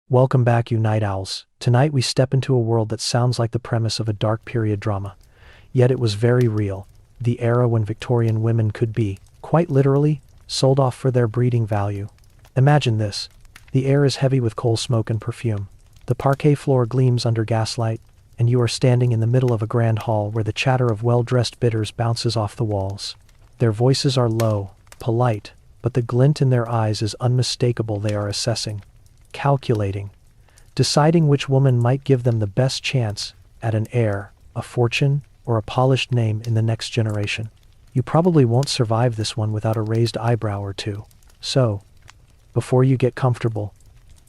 Welcome back, you night owls. Tonight we step into a world that sounds like the premise of a dark period drama. Yet it was very real. The era when Victorian women could be, quite literally, sold off for their breeding value. Imagine this. The air is heavy with coal smoke and perfume. The parquet floor gleams under gaslight, and you are standing in the middle of a grand hall where the chatter of well-dressed bidders bounces off the walls. Their voices are low, polite, but the glint in their eyes is unmistakable. They are assessing, calculating, deciding which woman might give them the best chance at an heir, a fortune, or a polished name in the next generation. You probably won't survive this one without a raised eyebrow or two. So, before you get comfortable,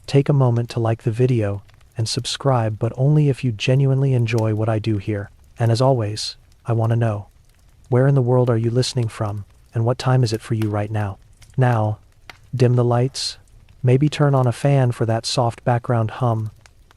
take a moment to like the video and subscribe, but only if you genuinely enjoy what I do here. And as always, I want to know, where in the world are you listening from, and what time is it for you right now? Now, dim the lights, maybe turn on a fan for that soft background hum,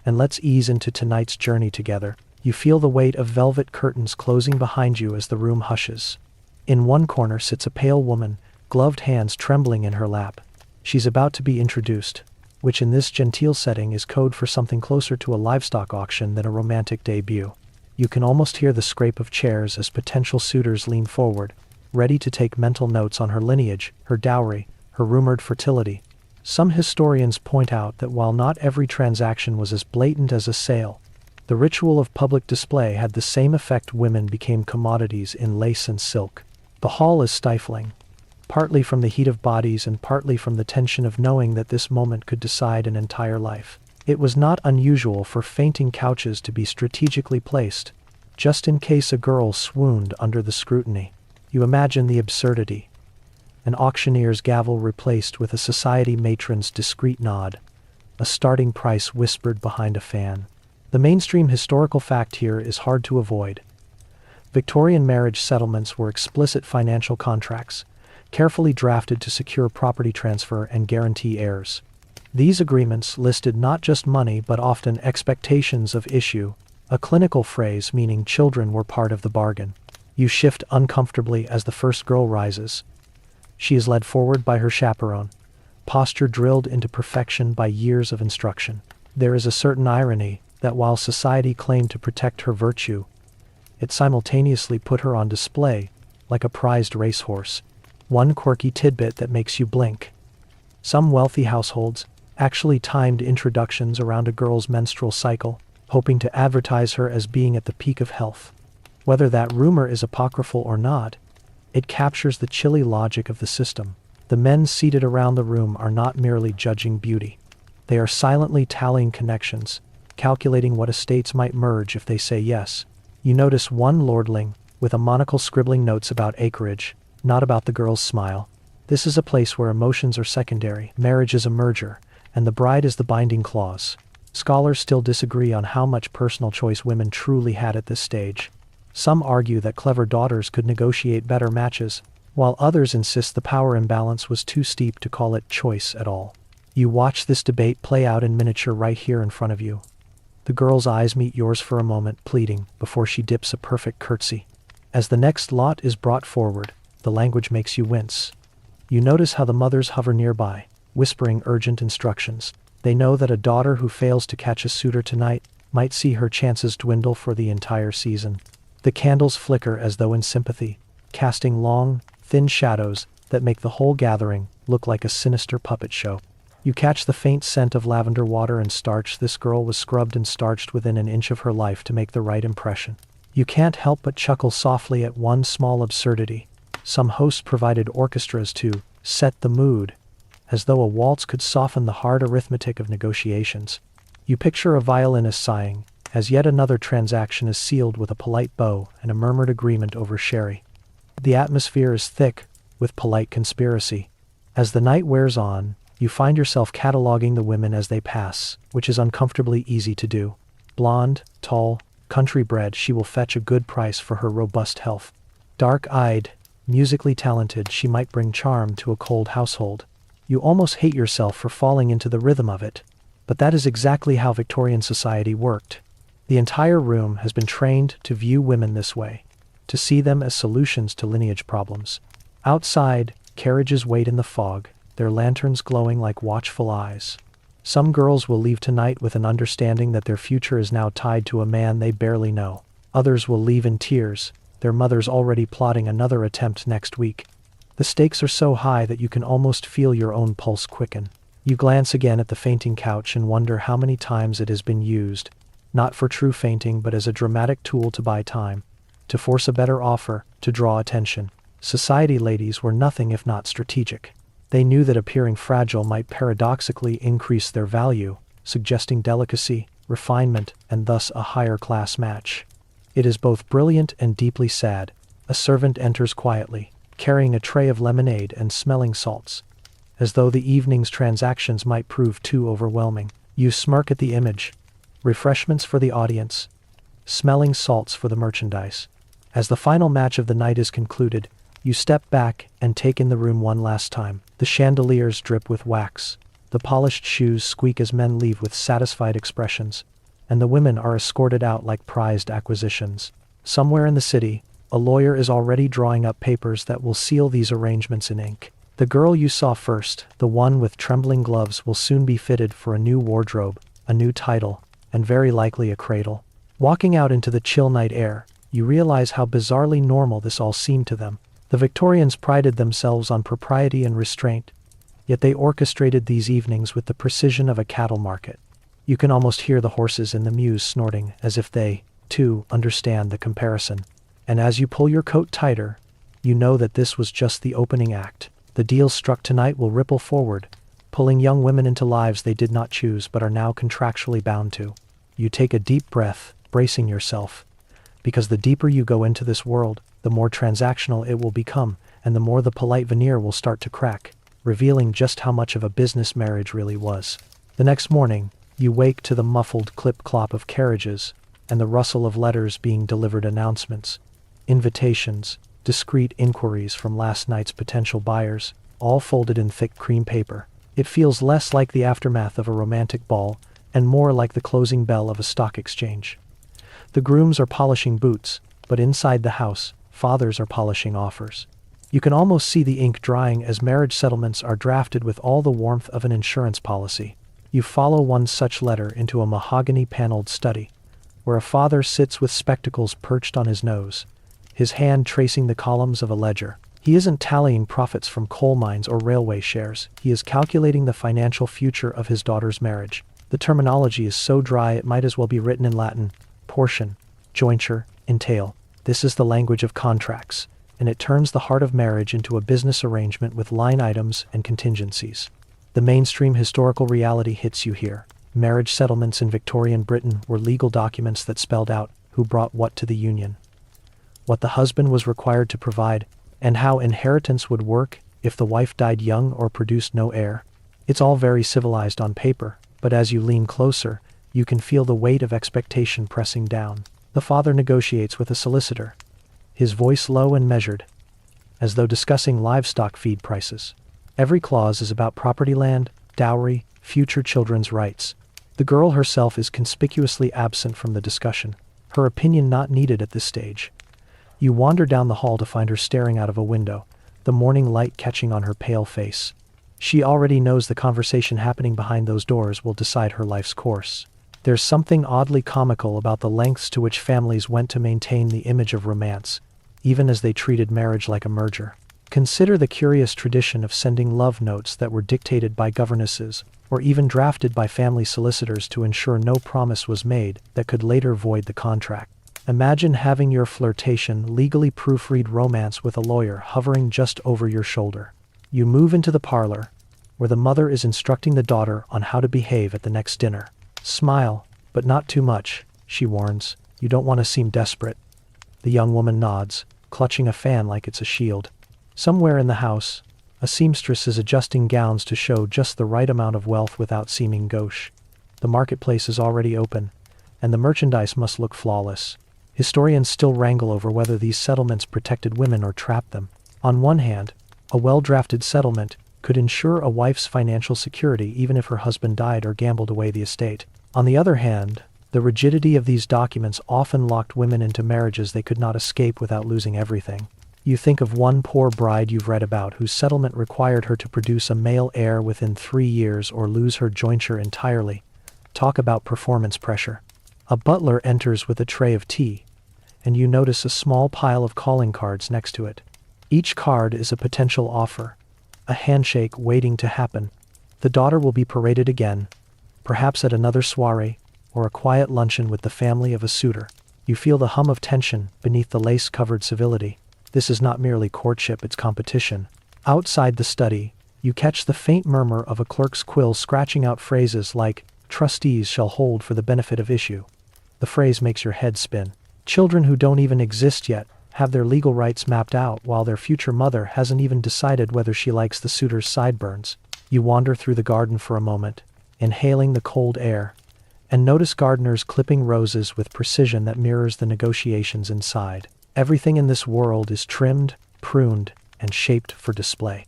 and let's ease into tonight's journey together. You feel the weight of velvet curtains closing behind you as the room hushes. In one corner sits a pale woman, gloved hands trembling in her lap. She's about to be introduced, which in this genteel setting is code for something closer to a livestock auction than a romantic debut. You can almost hear the scrape of chairs as potential suitors lean forward, ready to take mental notes on her lineage, her dowry, her rumored fertility. Some historians point out that while not every transaction was as blatant as a sale, the ritual of public display had the same effect. Women became commodities in lace and silk. The hall is stifling, partly from the heat of bodies and partly from the tension of knowing that this moment could decide an entire life. It was not unusual for fainting couches to be strategically placed, just in case a girl swooned under the scrutiny. You imagine the absurdity. An auctioneer's gavel replaced with a society matron's discreet nod, a starting price whispered behind a fan. The mainstream historical fact here is hard to avoid. Victorian marriage settlements were explicit financial contracts, carefully drafted to secure property transfer and guarantee heirs. These agreements listed not just money but often expectations of issue, a clinical phrase meaning children were part of the bargain. You shift uncomfortably as the first girl rises. She is led forward by her chaperone, posture drilled into perfection by years of instruction. There is a certain irony that while society claimed to protect her virtue, it simultaneously put her on display like a prized racehorse. One quirky tidbit that makes you blink. Some wealthy households actually timed introductions around a girl's menstrual cycle, hoping to advertise her as being at the peak of health. Whether that rumor is apocryphal or not, it captures the chilly logic of the system. The men seated around the room are not merely judging beauty. They are silently tallying connections, calculating what estates might merge if they say yes. You notice one lordling with a monocle scribbling notes about acreage, not about the girl's smile. This is a place where emotions are secondary, marriage is a merger, and the bride is the binding clause. Scholars still disagree on how much personal choice women truly had at this stage. Some argue that clever daughters could negotiate better matches, while others insist the power imbalance was too steep to call it choice at all. You watch this debate play out in miniature right here in front of you. The girl's eyes meet yours for a moment, pleading, before she dips a perfect curtsy. As the next lot is brought forward, the language makes you wince. You notice how the mothers hover nearby, whispering urgent instructions. They know that a daughter who fails to catch a suitor tonight might see her chances dwindle for the entire season. The candles flicker as though in sympathy, casting long, thin shadows that make the whole gathering look like a sinister puppet show. You catch the faint scent of lavender water and starch. This girl was scrubbed and starched within an inch of her life to make the right impression. You can't help but chuckle softly at one small absurdity. Some hosts provided orchestras to set the mood, as though a waltz could soften the hard arithmetic of negotiations. You picture a violinist sighing, as yet another transaction is sealed with a polite bow and a murmured agreement over sherry. The atmosphere is thick with polite conspiracy. As the night wears on, you find yourself cataloging the women as they pass, which is uncomfortably easy to do. Blonde, tall, country-bred, she will fetch a good price for her robust health. Dark-eyed, musically talented, she might bring charm to a cold household. You almost hate yourself for falling into the rhythm of it. But that is exactly how Victorian society worked. The entire room has been trained to view women this way, to see them as solutions to lineage problems. Outside, carriages wait in the fog, their lanterns glowing like watchful eyes. Some girls will leave tonight with an understanding that their future is now tied to a man they barely know. Others will leave in tears, their mothers already plotting another attempt next week. The stakes are so high that you can almost feel your own pulse quicken. You glance again at the fainting couch and wonder how many times it has been used, not for true fainting but as a dramatic tool to buy time, to force a better offer, to draw attention. Society ladies were nothing if not strategic. They knew that appearing fragile might paradoxically increase their value, suggesting delicacy, refinement, and thus a higher class match. It is both brilliant and deeply sad. A servant enters quietly, carrying a tray of lemonade and smelling salts, as though the evening's transactions might prove too overwhelming. You smirk at the image. Refreshments for the audience, smelling salts for the merchandise. As the final match of the night is concluded, you step back and take in the room one last time. The chandeliers drip with wax. The polished shoes squeak as men leave with satisfied expressions, and the women are escorted out like prized acquisitions. Somewhere in the city, a lawyer is already drawing up papers that will seal these arrangements in ink. The girl you saw first, the one with trembling gloves, will soon be fitted for a new wardrobe, a new title, and very likely a cradle. Walking out into the chill night air, you realize how bizarrely normal this all seemed to them. The Victorians prided themselves on propriety and restraint, yet they orchestrated these evenings with the precision of a cattle market. You can almost hear the horses in the mews snorting, as if they, too, understand the comparison. And as you pull your coat tighter, you know that this was just the opening act. The deal struck tonight will ripple forward, pulling young women into lives they did not choose but are now contractually bound to. You take a deep breath, bracing yourself, because the deeper you go into this world, the more transactional it will become, and the more the polite veneer will start to crack, revealing just how much of a business marriage really was. The next morning, you wake to the muffled clip-clop of carriages, and the rustle of letters being delivered, announcements, invitations, discreet inquiries from last night's potential buyers, all folded in thick cream paper. It feels less like the aftermath of a romantic ball, and more like the closing bell of a stock exchange. The grooms are polishing boots, but inside the house, fathers are polishing offers. You can almost see the ink drying as marriage settlements are drafted with all the warmth of an insurance policy. You follow one such letter into a mahogany-paneled study, where a father sits with spectacles perched on his nose, his hand tracing the columns of a ledger. He isn't tallying profits from coal mines or railway shares. He is calculating the financial future of his daughter's marriage. The terminology is so dry it might as well be written in Latin. Portion, jointure, entail. This is the language of contracts, and it turns the heart of marriage into a business arrangement with line items and contingencies. The mainstream historical reality hits you here. Marriage settlements in Victorian Britain were legal documents that spelled out who brought what to the union, what the husband was required to provide, and how inheritance would work if the wife died young or produced no heir. It's all very civilized on paper, but as you lean closer, you can feel the weight of expectation pressing down. The father negotiates with a solicitor, his voice low and measured, as though discussing livestock feed prices. Every clause is about property, land, dowry, future children's rights. The girl herself is conspicuously absent from the discussion, her opinion not needed at this stage. You wander down the hall to find her staring out of a window, the morning light catching on her pale face. She already knows the conversation happening behind those doors will decide her life's course. There's something oddly comical about the lengths to which families went to maintain the image of romance, even as they treated marriage like a merger. Consider the curious tradition of sending love notes that were dictated by governesses, or even drafted by family solicitors to ensure no promise was made that could later void the contract. Imagine having your flirtation, legally proofread romance with a lawyer hovering just over your shoulder. You move into the parlor, where the mother is instructing the daughter on how to behave at the next dinner. Smile, but not too much, she warns. You don't want to seem desperate. The young woman nods, clutching a fan like it's a shield. Somewhere in the house, a seamstress is adjusting gowns to show just the right amount of wealth without seeming gauche. The marketplace is already open, and the merchandise must look flawless. Historians still wrangle over whether these settlements protected women or trapped them. On one hand, a well-drafted settlement could ensure a wife's financial security even if her husband died or gambled away the estate. On the other hand, the rigidity of these documents often locked women into marriages they could not escape without losing everything. You think of one poor bride you've read about whose settlement required her to produce a male heir within 3 years or lose her jointure entirely. Talk about performance pressure. A butler enters with a tray of tea, and you notice a small pile of calling cards next to it. Each card is a potential offer, a handshake waiting to happen. The daughter will be paraded again, perhaps at another soiree, or a quiet luncheon with the family of a suitor. You feel the hum of tension beneath the lace-covered civility. This is not merely courtship, it's competition. Outside the study, you catch the faint murmur of a clerk's quill scratching out phrases like, "Trustees shall hold for the benefit of issue." The phrase makes your head spin. Children who don't even exist yet have their legal rights mapped out while their future mother hasn't even decided whether she likes the suitor's sideburns. You wander through the garden for a moment, inhaling the cold air, and notice gardeners clipping roses with precision that mirrors the negotiations inside. Everything in this world is trimmed, pruned, and shaped for display.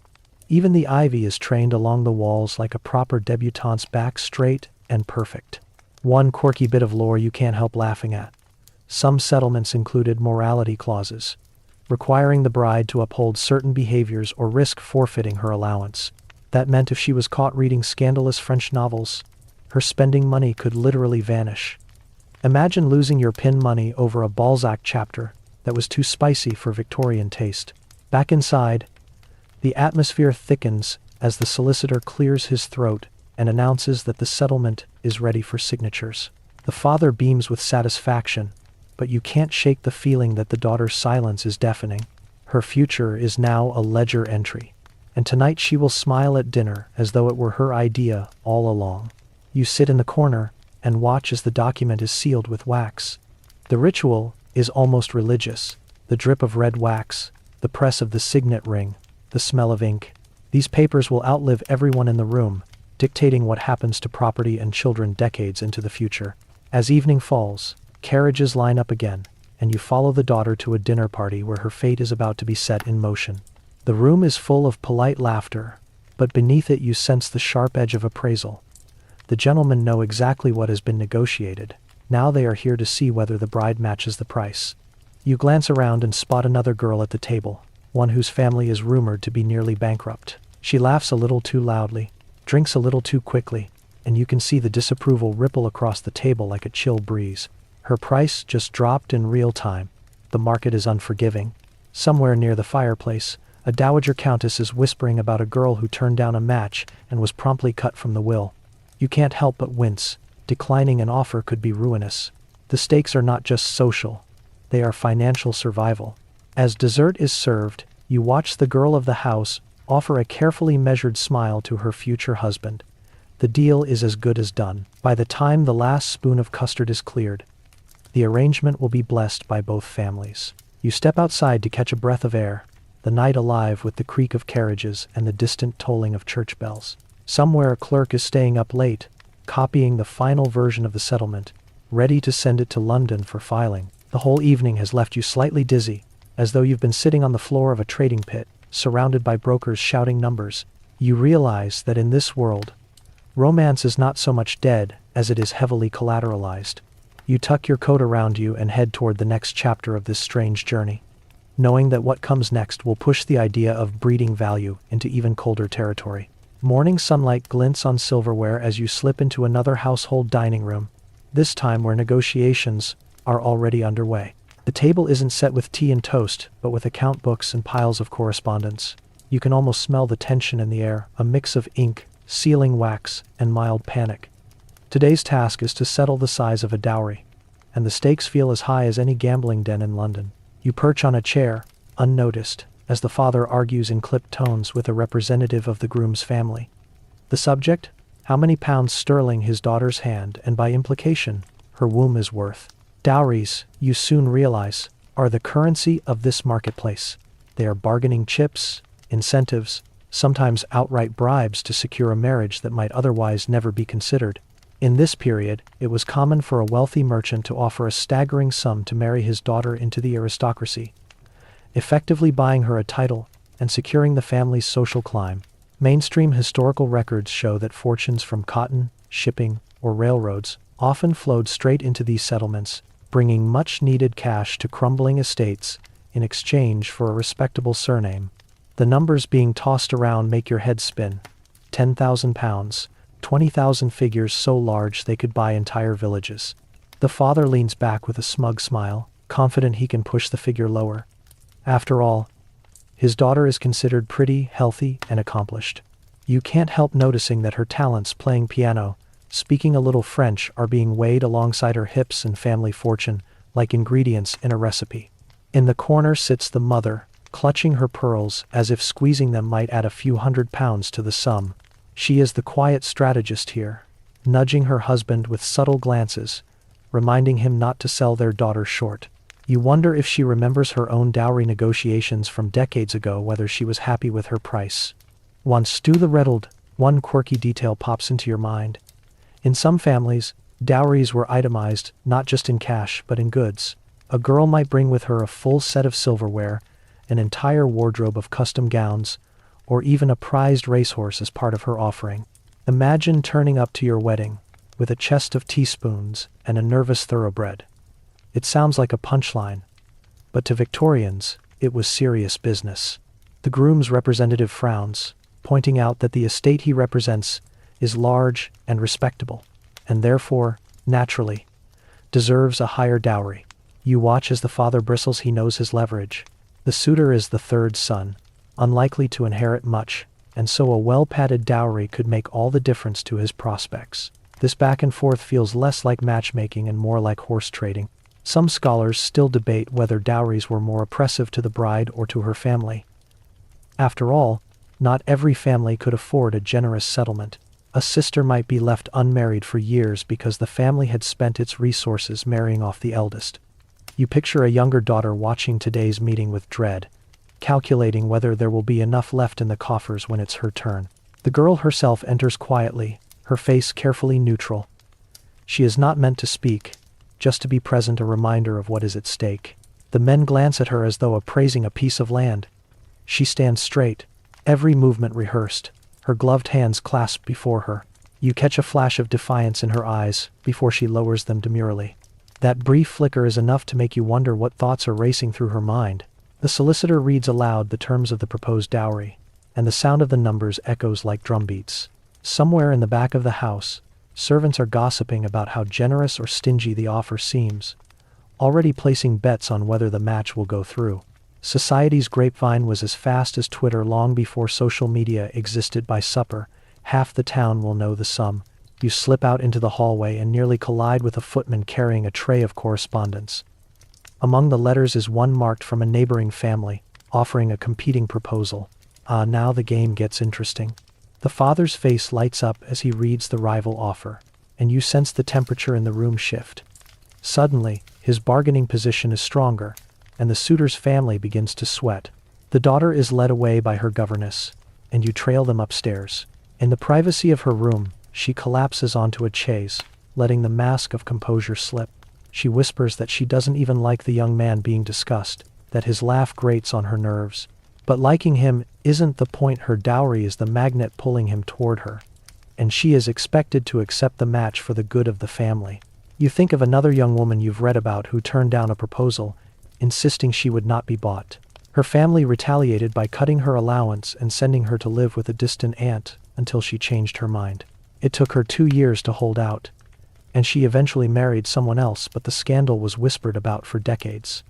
Even the ivy is trained along the walls like a proper debutante's, back straight and perfect. One quirky bit of lore you can't help laughing at. Some settlements included morality clauses, requiring the bride to uphold certain behaviors or risk forfeiting her allowance. That meant if she was caught reading scandalous French novels, her spending money could literally vanish. Imagine losing your pin money over a Balzac chapter that was too spicy for Victorian taste. Back inside, the atmosphere thickens as the solicitor clears his throat and announces that the settlement is ready for signatures. The father beams with satisfaction, but you can't shake the feeling that the daughter's silence is deafening. Her future is now a ledger entry, and tonight she will smile at dinner as though it were her idea all along. You sit in the corner and watch as the document is sealed with wax. The ritual is almost religious. The drip of red wax, the press of the signet ring, the smell of ink. These papers will outlive everyone in the room, dictating what happens to property and children decades into the future. As evening falls, carriages line up again, and you follow the daughter to a dinner party where her fate is about to be set in motion. The room is full of polite laughter, but beneath it you sense the sharp edge of appraisal. The gentlemen know exactly what has been negotiated. Now they are here to see whether the bride matches the price. You glance around and spot another girl at the table, one whose family is rumored to be nearly bankrupt. She laughs a little too loudly, drinks a little too quickly, and you can see the disapproval ripple across the table like a chill breeze. Her price just dropped in real time. The market is unforgiving. Somewhere near the fireplace, a dowager countess is whispering about a girl who turned down a match and was promptly cut from the will. You can't help but wince. Declining an offer could be ruinous. The stakes are not just social, they are financial survival. As dessert is served, you watch the girl of the house offer a carefully measured smile to her future husband. The deal is as good as done. By the time the last spoon of custard is cleared, the arrangement will be blessed by both families. You step outside to catch a breath of air, the night alive with the creak of carriages and the distant tolling of church bells. Somewhere a clerk is staying up late, copying the final version of the settlement, ready to send it to London for filing. The whole evening has left you slightly dizzy, as though you've been sitting on the floor of a trading pit, surrounded by brokers shouting numbers. You realize that in this world, romance is not so much dead as it is heavily collateralized. You tuck your coat around you and head toward the next chapter of this strange journey, knowing that what comes next will push the idea of breeding value into even colder territory. Morning sunlight glints on silverware as you slip into another household dining room, this time where negotiations are already underway. The table isn't set with tea and toast, but with account books and piles of correspondence. You can almost smell the tension in the air, a mix of ink, sealing wax, and mild panic. Today's task is to settle the size of a dowry, and the stakes feel as high as any gambling den in London. You perch on a chair, unnoticed, as the father argues in clipped tones with a representative of the groom's family. The subject? How many pounds sterling his daughter's hand, and by implication, her womb is worth. Dowries, you soon realize, are the currency of this marketplace. They are bargaining chips, incentives, sometimes outright bribes to secure a marriage that might otherwise never be considered. In this period, it was common for a wealthy merchant to offer a staggering sum to marry his daughter into the aristocracy, effectively buying her a title and securing the family's social climb. Mainstream historical records show that fortunes from cotton, shipping, or railroads often flowed straight into these settlements, bringing much-needed cash to crumbling estates in exchange for a respectable surname. The numbers being tossed around make your head spin. £10,000, 20,000, figures so large they could buy entire villages. The father leans back with a smug smile, confident he can push the figure lower. After all, his daughter is considered pretty, healthy, and accomplished. You can't help noticing that her talents playing piano, speaking a little French, are being weighed alongside her hips and family fortune, like ingredients in a recipe. In the corner sits the mother, clutching her pearls as if squeezing them might add a few £100 to the sum. She is the quiet strategist here, nudging her husband with subtle glances, reminding him not to sell their daughter short. You wonder if she remembers her own dowry negotiations from decades ago, whether she was happy with her price. Once Stu the riddled, one quirky detail pops into your mind. In some families, dowries were itemized, not just in cash but in goods. A girl might bring with her a full set of silverware, an entire wardrobe of custom gowns, or even a prized racehorse as part of her offering. Imagine turning up to your wedding with a chest of teaspoons and a nervous thoroughbred. It sounds like a punchline, but to Victorians, it was serious business. The groom's representative frowns, pointing out that the estate he represents is large and respectable, and therefore, naturally, deserves a higher dowry. You watch as the father bristles. He knows his leverage. The suitor is the third son, unlikely to inherit much, and so a well-padded dowry could make all the difference to his prospects. This back and forth feels less like matchmaking and more like horse trading. Some scholars still debate whether dowries were more oppressive to the bride or to her family. After all, not every family could afford a generous settlement. A sister might be left unmarried for years because the family had spent its resources marrying off the eldest. You picture a younger daughter watching today's meeting with dread, calculating whether there will be enough left in the coffers when it's her turn. The girl herself enters quietly, her face carefully neutral. She is not meant to speak, just to be present, a reminder of what is at stake. The men glance at her as though appraising a piece of land. She stands straight, every movement rehearsed, her gloved hands clasped before her. You catch a flash of defiance in her eyes before she lowers them demurely. That brief flicker is enough to make you wonder what thoughts are racing through her mind. The solicitor reads aloud the terms of the proposed dowry, and the sound of the numbers echoes like drumbeats. Somewhere in the back of the house, servants are gossiping about how generous or stingy the offer seems, already placing bets on whether the match will go through. Society's grapevine was as fast as Twitter long before social media existed. By supper, half the town will know the sum. You slip out into the hallway and nearly collide with a footman carrying a tray of correspondence. Among the letters is one marked from a neighboring family, offering a competing proposal. Now the game gets interesting. The father's face lights up as he reads the rival offer, and you sense the temperature in the room shift. Suddenly, his bargaining position is stronger, and the suitor's family begins to sweat. The daughter is led away by her governess, and you trail them upstairs. In the privacy of her room, she collapses onto a chaise, letting the mask of composure slip. She whispers that she doesn't even like the young man being discussed, that his laugh grates on her nerves. But liking him isn't the point. Her dowry is the magnet pulling him toward her, and she is expected to accept the match for the good of the family. You think of another young woman you've read about who turned down a proposal, insisting she would not be bought. Her family retaliated by cutting her allowance and sending her to live with a distant aunt until she changed her mind. It took her 2 years to hold out, and she eventually married someone else, but the scandal was whispered about for decades.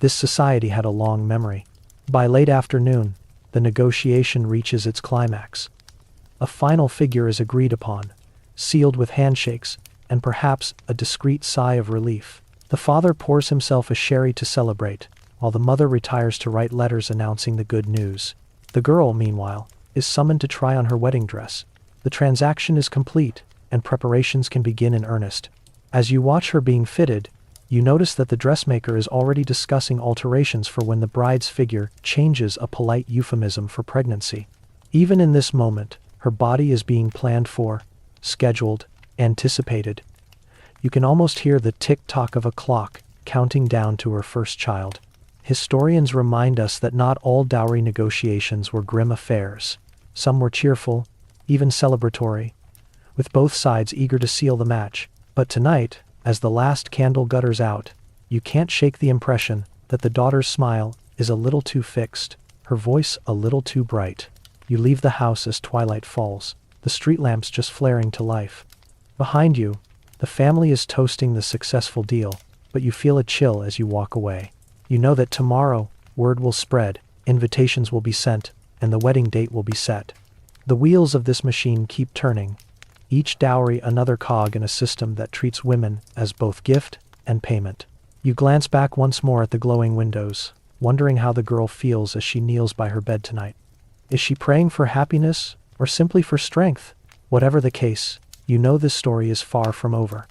This society had a long memory. By late afternoon, the negotiation reaches its climax. A final figure is agreed upon, sealed with handshakes, and perhaps a discreet sigh of relief. The father pours himself a sherry to celebrate, while the mother retires to write letters announcing the good news. The girl, meanwhile, is summoned to try on her wedding dress. The transaction is complete, and preparations can begin in earnest. As you watch her being fitted, you notice that the dressmaker is already discussing alterations for when the bride's figure changes, a polite euphemism for pregnancy. Even in this moment, her body is being planned for, scheduled, anticipated. You can almost hear the tick-tock of a clock, counting down to her first child. Historians remind us that not all dowry negotiations were grim affairs. Some were cheerful, even celebratory, with both sides eager to seal the match. But tonight, as the last candle gutters out, you can't shake the impression that the daughter's smile is a little too fixed, her voice a little too bright. You leave the house as twilight falls, the street lamps just flaring to life. Behind you, the family is toasting the successful deal, but you feel a chill as you walk away. You know that tomorrow, word will spread, invitations will be sent, and the wedding date will be set. The wheels of this machine keep turning, each dowry another cog in a system that treats women as both gift and payment. You glance back once more at the glowing windows, wondering how the girl feels as she kneels by her bed tonight. Is she praying for happiness or simply for strength? Whatever the case, you know this story is far from over.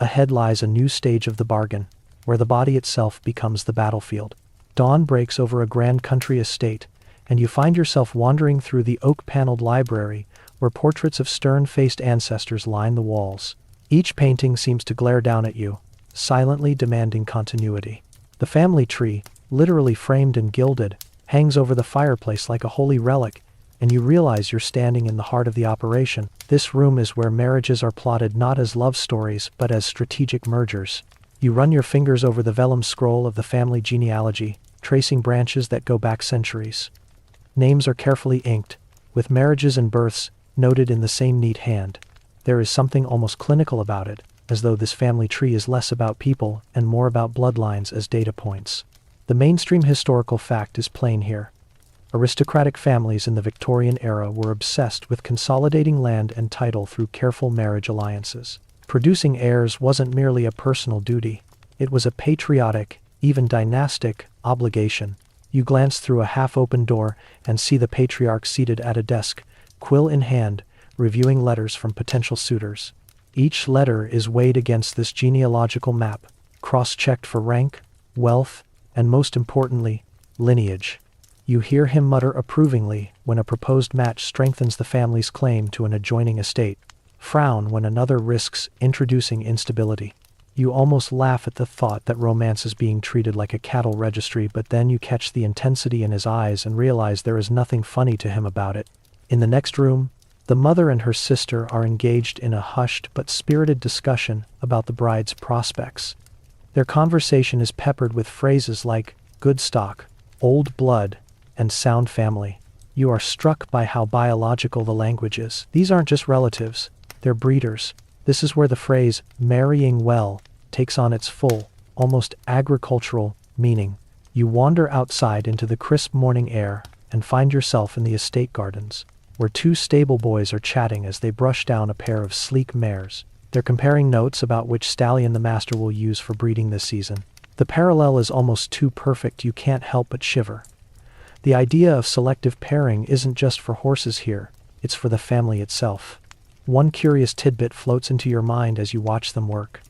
Ahead lies a new stage of the bargain, where the body itself becomes the battlefield. Dawn breaks over a grand country estate, and you find yourself wandering through the oak-paneled library where portraits of stern-faced ancestors line the walls. Each painting seems to glare down at you, silently demanding continuity. The family tree, literally framed and gilded, hangs over the fireplace like a holy relic, and you realize you're standing in the heart of the operation. This room is where marriages are plotted not as love stories but as strategic mergers. You run your fingers over the vellum scroll of the family genealogy, tracing branches that go back centuries. Names are carefully inked, with marriages and births noted in the same neat hand. There is something almost clinical about it, as though this family tree is less about people and more about bloodlines as data points. The mainstream historical fact is plain here. Aristocratic families in the Victorian era were obsessed with consolidating land and title through careful marriage alliances. Producing heirs wasn't merely a personal duty, it was a patriotic, even dynastic, obligation. You glance through a half-open door and see the patriarch seated at a desk, quill in hand, reviewing letters from potential suitors. Each letter is weighed against this genealogical map, cross-checked for rank, wealth, and most importantly, lineage. You hear him mutter approvingly when a proposed match strengthens the family's claim to an adjoining estate, frown when another risks introducing instability. You almost laugh at the thought that romance is being treated like a cattle registry, but then you catch the intensity in his eyes and realize there is nothing funny to him about it. In the next room, the mother and her sister are engaged in a hushed but spirited discussion about the bride's prospects. Their conversation is peppered with phrases like good stock, old blood, and sound family. You are struck by how biological the language is. These aren't just relatives, they're breeders. This is where the phrase marrying well takes on its full, almost agricultural meaning. You wander outside into the crisp morning air and find yourself in the estate gardens, where two stable boys are chatting as they brush down a pair of sleek mares. They're comparing notes about which stallion the master will use for breeding this season. The parallel is almost too perfect you can't help but shiver. The idea of selective pairing isn't just for horses here, it's for the family itself. One curious tidbit floats into your mind as you watch them work.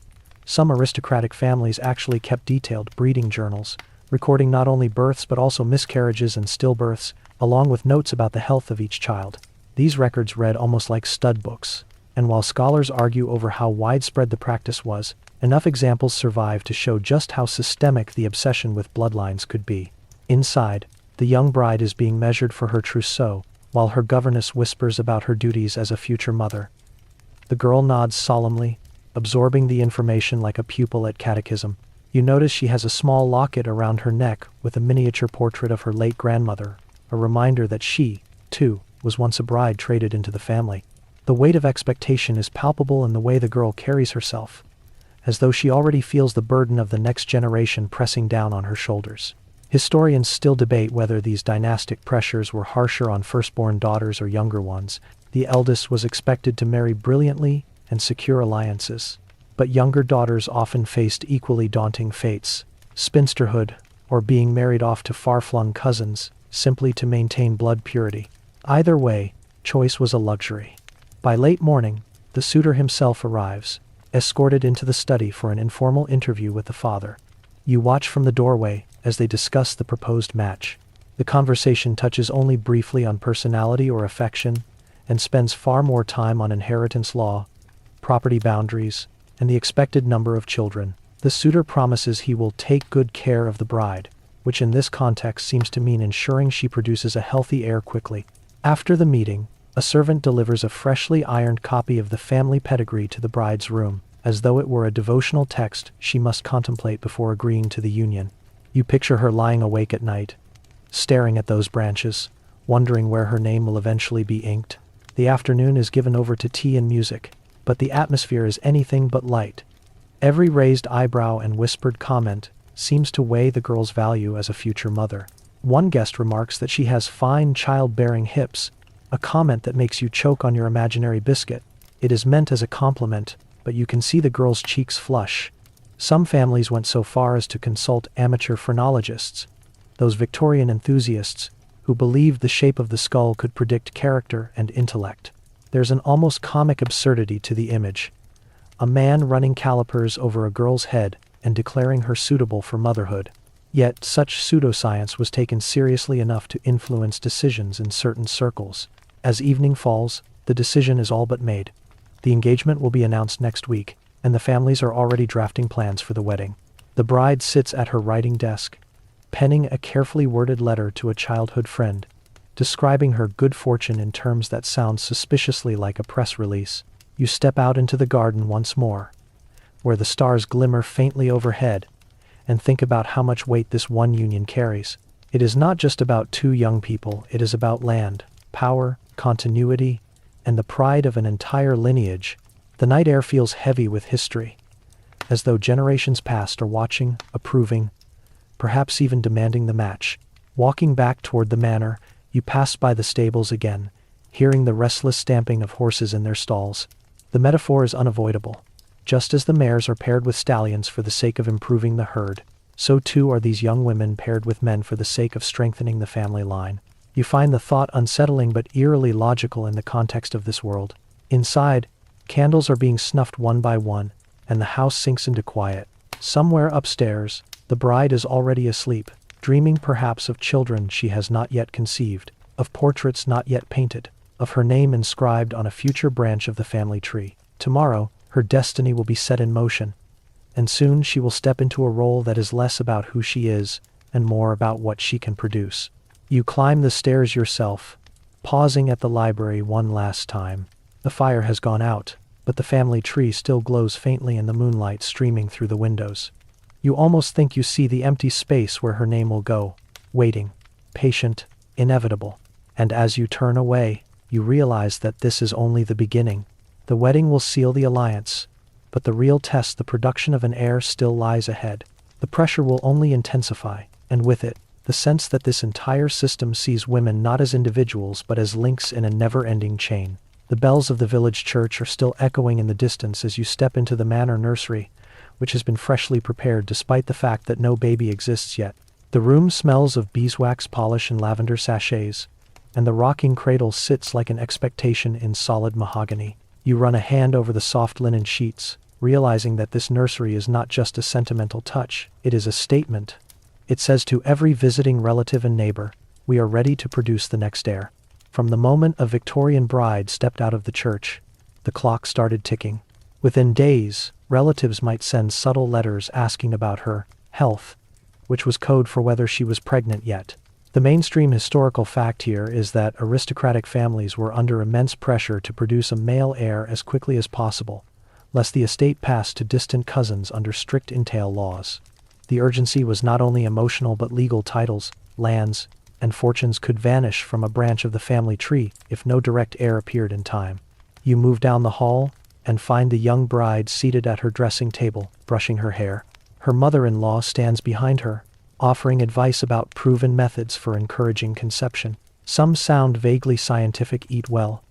Some aristocratic families actually kept detailed breeding journals, recording not only births but also miscarriages and stillbirths, along with notes about the health of each child. These records read almost like stud books, and while scholars argue over how widespread the practice was, enough examples survive to show just how systemic the obsession with bloodlines could be. Inside, the young bride is being measured for her trousseau, while her governess whispers about her duties as a future mother. The girl nods solemnly, absorbing the information like a pupil at catechism. You notice she has a small locket around her neck with a miniature portrait of her late grandmother, a reminder that she, too, was once a bride traded into the family. The weight of expectation is palpable in the way the girl carries herself, as though she already feels the burden of the next generation pressing down on her shoulders. Historians still debate whether these dynastic pressures were harsher on firstborn daughters or younger ones. The eldest was expected to marry brilliantly and secure alliances, but younger daughters often faced equally daunting fates: spinsterhood, or being married off to far-flung cousins, simply to maintain blood purity. Either way, choice was a luxury. By late morning, the suitor himself arrives, escorted into the study for an informal interview with the father. You watch from the doorway as they discuss the proposed match. The conversation touches only briefly on personality or affection, and spends far more time on inheritance law, property boundaries, and the expected number of children. The suitor promises he will take good care of the bride, which in this context seems to mean ensuring she produces a healthy heir quickly. After the meeting, a servant delivers a freshly ironed copy of the family pedigree to the bride's room, as though it were a devotional text she must contemplate before agreeing to the union. You picture her lying awake at night, staring at those branches, wondering where her name will eventually be inked. The afternoon is given over to tea and music, but the atmosphere is anything but light. Every raised eyebrow and whispered comment seems to weigh the girl's value as a future mother. One guest remarks that she has fine childbearing hips, a comment that makes you choke on your imaginary biscuit. It is meant as a compliment, but you can see the girl's cheeks flush. Some families went so far as to consult amateur phrenologists, those Victorian enthusiasts who believed the shape of the skull could predict character and intellect. There's an almost comic absurdity to the image. A man running calipers over a girl's head and declaring her suitable for motherhood. Yet such pseudoscience was taken seriously enough to influence decisions in certain circles. As evening falls, the decision is all but made. The engagement will be announced next week, and the families are already drafting plans for the wedding. The bride sits at her writing desk, penning a carefully worded letter to a childhood friend, describing her good fortune in terms that sound suspiciously like a press release. You step out into the garden once more, where the stars glimmer faintly overhead, and think about how much weight this one union carries. It is not just about two young people, it is about land, power, continuity, and the pride of an entire lineage. The night air feels heavy with history, as though generations past are watching, approving, perhaps even demanding the match. Walking back toward the manor, you pass by the stables again, hearing the restless stamping of horses in their stalls. The metaphor is unavoidable. Just as the mares are paired with stallions for the sake of improving the herd, so too are these young women paired with men for the sake of strengthening the family line. You find the thought unsettling but eerily logical in the context of this world. Inside, candles are being snuffed one by one, and the house sinks into quiet. Somewhere upstairs, the bride is already asleep, dreaming perhaps of children she has not yet conceived, of portraits not yet painted, of her name inscribed on a future branch of the family tree. Tomorrow, her destiny will be set in motion, and soon she will step into a role that is less about who she is and more about what she can produce. You climb the stairs yourself, pausing at the library one last time. The fire has gone out, but the family tree still glows faintly in the moonlight streaming through the windows. You almost think you see the empty space where her name will go, waiting, patient, inevitable. And as you turn away, you realize that this is only the beginning. The wedding will seal the alliance, but the real test, the production of an heir, still lies ahead. The pressure will only intensify, and with it, the sense that this entire system sees women not as individuals but as links in a never-ending chain. The bells of the village church are still echoing in the distance as you step into the manor nursery, which has been freshly prepared despite the fact that no baby exists yet. The room smells of beeswax polish and lavender sachets, and the rocking cradle sits like an expectation in solid mahogany. You run a hand over the soft linen sheets, realizing that this nursery is not just a sentimental touch, it is a statement. It says to every visiting relative and neighbor, we are ready to produce the next heir. From the moment a Victorian bride stepped out of the church, the clock started ticking. Within days, relatives might send subtle letters asking about her health, which was code for whether she was pregnant yet. The mainstream historical fact here is that aristocratic families were under immense pressure to produce a male heir as quickly as possible, lest the estate pass to distant cousins under strict entail laws. The urgency was not only emotional but legal. Titles, lands, and fortunes could vanish from a branch of the family tree if no direct heir appeared in time. You move down the hall and find the young bride seated at her dressing table, brushing her hair. Her mother-in-law stands behind her, offering advice about proven methods for encouraging conception. Some sound vaguely scientific: eat well,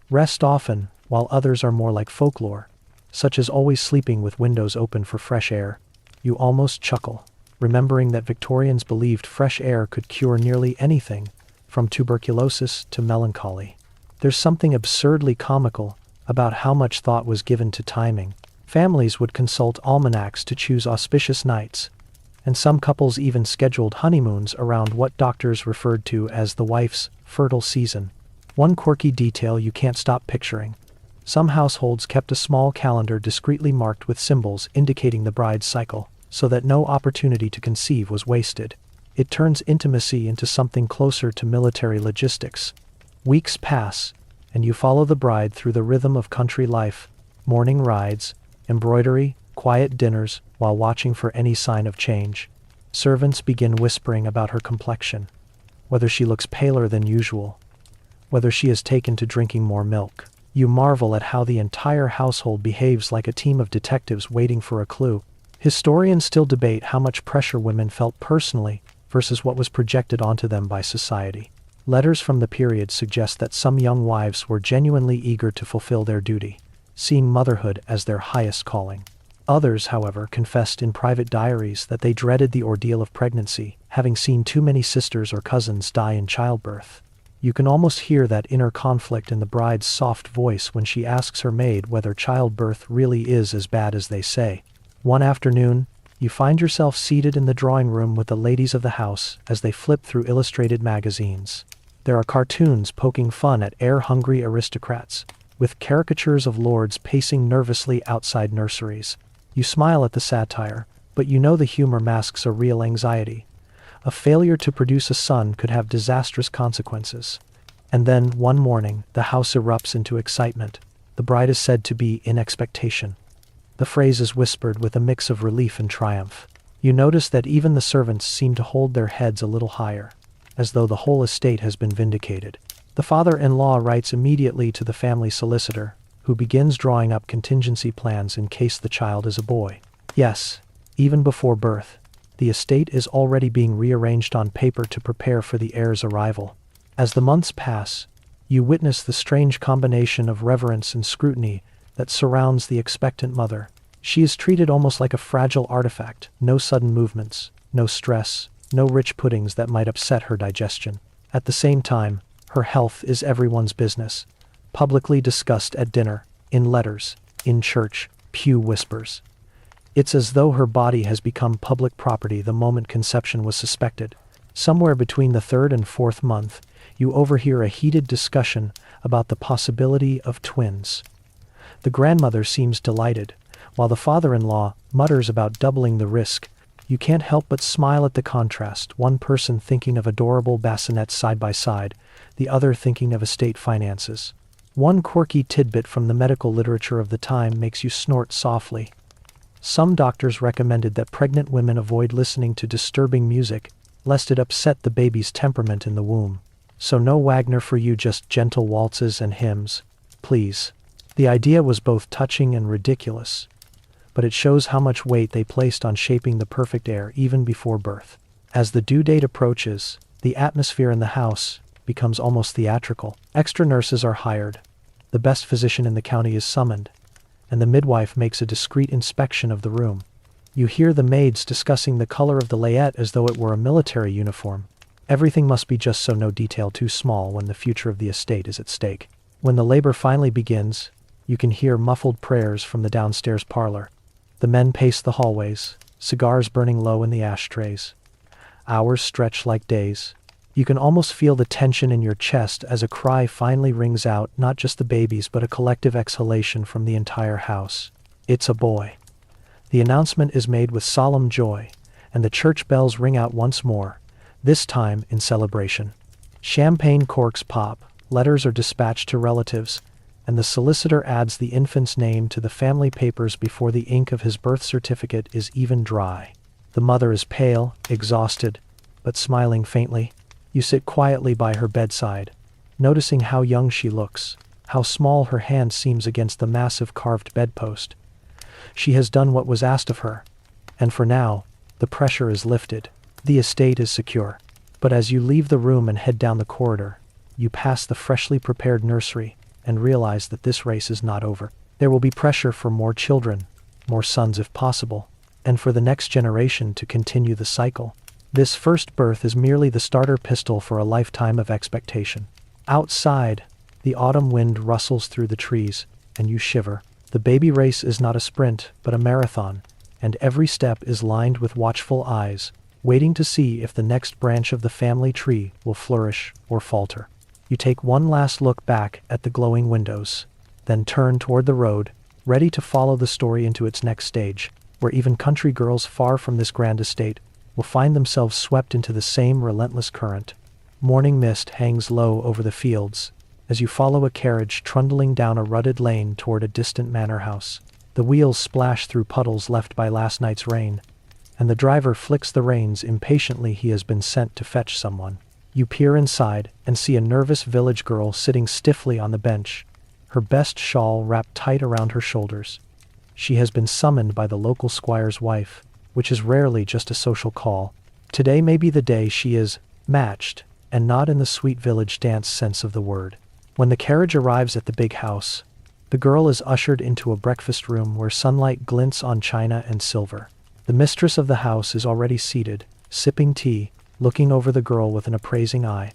rest often, while others are more like folklore, such as always sleeping with windows open for fresh air. You almost chuckle, remembering that Victorians believed fresh air could cure nearly anything, from tuberculosis to melancholy. There's something absurdly comical about how much thought was given to timing. Families would consult almanacs to choose auspicious nights, and some couples even scheduled honeymoons around what doctors referred to as the wife's fertile season. One quirky detail you can't stop picturing. Some households kept a small calendar discreetly marked with symbols indicating the bride's cycle, so that no opportunity to conceive was wasted. It turns intimacy into something closer to military logistics. Weeks pass, and you follow the bride through the rhythm of country life, morning rides, embroidery, quiet dinners, while watching for any sign of change. Servants begin whispering about her complexion, whether she looks paler than usual, whether she has taken to drinking more milk. You marvel at how the entire household behaves like a team of detectives waiting for a clue. Historians still debate how much pressure women felt personally versus what was projected onto them by society. Letters from the period suggest that some young wives were genuinely eager to fulfill their duty, seeing motherhood as their highest calling. Others, however, confessed in private diaries that they dreaded the ordeal of pregnancy, having seen too many sisters or cousins die in childbirth. You can almost hear that inner conflict in the bride's soft voice when she asks her maid whether childbirth really is as bad as they say. One afternoon, you find yourself seated in the drawing room with the ladies of the house as they flip through illustrated magazines. There are cartoons poking fun at air-hungry aristocrats, with caricatures of lords pacing nervously outside nurseries. You smile at the satire, but you know the humor masks a real anxiety. A failure to produce a son could have disastrous consequences. And then, one morning, the house erupts into excitement. The bride is said to be in expectation. The phrase is whispered with a mix of relief and triumph. You notice that even the servants seem to hold their heads a little higher, as though the whole estate has been vindicated. The father-in-law writes immediately to the family solicitor, who begins drawing up contingency plans in case the child is a boy. Yes, even before birth, the estate is already being rearranged on paper to prepare for the heir's arrival. As the months pass, you witness the strange combination of reverence and scrutiny that surrounds the expectant mother. She is treated almost like a fragile artifact, no sudden movements, no stress, no rich puddings that might upset her digestion. At the same time, her health is everyone's business, publicly discussed at dinner, in letters, in church, pew whispers. It's as though her body has become public property the moment conception was suspected. Somewhere between the third and fourth month, you overhear a heated discussion about the possibility of twins. The grandmother seems delighted, while the father-in-law mutters about doubling the risk. You can't help but smile at the contrast, one person thinking of adorable bassinets side by side, the other thinking of estate finances. One quirky tidbit from the medical literature of the time makes you snort softly. Some doctors recommended that pregnant women avoid listening to disturbing music, lest it upset the baby's temperament in the womb. So no Wagner for you, just gentle waltzes and hymns, please. The idea was both touching and ridiculous, but it shows how much weight they placed on shaping the perfect heir even before birth. As the due date approaches, the atmosphere in the house becomes almost theatrical. Extra nurses are hired, the best physician in the county is summoned, and the midwife makes a discreet inspection of the room. You hear the maids discussing the color of the layette as though it were a military uniform. Everything must be just so, no detail too small when the future of the estate is at stake. When the labor finally begins, you can hear muffled prayers from the downstairs parlor. The men pace the hallways, cigars burning low in the ashtrays. Hours stretch like days. You can almost feel the tension in your chest as a cry finally rings out, not just the baby's but a collective exhalation from the entire house. It's a boy. The announcement is made with solemn joy, and the church bells ring out once more, this time in celebration. Champagne corks pop, letters are dispatched to relatives, and the solicitor adds the infant's name to the family papers before the ink of his birth certificate is even dry. The mother is pale, exhausted, but smiling faintly. You sit quietly by her bedside, noticing how young she looks, how small her hand seems against the massive carved bedpost. She has done what was asked of her, and for now, the pressure is lifted. The estate is secure. But as you leave the room and head down the corridor, you pass the freshly prepared nursery and realize that this race is not over. There will be pressure for more children, more sons if possible, and for the next generation to continue the cycle. This first birth is merely the starter pistol for a lifetime of expectation. Outside, the autumn wind rustles through the trees, and you shiver. The baby race is not a sprint, but a marathon, and every step is lined with watchful eyes, waiting to see if the next branch of the family tree will flourish or falter. You take one last look back at the glowing windows, then turn toward the road, ready to follow the story into its next stage, where even country girls far from this grand estate will find themselves swept into the same relentless current. Morning mist hangs low over the fields as you follow a carriage trundling down a rutted lane toward a distant manor house. The wheels splash through puddles left by last night's rain, and the driver flicks the reins impatiently. He has been sent to fetch someone. You peer inside and see a nervous village girl sitting stiffly on the bench, her best shawl wrapped tight around her shoulders. She has been summoned by the local squire's wife, which is rarely just a social call. Today may be the day she is matched, and not in the sweet village dance sense of the word. When the carriage arrives at the big house, the girl is ushered into a breakfast room where sunlight glints on china and silver. The mistress of the house is already seated, sipping tea, looking over the girl with an appraising eye.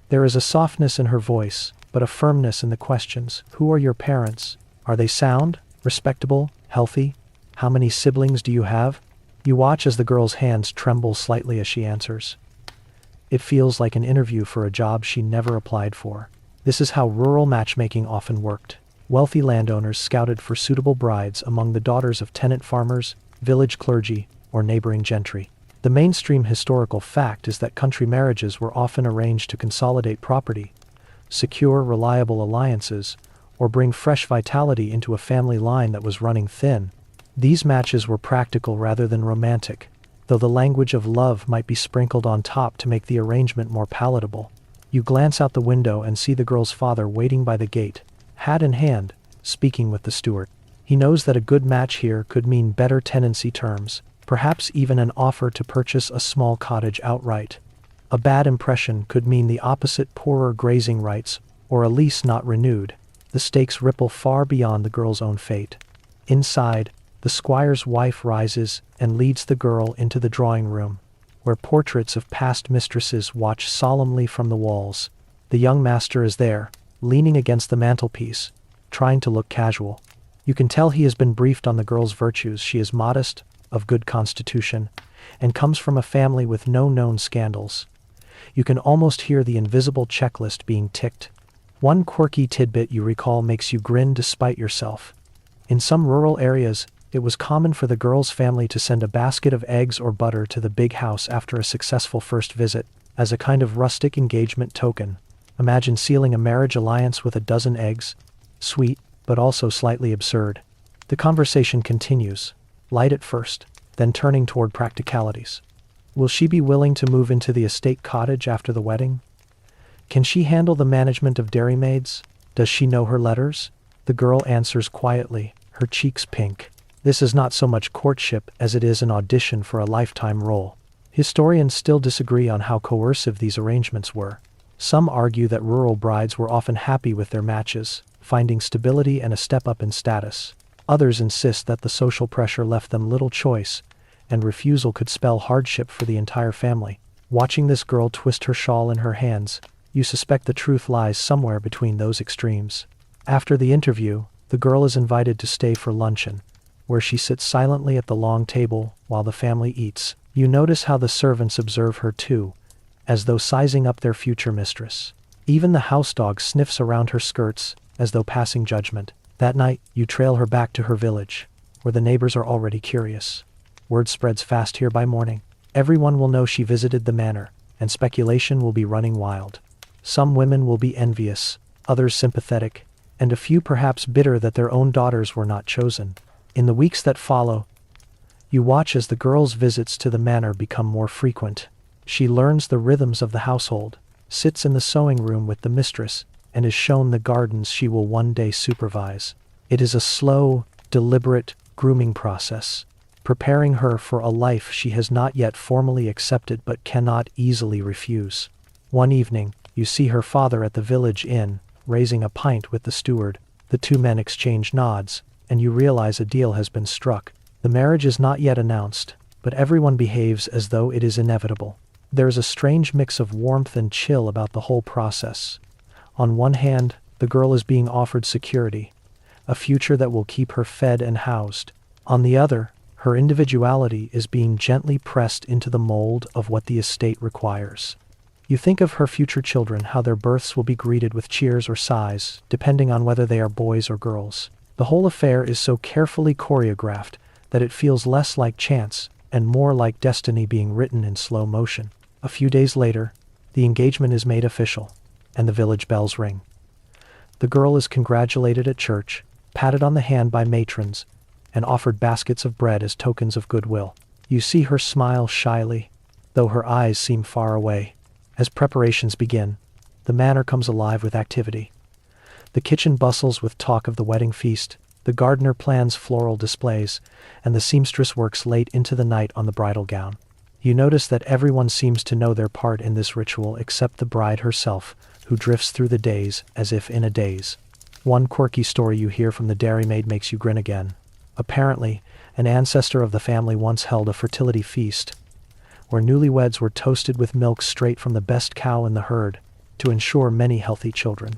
There is a softness in her voice, but a firmness in the questions. Who are your parents? Are they sound, respectable, healthy? How many siblings do you have? You watch as the girl's hands tremble slightly as she answers. It feels like an interview for a job she never applied for. This is how rural matchmaking often worked. Wealthy landowners scouted for suitable brides among the daughters of tenant farmers, village clergy, or neighboring gentry. The mainstream historical fact is that country marriages were often arranged to consolidate property, secure reliable alliances, or bring fresh vitality into a family line that was running thin. These matches were practical rather than romantic, though the language of love might be sprinkled on top to make the arrangement more palatable. You glance out the window and see the girl's father waiting by the gate, hat in hand, speaking with the steward. He knows that a good match here could mean better tenancy terms, perhaps even an offer to purchase a small cottage outright. A bad impression could mean the opposite: poorer grazing rights, or a lease not renewed. The stakes ripple far beyond the girl's own fate. Inside, the squire's wife rises and leads the girl into the drawing room, where portraits of past mistresses watch solemnly from the walls. The young master is there, leaning against the mantelpiece, trying to look casual. You can tell he has been briefed on the girl's virtues. She is modest, of good constitution, and comes from a family with no known scandals. You can almost hear the invisible checklist being ticked. One quirky tidbit you recall makes you grin despite yourself. In some rural areas, it was common for the girl's family to send a basket of eggs or butter to the big house after a successful first visit, as a kind of rustic engagement token. Imagine sealing a marriage alliance with a dozen eggs. Sweet, but also slightly absurd. The conversation continues, light at first, then turning toward practicalities. Will she be willing to move into the estate cottage after the wedding? Can she handle the management of dairymaids? Does she know her letters? The girl answers quietly, her cheeks pink. This is not so much courtship as it is an audition for a lifetime role. Historians still disagree on how coercive these arrangements were. Some argue that rural brides were often happy with their matches, finding stability and a step up in status. Others insist that the social pressure left them little choice, and refusal could spell hardship for the entire family. Watching this girl twist her shawl in her hands, you suspect the truth lies somewhere between those extremes. After the interview, the girl is invited to stay for luncheon, where she sits silently at the long table while the family eats. You notice how the servants observe her too, as though sizing up their future mistress. Even the house dog sniffs around her skirts, as though passing judgment. That night, you trail her back to her village, where the neighbors are already curious. Word spreads fast here by morning. Everyone will know she visited the manor, and speculation will be running wild. Some women will be envious, others sympathetic, and a few perhaps bitter that their own daughters were not chosen. In the weeks that follow, you watch as the girl's visits to the manor become more frequent. She learns the rhythms of the household, sits in the sewing room with the mistress, and is shown the gardens she will one day supervise. It is a slow, deliberate grooming process, preparing her for a life she has not yet formally accepted but cannot easily refuse. One evening, you see her father at the village inn, raising a pint with the steward. The two men exchange nods, and you realize a deal has been struck. The marriage is not yet announced, but everyone behaves as though it is inevitable. There is a strange mix of warmth and chill about the whole process. On one hand, the girl is being offered security, a future that will keep her fed and housed. On the other, her individuality is being gently pressed into the mold of what the estate requires. You think of her future children, how their births will be greeted with cheers or sighs, depending on whether they are boys or girls. The whole affair is so carefully choreographed that it feels less like chance and more like destiny being written in slow motion. A few days later, the engagement is made official, and the village bells ring. The girl is congratulated at church, patted on the hand by matrons, and offered baskets of bread as tokens of goodwill. You see her smile shyly, though her eyes seem far away. As preparations begin, the manor comes alive with activity. The kitchen bustles with talk of the wedding feast, the gardener plans floral displays, and the seamstress works late into the night on the bridal gown. You notice that everyone seems to know their part in this ritual except the bride herself, who drifts through the days as if in a daze. One quirky story you hear from the dairymaid makes you grin again. Apparently, an ancestor of the family once held a fertility feast, where newlyweds were toasted with milk straight from the best cow in the herd, to ensure many healthy children.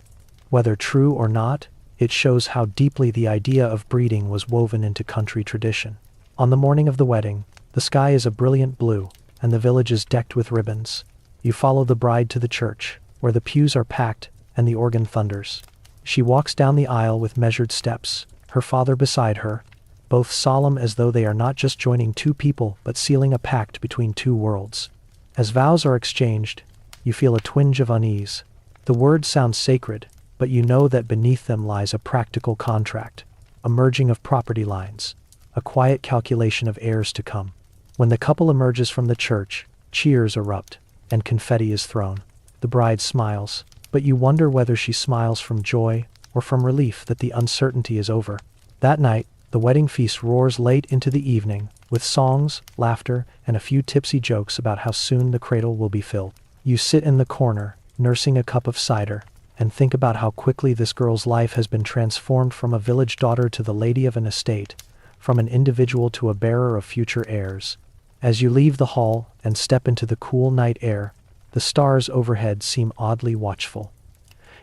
Whether true or not, it shows how deeply the idea of breeding was woven into country tradition. On the morning of the wedding, the sky is a brilliant blue, and the village is decked with ribbons. You follow the bride to the church, where the pews are packed and the organ thunders. She walks down the aisle with measured steps, her father beside her, both solemn as though they are not just joining two people but sealing a pact between two worlds. As vows are exchanged, you feel a twinge of unease. The words sound sacred, but you know that beneath them lies a practical contract, a merging of property lines, a quiet calculation of heirs to come. When the couple emerges from the church, cheers erupt, and confetti is thrown. The bride smiles, but you wonder whether she smiles from joy or from relief that the uncertainty is over. That night, the wedding feast roars late into the evening, with songs, laughter, and a few tipsy jokes about how soon the cradle will be filled. You sit in the corner, nursing a cup of cider, and think about how quickly this girl's life has been transformed from a village daughter to the lady of an estate, from an individual to a bearer of future heirs. As you leave the hall and step into the cool night air, the stars overhead seem oddly watchful.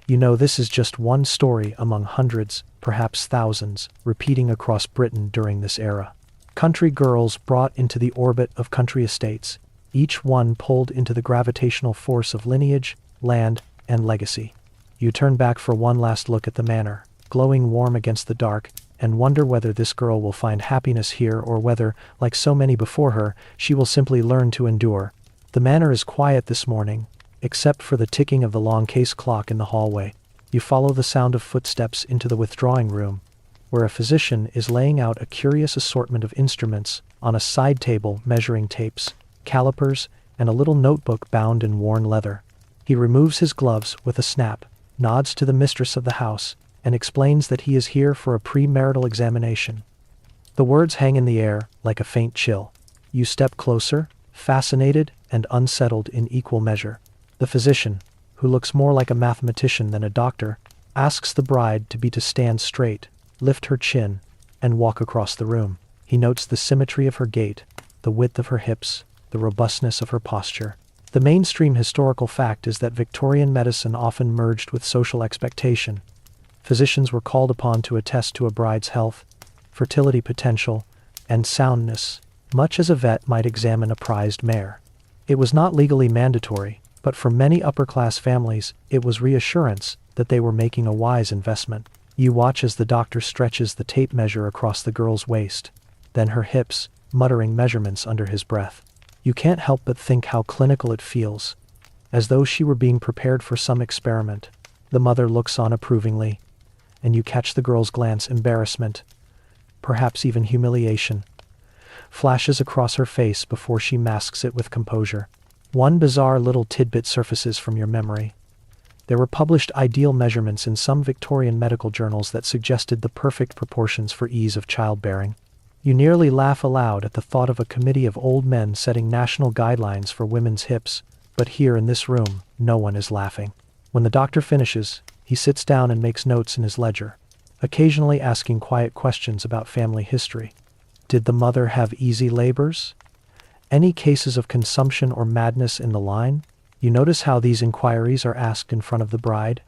You know this is just one story among hundreds, perhaps thousands, repeating across Britain during this era. Country girls brought into the orbit of country estates, each one pulled into the gravitational force of lineage, land, and legacy. You turn back for one last look at the manor, glowing warm against the dark, and wonder whether this girl will find happiness here or whether, like so many before her, she will simply learn to endure. The manor is quiet this morning, except for the ticking of the long case clock in the hallway. You follow the sound of footsteps into the withdrawing room, where a physician is laying out a curious assortment of instruments on a side table, measuring tapes, calipers, and a little notebook bound in worn leather. He removes his gloves with a snap, nods to the mistress of the house, and explains that he is here for a premarital examination. The words hang in the air like a faint chill. You step closer, fascinated and unsettled in equal measure. The physician, who looks more like a mathematician than a doctor, asks the bride to stand straight, lift her chin, and walk across the room. He notes the symmetry of her gait, the width of her hips, the robustness of her posture. The mainstream historical fact is that Victorian medicine often merged with social expectation. Physicians were called upon to attest to a bride's health, fertility potential, and soundness, much as a vet might examine a prized mare. It was not legally mandatory, but for many upper-class families, it was reassurance that they were making a wise investment. You watch as the doctor stretches the tape measure across the girl's waist, then her hips, muttering measurements under his breath. You can't help but think how clinical it feels, as though she were being prepared for some experiment. The mother looks on approvingly, and you catch the girl's glance. Embarrassment, perhaps even humiliation, flashes across her face before she masks it with composure. One bizarre little tidbit surfaces from your memory. There were published ideal measurements in some Victorian medical journals that suggested the perfect proportions for ease of childbearing. You nearly laugh aloud at the thought of a committee of old men setting national guidelines for women's hips, but here in this room, no one is laughing. When the doctor finishes, he sits down and makes notes in his ledger, occasionally asking quiet questions about family history. Did the mother have easy labors? Any cases of consumption or madness in the line? You notice how these inquiries are asked in front of the bride,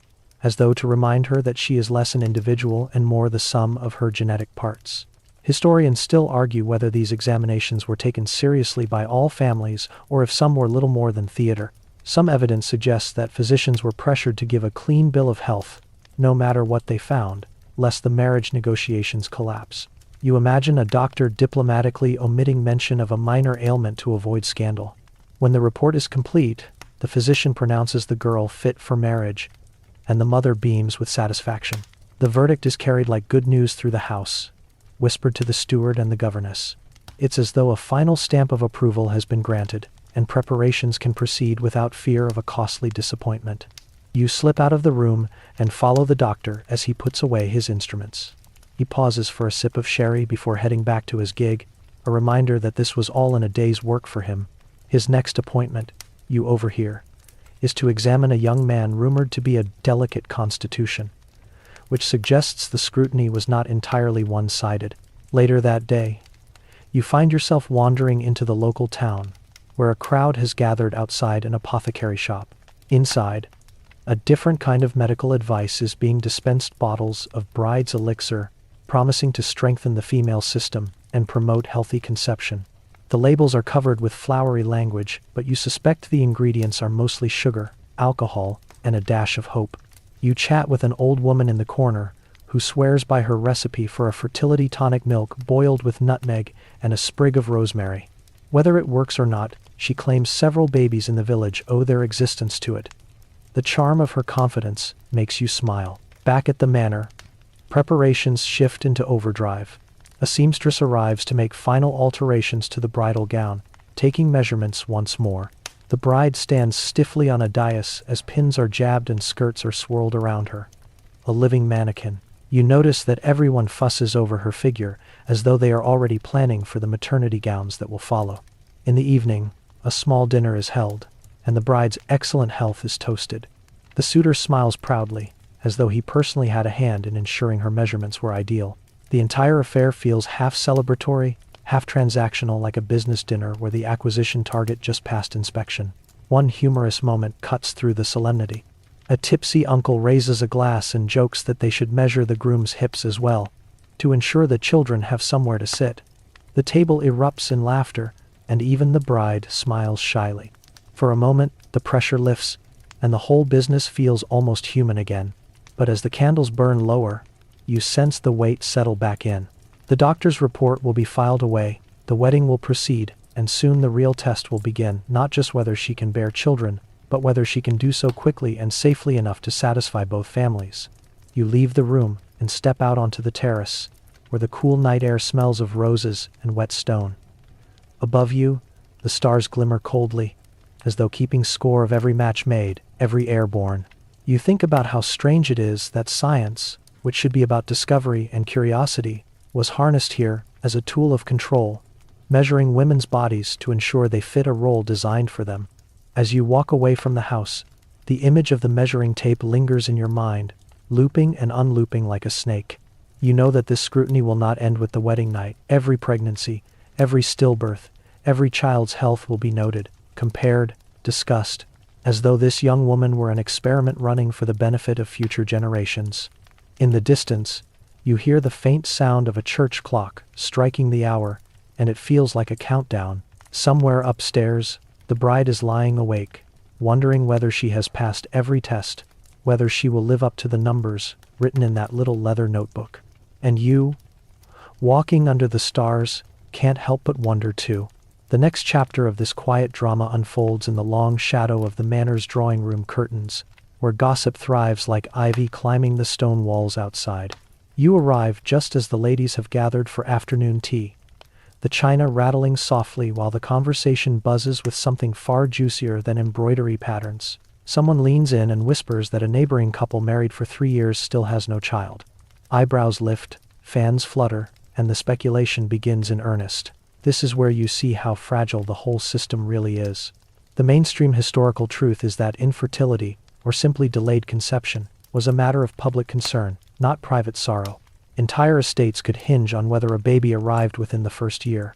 as though to remind her that she is less an individual and more the sum of her genetic parts. Historians still argue whether these examinations were taken seriously by all families or if some were little more than theater. Some evidence suggests that physicians were pressured to give a clean bill of health, no matter what they found, lest the marriage negotiations collapse. You imagine a doctor diplomatically omitting mention of a minor ailment to avoid scandal. When the report is complete, the physician pronounces the girl fit for marriage, and the mother beams with satisfaction. The verdict is carried like good news through the house, whispered to the steward and the governess. It's as though a final stamp of approval has been granted, and preparations can proceed without fear of a costly disappointment. You slip out of the room and follow the doctor as he puts away his instruments. He pauses for a sip of sherry before heading back to his gig, a reminder that this was all in a day's work for him. His next appointment, you overhear, is to examine a young man rumored to be a delicate constitution, which suggests the scrutiny was not entirely one-sided. Later that day, you find yourself wandering into the local town, where a crowd has gathered outside an apothecary shop. Inside, a different kind of medical advice is being dispensed, bottles of bride's elixir, promising to strengthen the female system and promote healthy conception. The labels are covered with flowery language, but you suspect the ingredients are mostly sugar, alcohol, and a dash of hope. You chat with an old woman in the corner, who swears by her recipe for a fertility tonic milk boiled with nutmeg and a sprig of rosemary. Whether it works or not, she claims several babies in the village owe their existence to it. The charm of her confidence makes you smile. Back at the manor, preparations shift into overdrive. A seamstress arrives to make final alterations to the bridal gown, taking measurements once more. The bride stands stiffly on a dais as pins are jabbed and skirts are swirled around her. A living mannequin. You notice that everyone fusses over her figure, as though they are already planning for the maternity gowns that will follow. In the evening, a small dinner is held, and the bride's excellent health is toasted. The suitor smiles proudly, as though he personally had a hand in ensuring her measurements were ideal. The entire affair feels half celebratory, half transactional, like a business dinner where the acquisition target just passed inspection. One humorous moment cuts through the solemnity. A tipsy uncle raises a glass and jokes that they should measure the groom's hips as well, to ensure the children have somewhere to sit. The table erupts in laughter, and even the bride smiles shyly. For a moment, the pressure lifts, and the whole business feels almost human again. But as the candles burn lower, you sense the weight settle back in. The doctor's report will be filed away, the wedding will proceed, and soon the real test will begin, not just whether she can bear children, but whether she can do so quickly and safely enough to satisfy both families. You leave the room and step out onto the terrace, where the cool night air smells of roses and wet stone. Above you, the stars glimmer coldly, as though keeping score of every match made, every airborne. You think about how strange it is that science, which should be about discovery and curiosity, was harnessed here as a tool of control, measuring women's bodies to ensure they fit a role designed for them. As you walk away from the house, the image of the measuring tape lingers in your mind, looping and unlooping like a snake. You know that this scrutiny will not end with the wedding night. Every pregnancy, every stillbirth, every child's health will be noted, compared, discussed, as though this young woman were an experiment running for the benefit of future generations. In the distance, you hear the faint sound of a church clock striking the hour, and it feels like a countdown. Somewhere upstairs, the bride is lying awake, wondering whether she has passed every test, whether she will live up to the numbers written in that little leather notebook. And you, walking under the stars, can't help but wonder too. The next chapter of this quiet drama unfolds in the long shadow of the manor's drawing room curtains, where gossip thrives like ivy climbing the stone walls outside. You arrive just as the ladies have gathered for afternoon tea, the china rattling softly while the conversation buzzes with something far juicier than embroidery patterns. Someone leans in and whispers that a neighboring couple married for 3 years still has no child. Eyebrows lift, fans flutter, and the speculation begins in earnest. This is where you see how fragile the whole system really is. The mainstream historical truth is that infertility, or simply delayed conception, was a matter of public concern, not private sorrow. Entire estates could hinge on whether a baby arrived within the first year.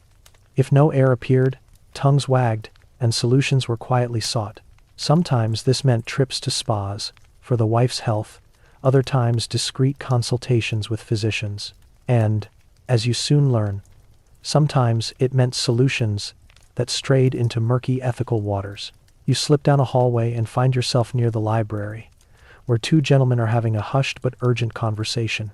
If no heir appeared, tongues wagged, and solutions were quietly sought. Sometimes this meant trips to spas, for the wife's health, other times discreet consultations with physicians, and, as you soon learn, sometimes it meant solutions that strayed into murky ethical waters. You slip down a hallway and find yourself near the library, where two gentlemen are having a hushed but urgent conversation.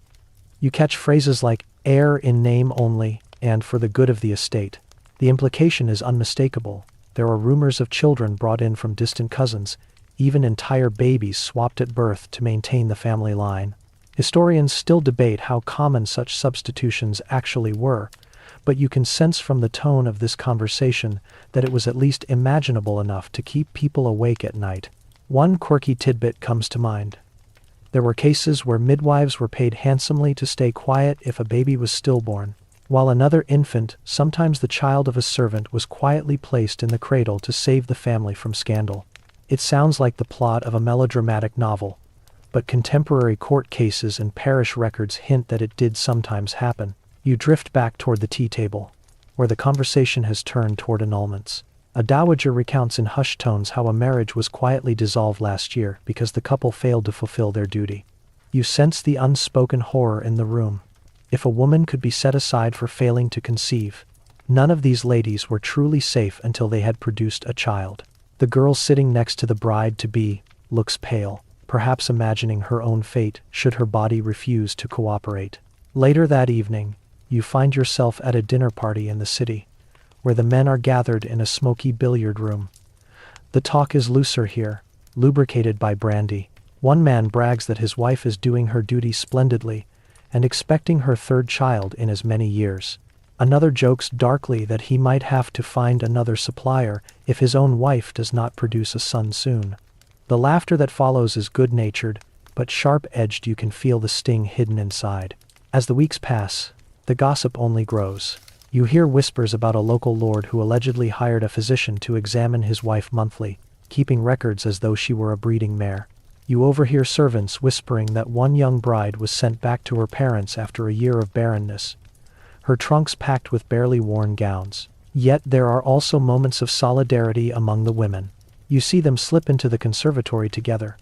You catch phrases like heir in name only and for the good of the estate. The implication is unmistakable. There are rumors of children brought in from distant cousins, even entire babies swapped at birth to maintain the family line. Historians still debate how common such substitutions actually were, but you can sense from the tone of this conversation that it was at least imaginable enough to keep people awake at night. One quirky tidbit comes to mind. There were cases where midwives were paid handsomely to stay quiet if a baby was stillborn, while another infant, sometimes the child of a servant, was quietly placed in the cradle to save the family from scandal. It sounds like the plot of a melodramatic novel, but contemporary court cases and parish records hint that it did sometimes happen. You drift back toward the tea table, where the conversation has turned toward annulments. A dowager recounts in hushed tones how a marriage was quietly dissolved last year because the couple failed to fulfill their duty. You sense the unspoken horror in the room. If a woman could be set aside for failing to conceive, none of these ladies were truly safe until they had produced a child. The girl sitting next to the bride-to-be looks pale, perhaps imagining her own fate should her body refuse to cooperate. Later that evening, you find yourself at a dinner party in the city, where the men are gathered in a smoky billiard room. The talk is looser here, lubricated by brandy. One man brags that his wife is doing her duty splendidly and expecting her third child in as many years. Another jokes darkly that he might have to find another supplier if his own wife does not produce a son soon. The laughter that follows is good-natured, but sharp-edged. You can feel the sting hidden inside. As the weeks pass, the gossip only grows. You hear whispers about a local lord who allegedly hired a physician to examine his wife monthly, keeping records as though she were a breeding mare. You overhear servants whispering that one young bride was sent back to her parents after a year of barrenness, her trunks packed with barely worn gowns. Yet there are also moments of solidarity among the women. You see them slip into the conservatory together,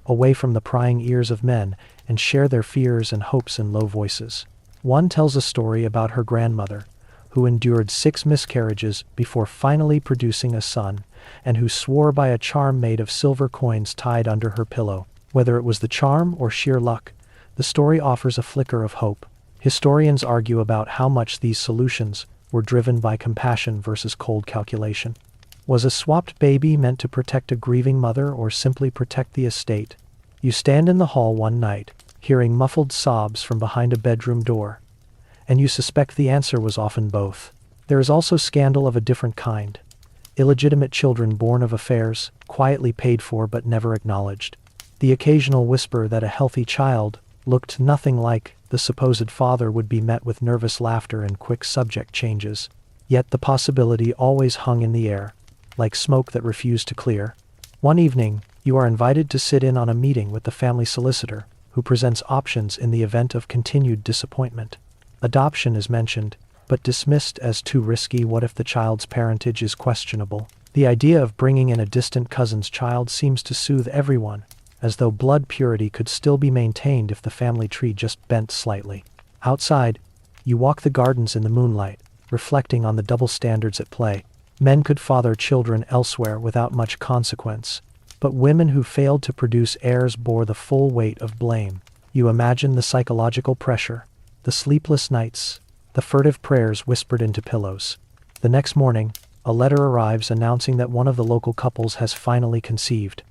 away from the prying ears of men, and share their fears and hopes in low voices. One tells a story about her grandmother, who endured 6 miscarriages before finally producing a son, and who swore by a charm made of silver coins tied under her pillow. Whether it was the charm or sheer luck, the story offers a flicker of hope. Historians argue about how much these solutions were driven by compassion versus cold calculation. Was a swapped baby meant to protect a grieving mother or simply protect the estate? You stand in the hall one night, hearing muffled sobs from behind a bedroom door, and you suspect the answer was often both. There is also scandal of a different kind. Illegitimate children born of affairs, quietly paid for but never acknowledged. The occasional whisper that a healthy child looked nothing like the supposed father would be met with nervous laughter and quick subject changes. Yet the possibility always hung in the air, like smoke that refused to clear. One evening, you are invited to sit in on a meeting with the family solicitor, who presents options in the event of continued disappointment. Adoption is mentioned, but dismissed as too risky. What if the child's parentage is questionable? The idea of bringing in a distant cousin's child seems to soothe everyone, as though blood purity could still be maintained if the family tree just bent slightly. Outside, you walk the gardens in the moonlight, reflecting on the double standards at play. Men could father children elsewhere without much consequence, but women who failed to produce heirs bore the full weight of blame. You imagine the psychological pressure, the sleepless nights, the furtive prayers whispered into pillows. The next morning, a letter arrives announcing that one of the local couples has finally conceived.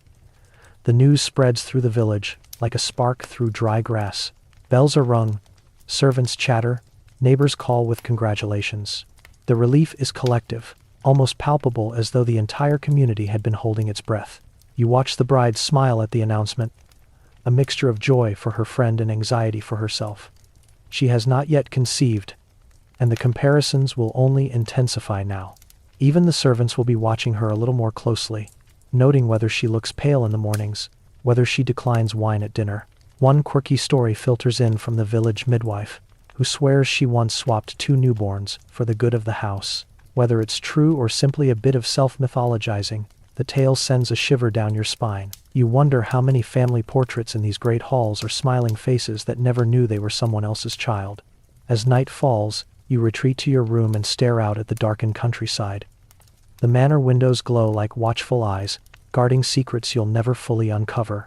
The news spreads through the village, like a spark through dry grass. Bells are rung, servants chatter, neighbors call with congratulations. The relief is collective, almost palpable, as though the entire community had been holding its breath. You watch the bride smile at the announcement, a mixture of joy for her friend and anxiety for herself. She has not yet conceived, and the comparisons will only intensify now. Even the servants will be watching her a little more closely, noting whether she looks pale in the mornings, whether she declines wine at dinner. One quirky story filters in from the village midwife, who swears she once swapped 2 newborns for the good of the house. Whether it's true or simply a bit of self-mythologizing, the tale sends a shiver down your spine. You wonder how many family portraits in these great halls are smiling faces that never knew they were someone else's child. As night falls, you retreat to your room and stare out at the darkened countryside. The manor windows glow like watchful eyes, guarding secrets you'll never fully uncover.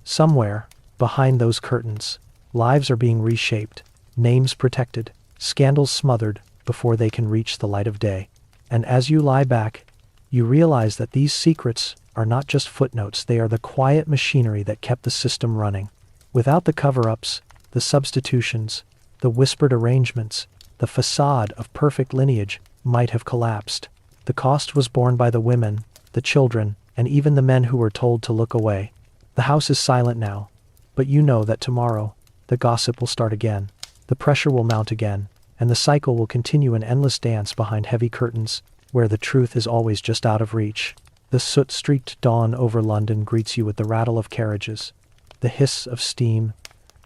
Somewhere, behind those curtains, lives are being reshaped, names protected, scandals smothered before they can reach the light of day. And as you lie back, you realize that these secrets are not just footnotes, they are the quiet machinery that kept the system running. Without the cover-ups, the substitutions, the whispered arrangements, The facade of perfect lineage might have collapsed. The cost was borne by the women, the children, and even the men who were told to look away. The house is silent now, but you know that tomorrow, the gossip will start again, the pressure will mount again, and the cycle will continue an endless dance behind heavy curtains, where the truth is always just out of reach. The soot-streaked dawn over London greets you with the rattle of carriages, the hiss of steam,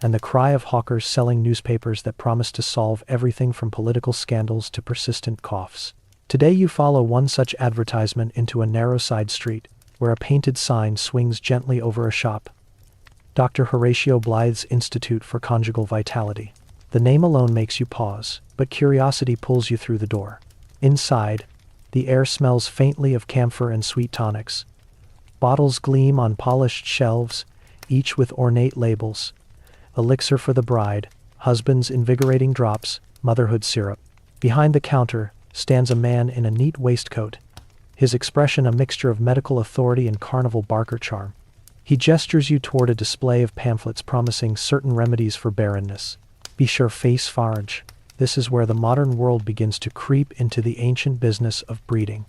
and the cry of hawkers selling newspapers that promise to solve everything from political scandals to persistent coughs. Today you follow one such advertisement into a narrow side street, where a painted sign swings gently over a shop. Dr. Horatio Blythe's Institute for Conjugal Vitality. The name alone makes you pause, but curiosity pulls you through the door. Inside, the air smells faintly of camphor and sweet tonics. Bottles gleam on polished shelves, each with ornate labels. Elixir for the bride, husband's invigorating drops, motherhood syrup. Behind the counter stands a man in a neat waistcoat, his expression a mixture of medical authority and carnival barker charm. He gestures you toward a display of pamphlets promising certain remedies for barrenness. Be sure face Farge. This is where the modern world begins to creep into the ancient business of breeding.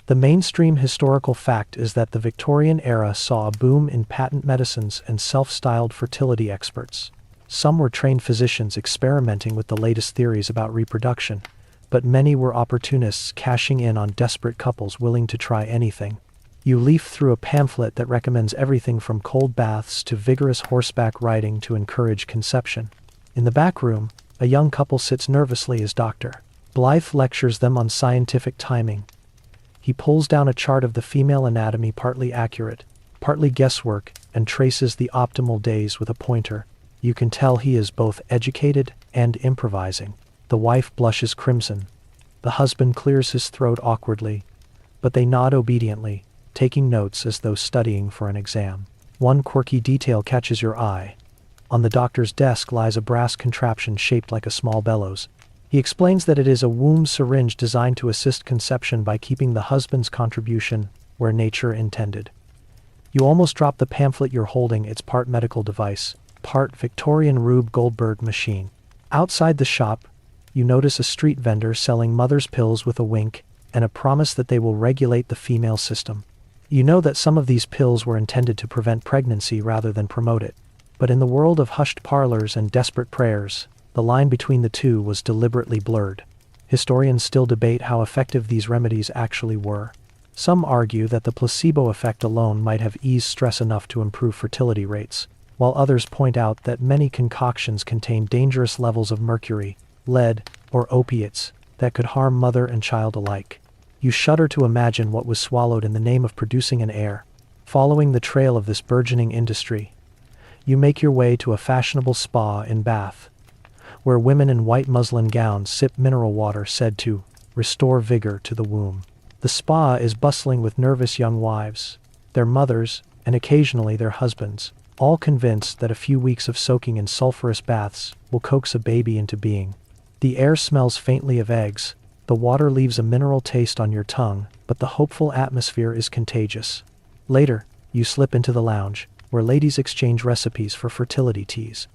The mainstream historical fact is that the Victorian era saw a boom in patent medicines and self-styled fertility experts. Some were trained physicians experimenting with the latest theories about reproduction, but many were opportunists cashing in on desperate couples willing to try anything. You leaf through a pamphlet that recommends everything from cold baths to vigorous horseback riding to encourage conception. In the back room, a young couple sits nervously as Dr. Blythe lectures them on scientific timing. He pulls down a chart of the female anatomy, partly accurate, partly guesswork, and traces the optimal days with a pointer. You can tell he is both educated and improvising. The wife blushes crimson. The husband clears his throat awkwardly, but they nod obediently, taking notes as though studying for an exam. One quirky detail catches your eye. On the doctor's desk lies a brass contraption shaped like a small bellows. He explains that it is a womb syringe designed to assist conception by keeping the husband's contribution where nature intended. You almost drop the pamphlet you're holding. It's part medical device, part Victorian Rube Goldberg machine. Outside the shop, you notice a street vendor selling mother's pills with a wink and a promise that they will regulate the female system. You know that some of these pills were intended to prevent pregnancy rather than promote it. But in the world of hushed parlors and desperate prayers, the line between the two was deliberately blurred. Historians still debate how effective these remedies actually were. Some argue that the placebo effect alone might have eased stress enough to improve fertility rates, while others point out that many concoctions contain dangerous levels of mercury, lead, or opiates that could harm mother and child alike. You shudder to imagine what was swallowed in the name of producing an heir. Following the trail of this burgeoning industry, you make your way to a fashionable spa in Bath, where women in white muslin gowns sip mineral water said to restore vigor to the womb. The spa is bustling with nervous young wives, their mothers, and occasionally their husbands, all convinced that a few weeks of soaking in sulfurous baths will coax a baby into being. The air smells faintly of eggs, the water leaves a mineral taste on your tongue, but the hopeful atmosphere is contagious. Later, you slip into the lounge, where ladies exchange recipes for fertility teas.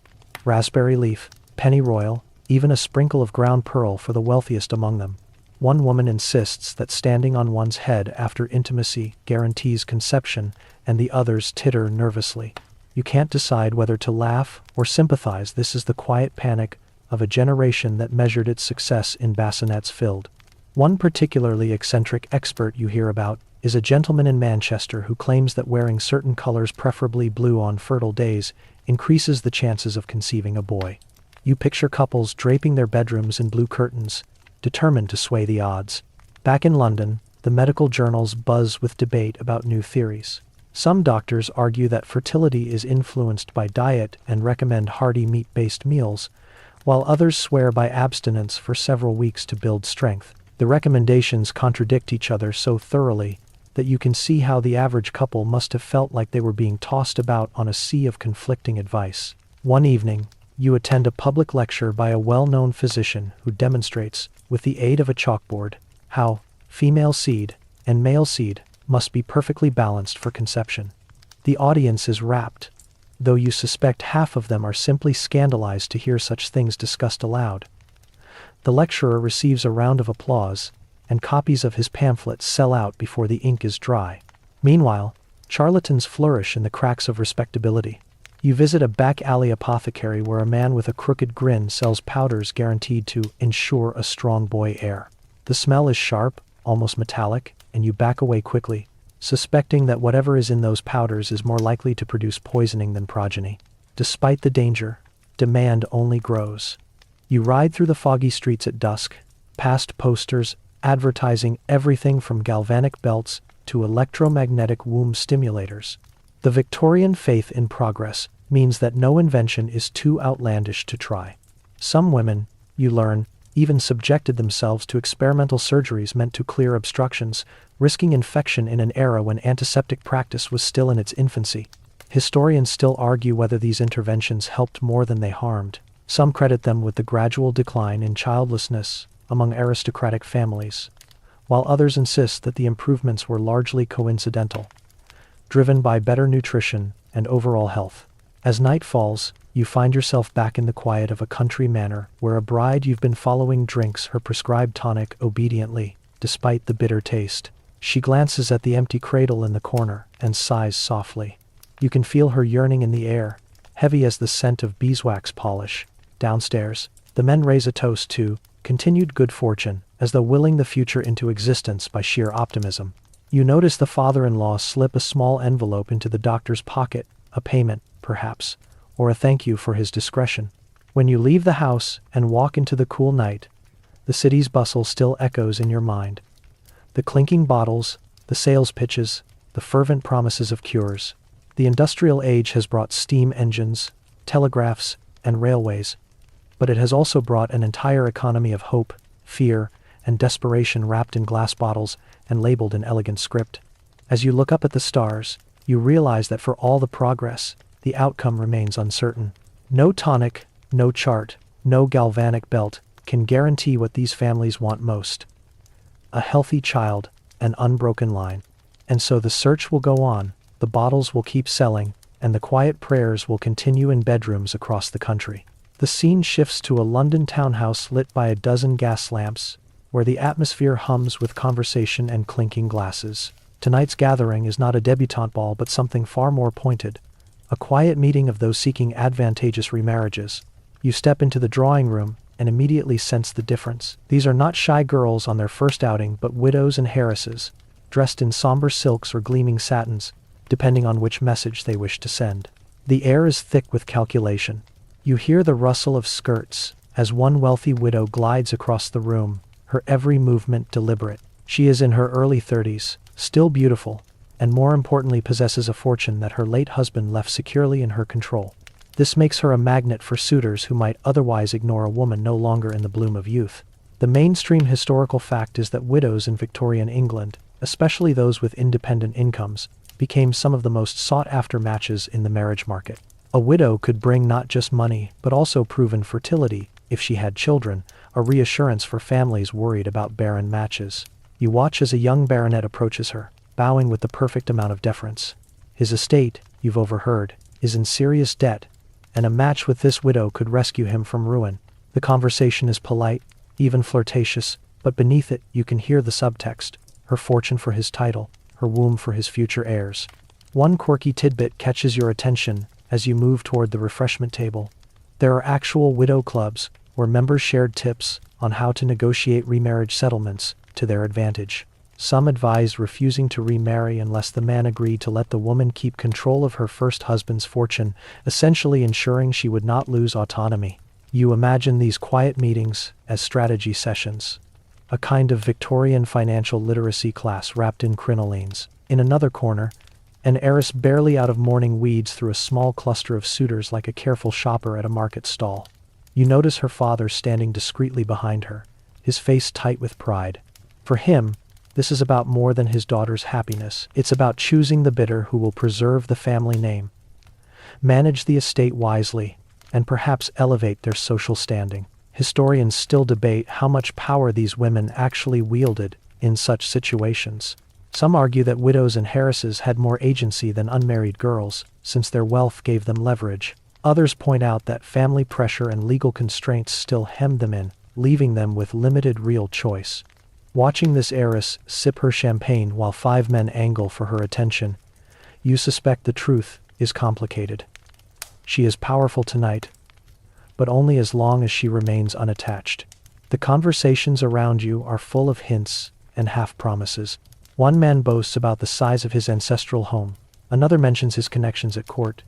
Raspberry leaf, pennyroyal, even a sprinkle of ground pearl for the wealthiest among them. One woman insists that standing on one's head after intimacy guarantees conception, and the others titter nervously. You can't decide whether to laugh or sympathize. This is the quiet panic of a generation that measured its success in bassinets filled. One particularly eccentric expert you hear about is a gentleman in Manchester who claims that wearing certain colors, preferably blue on fertile days, increases the chances of conceiving a boy. You picture couples draping their bedrooms in blue curtains, determined to sway the odds. Back in London, the medical journals buzz with debate about new theories. Some doctors argue that fertility is influenced by diet and recommend hearty meat-based meals, while others swear by abstinence for several weeks to build strength. The recommendations contradict each other so thoroughly that you can see how the average couple must have felt like they were being tossed about on a sea of conflicting advice. One evening, you attend a public lecture by a well-known physician who demonstrates, with the aid of a chalkboard, how female seed and male seed must be perfectly balanced for conception. The audience is rapt, though you suspect half of them are simply scandalized to hear such things discussed aloud. The lecturer receives a round of applause, and copies of his pamphlets sell out before the ink is dry. Meanwhile, charlatans flourish in the cracks of respectability. You visit a back-alley apothecary where a man with a crooked grin sells powders guaranteed to ensure a strong boy heir. The smell is sharp, almost metallic, and you back away quickly, suspecting that whatever is in those powders is more likely to produce poisoning than progeny. Despite the danger, demand only grows. You ride through the foggy streets at dusk, past posters advertising everything from galvanic belts to electromagnetic womb stimulators. The Victorian faith in progress means that no invention is too outlandish to try. Some women, you learn, even subjected themselves to experimental surgeries meant to clear obstructions, risking infection in an era when antiseptic practice was still in its infancy. Historians still argue whether these interventions helped more than they harmed. Some credit them with the gradual decline in childlessness among aristocratic families, while others insist that the improvements were largely coincidental, driven by better nutrition and overall health. As night falls, you find yourself back in the quiet of a country manor where a bride you've been following drinks her prescribed tonic obediently, despite the bitter taste. She glances at the empty cradle in the corner and sighs softly. You can feel her yearning in the air, heavy as the scent of beeswax polish. Downstairs, the men raise a toast to continued good fortune, as though willing the future into existence by sheer optimism. You notice the father-in-law slip a small envelope into the doctor's pocket, a payment, perhaps, or a thank you for his discretion. When you leave the house and walk into the cool night, the city's bustle still echoes in your mind. The clinking bottles, the sales pitches, the fervent promises of cures. The industrial age has brought steam engines, telegraphs, and railways, but it has also brought an entire economy of hope, fear, and desperation wrapped in glass bottles and labeled in elegant script. As you look up at the stars, you realize that for all the progress, the outcome remains uncertain. No tonic, no chart, no galvanic belt can guarantee what these families want most: a healthy child, an unbroken line. And so the search will go on, the bottles will keep selling, and the quiet prayers will continue in bedrooms across the country. The scene shifts to a London townhouse lit by a dozen gas lamps, where the atmosphere hums with conversation and clinking glasses. Tonight's gathering is not a debutante ball but something far more pointed. A quiet meeting of those seeking advantageous remarriages. You step into the drawing room and immediately sense the difference. These are not shy girls on their first outing but widows and heiresses, dressed in somber silks or gleaming satins, depending on which message they wish to send. The air is thick with calculation. You hear the rustle of skirts as one wealthy widow glides across the room, her every movement deliberate. She is in her early 30s, still beautiful, and more importantly possesses a fortune that her late husband left securely in her control. This makes her a magnet for suitors who might otherwise ignore a woman no longer in the bloom of youth. The mainstream historical fact is that widows in Victorian England, especially those with independent incomes, became some of the most sought-after matches in the marriage market. A widow could bring not just money, but also proven fertility, if she had children, a reassurance for families worried about barren matches. You watch as a young baronet approaches her, bowing with the perfect amount of deference. His estate, you've overheard, is in serious debt, and a match with this widow could rescue him from ruin. The conversation is polite, even flirtatious, but beneath it you can hear the subtext: her fortune for his title, her womb for his future heirs. One quirky tidbit catches your attention as you move toward the refreshment table. There are actual widow clubs, where members shared tips on how to negotiate remarriage settlements to their advantage. Some advised refusing to remarry unless the man agreed to let the woman keep control of her first husband's fortune, essentially ensuring she would not lose autonomy. You imagine these quiet meetings as strategy sessions, a kind of Victorian financial literacy class wrapped in crinolines. In another corner, an heiress barely out of mourning weeds through a small cluster of suitors like a careful shopper at a market stall. You notice her father standing discreetly behind her, his face tight with pride. For him, this is about more than his daughter's happiness. It's about choosing the bidder who will preserve the family name, manage the estate wisely, and perhaps elevate their social standing. Historians still debate how much power these women actually wielded in such situations. Some argue that widows and heiresses had more agency than unmarried girls, since their wealth gave them leverage. Others point out that family pressure and legal constraints still hemmed them in, leaving them with limited real choice. Watching this heiress sip her champagne while 5 men angle for her attention, you suspect the truth is complicated. She is powerful tonight, but only as long as she remains unattached. The conversations around you are full of hints and half-promises. One man boasts about the size of his ancestral home, another mentions his connections at court,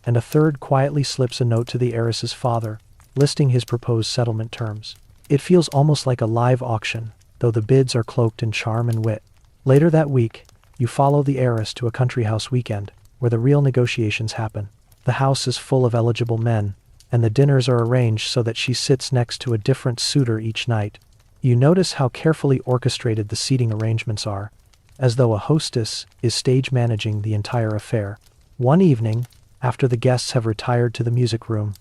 and a third quietly slips a note to the heiress's father, listing his proposed settlement terms. It feels almost like a live auction, though the bids are cloaked in charm and wit. Later that week, you follow the heiress to a country house weekend, where the real negotiations happen. The house is full of eligible men, and the dinners are arranged so that she sits next to a different suitor each night. You notice how carefully orchestrated the seating arrangements are, as though a hostess is stage managing the entire affair. One evening, after the guests have retired to the music room,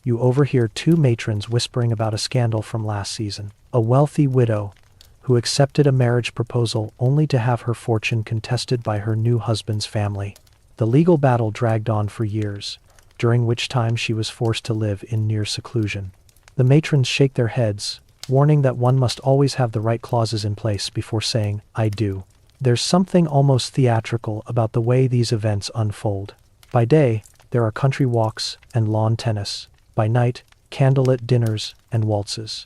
you overhear 2 matrons whispering about a scandal from last season. A wealthy widow who accepted a marriage proposal only to have her fortune contested by her new husband's family. The legal battle dragged on for years, during which time she was forced to live in near seclusion. The matrons shake their heads, warning that one must always have the right clauses in place before saying, "I do." There's something almost theatrical about the way these events unfold. By day, there are country walks and lawn tennis. By night, candlelit dinners and waltzes.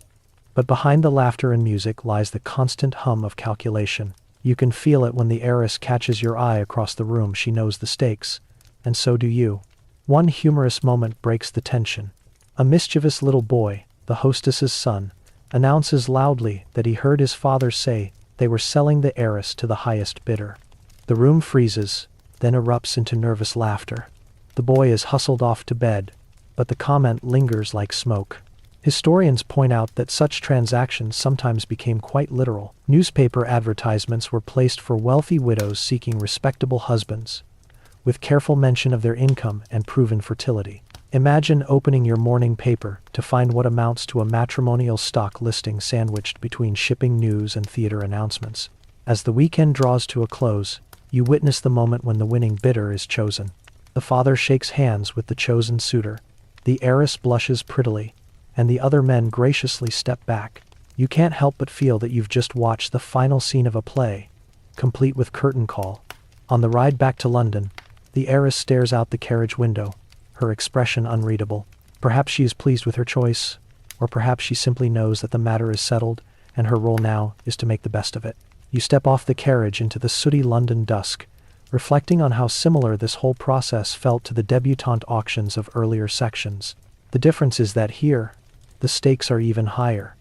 But behind the laughter and music lies the constant hum of calculation. You can feel it when the heiress catches your eye across the room. She knows the stakes, and so do you. One humorous moment breaks the tension. A mischievous little boy, the hostess's son, announces loudly that he heard his father say they were selling the heiress to the highest bidder. The room freezes, then erupts into nervous laughter. The boy is hustled off to bed, but the comment lingers like smoke. Historians point out that such transactions sometimes became quite literal. Newspaper advertisements were placed for wealthy widows seeking respectable husbands, with careful mention of their income and proven fertility. Imagine opening your morning paper to find what amounts to a matrimonial stock listing sandwiched between shipping news and theater announcements. As the weekend draws to a close, you witness the moment when the winning bidder is chosen. The father shakes hands with the chosen suitor. The heiress blushes prettily, and the other men graciously step back. You can't help but feel that you've just watched the final scene of a play, complete with curtain call. On the ride back to London, the heiress stares out the carriage window, her expression unreadable. Perhaps she is pleased with her choice, or perhaps she simply knows that the matter is settled, and her role now is to make the best of it. You step off the carriage into the sooty London dusk, reflecting on how similar this whole process felt to the debutante auctions of earlier sections. The difference is that here, the stakes are even higher.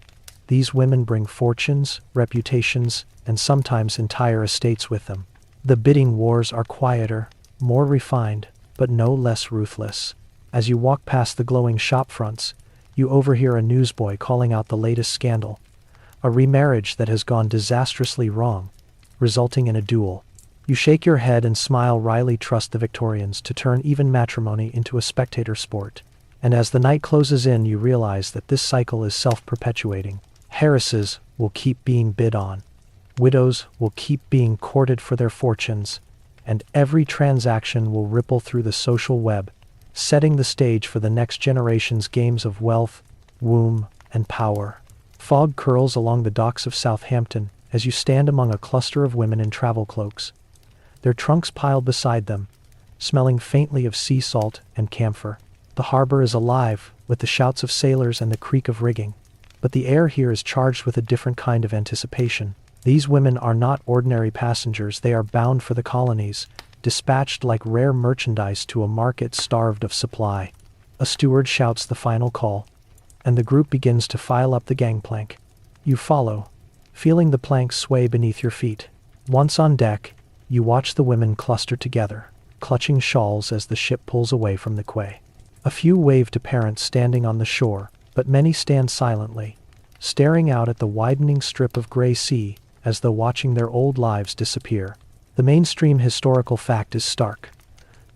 These women bring fortunes, reputations, and sometimes entire estates with them. The bidding wars are quieter, more refined, but no less ruthless. As you walk past the glowing shop fronts, you overhear a newsboy calling out the latest scandal, a remarriage that has gone disastrously wrong, resulting in a duel. You shake your head and smile, wryly trust the Victorians to turn even matrimony into a spectator sport. And as the night closes in, you realize that this cycle is self-perpetuating. Heiresses will keep being bid on. Widows will keep being courted for their fortunes, and every transaction will ripple through the social web, setting the stage for the next generation's games of wealth, womb, and power. Fog curls along the docks of Southampton as you stand among a cluster of women in travel cloaks, their trunks piled beside them, smelling faintly of sea salt and camphor. The harbor is alive with the shouts of sailors and the creak of rigging, but the air here is charged with a different kind of anticipation. These women are not ordinary passengers. They are bound for the colonies, dispatched like rare merchandise to a market starved of supply. A steward shouts the final call, and the group begins to file up the gangplank. You follow, feeling the planks sway beneath your feet. Once on deck, you watch the women cluster together, clutching shawls as the ship pulls away from the quay. A few wave to parents standing on the shore, but many stand silently, staring out at the widening strip of gray sea as though watching their old lives disappear. The mainstream historical fact is stark.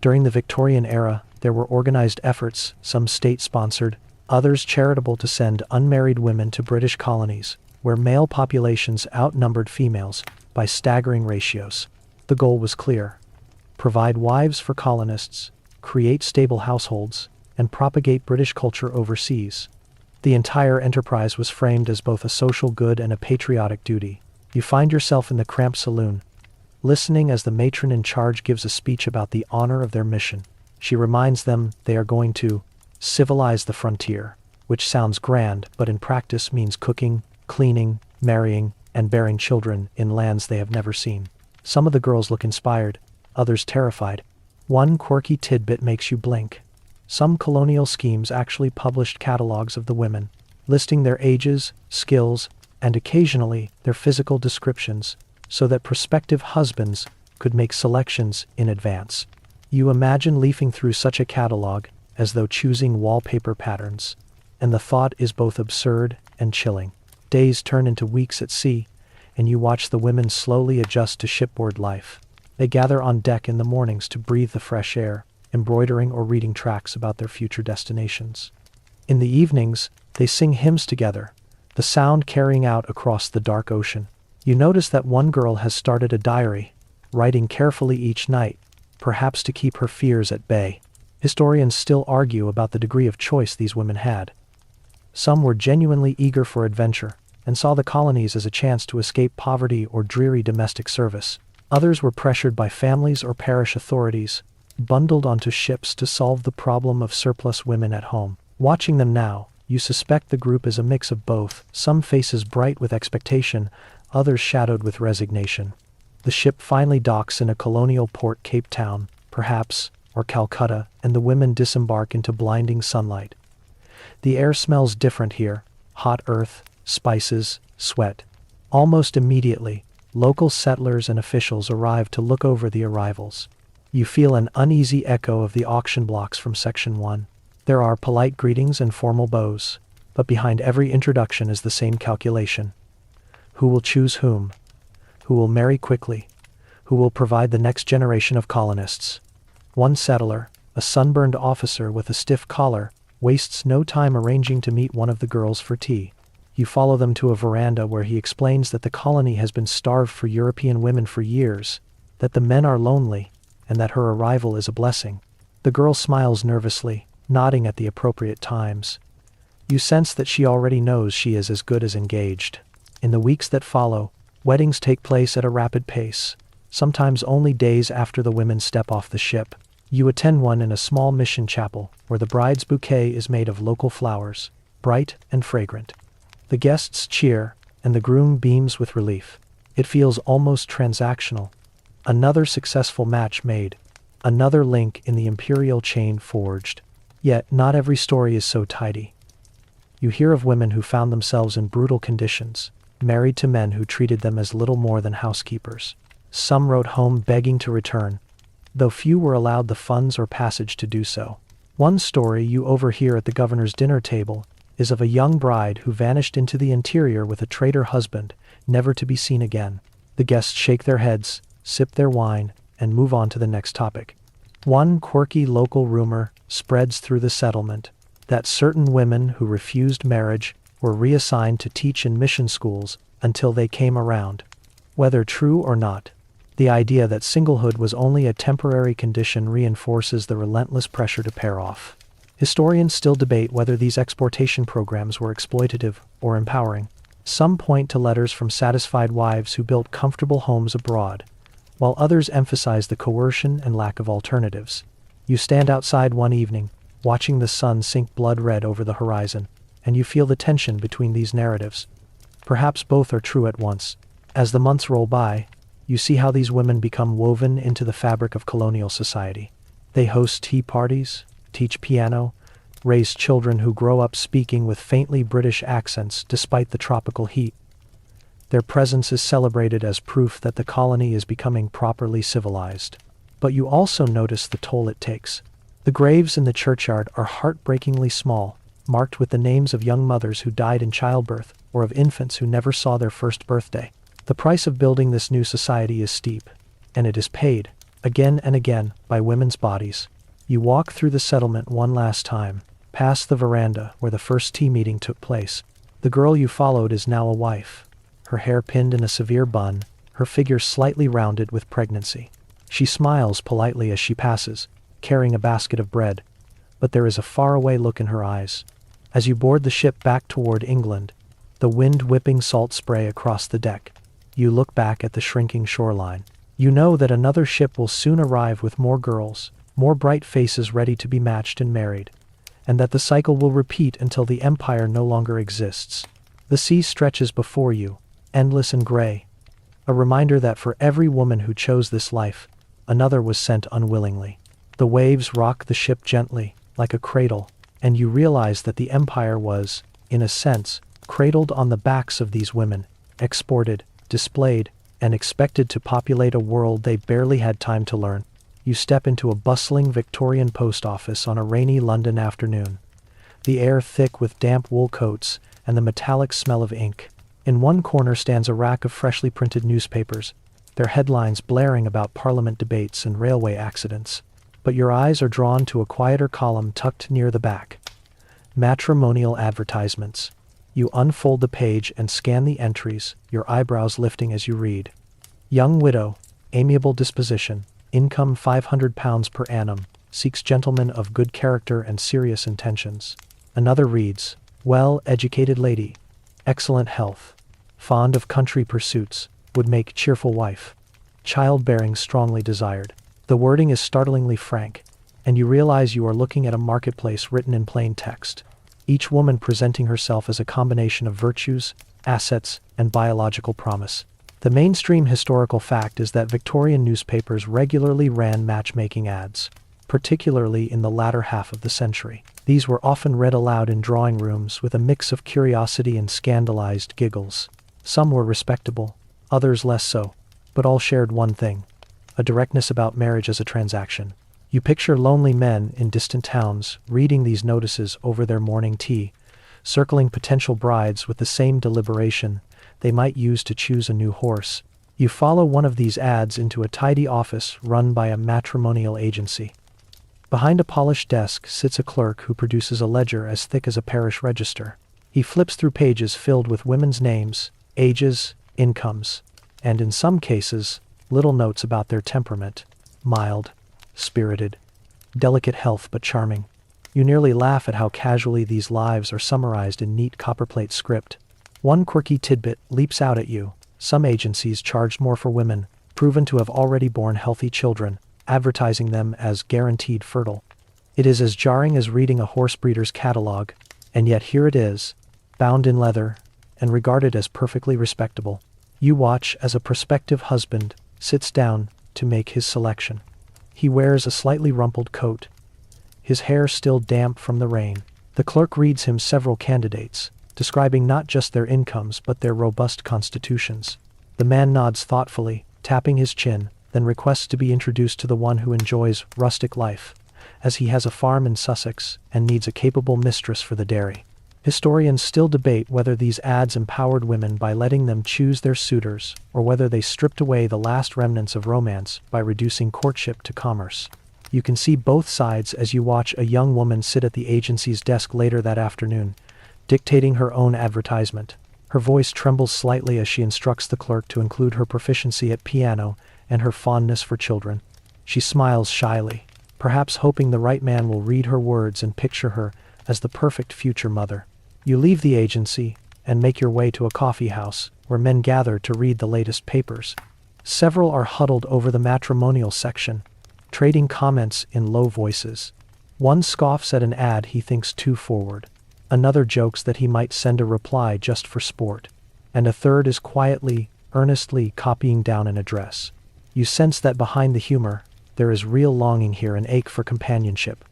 During the Victorian era, there were organized efforts, some state-sponsored, others charitable, to send unmarried women to British colonies, where male populations outnumbered females by staggering ratios. The goal was clear: provide wives for colonists, create stable households, and propagate British culture overseas. The entire enterprise was framed as both a social good and a patriotic duty. You find yourself in the cramped saloon, listening as the matron in charge gives a speech about the honor of their mission. She reminds them they are going to civilize the frontier, which sounds grand but in practice means cooking, cleaning, marrying, and bearing children in lands they have never seen. Some of the girls look inspired, others terrified. One quirky tidbit makes you blink. Some colonial schemes actually published catalogs of the women, listing their ages, skills, and occasionally their physical descriptions, so that prospective husbands could make selections in advance. You imagine leafing through such a catalog as though choosing wallpaper patterns, and the thought is both absurd and chilling. Days turn into weeks at sea, and you watch the women slowly adjust to shipboard life. They gather on deck in the mornings to breathe the fresh air, embroidering or reading tracts about their future destinations. In the evenings, they sing hymns together, the sound carrying out across the dark ocean. You notice that one girl has started a diary, writing carefully each night, perhaps to keep her fears at bay. Historians still argue about the degree of choice these women had. Some were genuinely eager for adventure, and saw the colonies as a chance to escape poverty or dreary domestic service. Others were pressured by families or parish authorities, bundled onto ships to solve the problem of surplus women at home. Watching them now, you suspect the group is a mix of both, some faces bright with expectation, others shadowed with resignation. The ship finally docks in a colonial port, Cape Town, perhaps, or Calcutta, and the women disembark into blinding sunlight. The air smells different here, hot earth, spices, sweat. Almost immediately, local settlers and officials arrive to look over the arrivals. You feel an uneasy echo of the auction blocks from Section 1. There are polite greetings and formal bows, but behind every introduction is the same calculation. Who will choose whom? Who will marry quickly? Who will provide the next generation of colonists? One settler, a sunburned officer with a stiff collar, wastes no time arranging to meet one of the girls for tea. You follow them to a veranda where he explains that the colony has been starved for European women for years, that the men are lonely, and that her arrival is a blessing. The girl smiles nervously, nodding at the appropriate times. You sense that she already knows she is as good as engaged. In the weeks that follow, weddings take place at a rapid pace, sometimes only days after the women step off the ship. You attend one in a small mission chapel, where the bride's bouquet is made of local flowers, bright and fragrant. The guests cheer, and the groom beams with relief. It feels almost transactional. Another successful match made, another link in the imperial chain forged. Yet not every story is so tidy. You hear of women who found themselves in brutal conditions, married to men who treated them as little more than housekeepers. Some wrote home begging to return, though few were allowed the funds or passage to do so. One story you overhear at the governor's dinner table is of a young bride who vanished into the interior with a traitor husband, never to be seen again. The guests shake their heads, sip their wine, and move on to the next topic. One quirky local rumor spreads through the settlement that certain women who refused marriage were reassigned to teach in mission schools until they came around. Whether true or not, the idea that singlehood was only a temporary condition reinforces the relentless pressure to pair off. Historians still debate whether these exportation programs were exploitative or empowering. Some point to letters from satisfied wives who built comfortable homes abroad, while others emphasize the coercion and lack of alternatives. You stand outside one evening, watching the sun sink blood red over the horizon, and you feel the tension between these narratives. Perhaps both are true at once. As the months roll by, you see how these women become woven into the fabric of colonial society. They host tea parties, teach piano, raise children who grow up speaking with faintly British accents despite the tropical heat. Their presence is celebrated as proof that the colony is becoming properly civilized. But you also notice the toll it takes. The graves in the churchyard are heartbreakingly small, marked with the names of young mothers who died in childbirth or of infants who never saw their first birthday. The price of building this new society is steep, and it is paid, again and again, by women's bodies. You walk through the settlement one last time, past the veranda where the first tea meeting took place. The girl you followed is now a wife, her hair pinned in a severe bun, her figure slightly rounded with pregnancy. She smiles politely as she passes, carrying a basket of bread, but there is a faraway look in her eyes. As you board the ship back toward England, the wind whipping salt spray across the deck, you look back at the shrinking shoreline. You know that another ship will soon arrive with more girls, more bright faces ready to be matched and married, and that the cycle will repeat until the empire no longer exists. The sea stretches before you, endless and gray, a reminder that for every woman who chose this life, another was sent unwillingly. The waves rock the ship gently, like a cradle, and you realize that the empire was, in a sense, cradled on the backs of these women, exported, displayed, and expected to populate a world they barely had time to learn. You step into a bustling Victorian post office on a rainy London afternoon, the air thick with damp wool coats and the metallic smell of ink. In one corner stands a rack of freshly printed newspapers, their headlines blaring about parliament debates and railway accidents. But your eyes are drawn to a quieter column tucked near the back. Matrimonial advertisements. You unfold the page and scan the entries, your eyebrows lifting as you read. Young widow, amiable disposition, income £500 per annum, seeks gentleman of good character and serious intentions. Another reads, well-educated lady, excellent health, fond of country pursuits, would make cheerful wife, childbearing strongly desired. The wording is startlingly frank, and you realize you are looking at a marketplace written in plain text, each woman presenting herself as a combination of virtues, assets, and biological promise. The mainstream historical fact is that Victorian newspapers regularly ran matchmaking ads, particularly in the latter half of the century. These were often read aloud in drawing rooms with a mix of curiosity and scandalized giggles. Some were respectable, others less so, but all shared one thing: a directness about marriage as a transaction. You picture lonely men in distant towns reading these notices over their morning tea, circling potential brides with the same deliberation they might use to choose a new horse. You follow one of these ads into a tidy office run by a matrimonial agency. Behind a polished desk sits a clerk who produces a ledger as thick as a parish register. He flips through pages filled with women's names, ages, incomes, and in some cases, little notes about their temperament: mild, spirited, delicate health but charming. You nearly laugh at how casually these lives are summarized in neat copperplate script. One quirky tidbit leaps out at you: some agencies charged more for women, proven to have already borne healthy children, advertising them as guaranteed fertile. It is as jarring as reading a horse breeder's catalog, and yet here it is, bound in leather, and regarded as perfectly respectable. You watch as a prospective husband sits down to make his selection. He wears a slightly rumpled coat, his hair still damp from the rain. The clerk reads him several candidates, describing not just their incomes but their robust constitutions. The man nods thoughtfully, tapping his chin, then requests to be introduced to the one who enjoys rustic life, as he has a farm in Sussex and needs a capable mistress for the dairy. Historians still debate whether these ads empowered women by letting them choose their suitors, or whether they stripped away the last remnants of romance by reducing courtship to commerce. You can see both sides as you watch a young woman sit at the agency's desk later that afternoon, dictating her own advertisement. Her voice trembles slightly as she instructs the clerk to include her proficiency at piano and her fondness for children. She smiles shyly, perhaps hoping the right man will read her words and picture her as the perfect future mother. You leave the agency and make your way to a coffee house where men gather to read the latest papers. Several are huddled over the matrimonial section, trading comments in low voices. One scoffs at an ad he thinks too forward. Another jokes that he might send a reply just for sport. And a third is quietly, earnestly copying down an address. You sense that behind the humor, there is real longing here, an ache for companionship,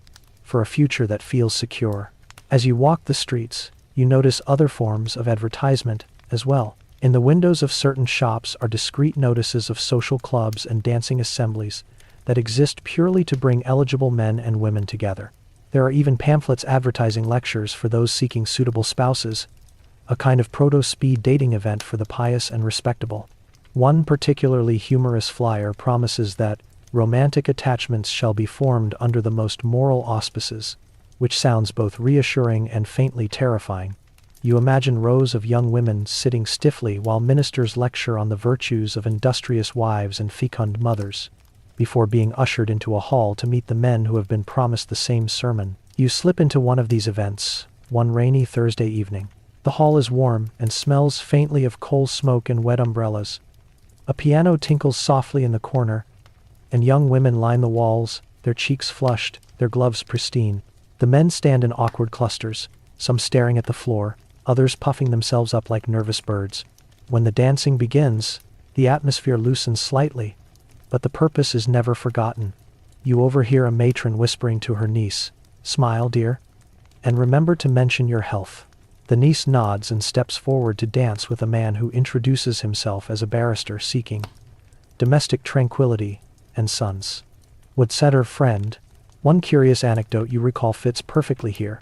for a future that feels secure. As you walk the streets, you notice other forms of advertisement as well. In the windows of certain shops are discreet notices of social clubs and dancing assemblies that exist purely to bring eligible men and women together. There are even pamphlets advertising lectures for those seeking suitable spouses, a kind of proto-speed dating event for the pious and respectable. One particularly humorous flyer promises that romantic attachments shall be formed under the most moral auspices, which sounds both reassuring and faintly terrifying. You imagine rows of young women sitting stiffly while ministers lecture on the virtues of industrious wives and fecund mothers, before being ushered into a hall to meet the men who have been promised the same sermon. You slip into one of these events, one rainy Thursday evening. The hall is warm and smells faintly of coal smoke and wet umbrellas. A piano tinkles softly in the corner, and young women line the walls, their cheeks flushed, their gloves pristine. The men stand in awkward clusters, some staring at the floor, others puffing themselves up like nervous birds. When the dancing begins, the atmosphere loosens slightly, but the purpose is never forgotten. You overhear a matron whispering to her niece, "Smile, dear, and remember to mention your health." The niece nods and steps forward to dance with a man who introduces himself as a barrister seeking domestic tranquility and sons. Would said her friend. One curious anecdote you recall fits perfectly here.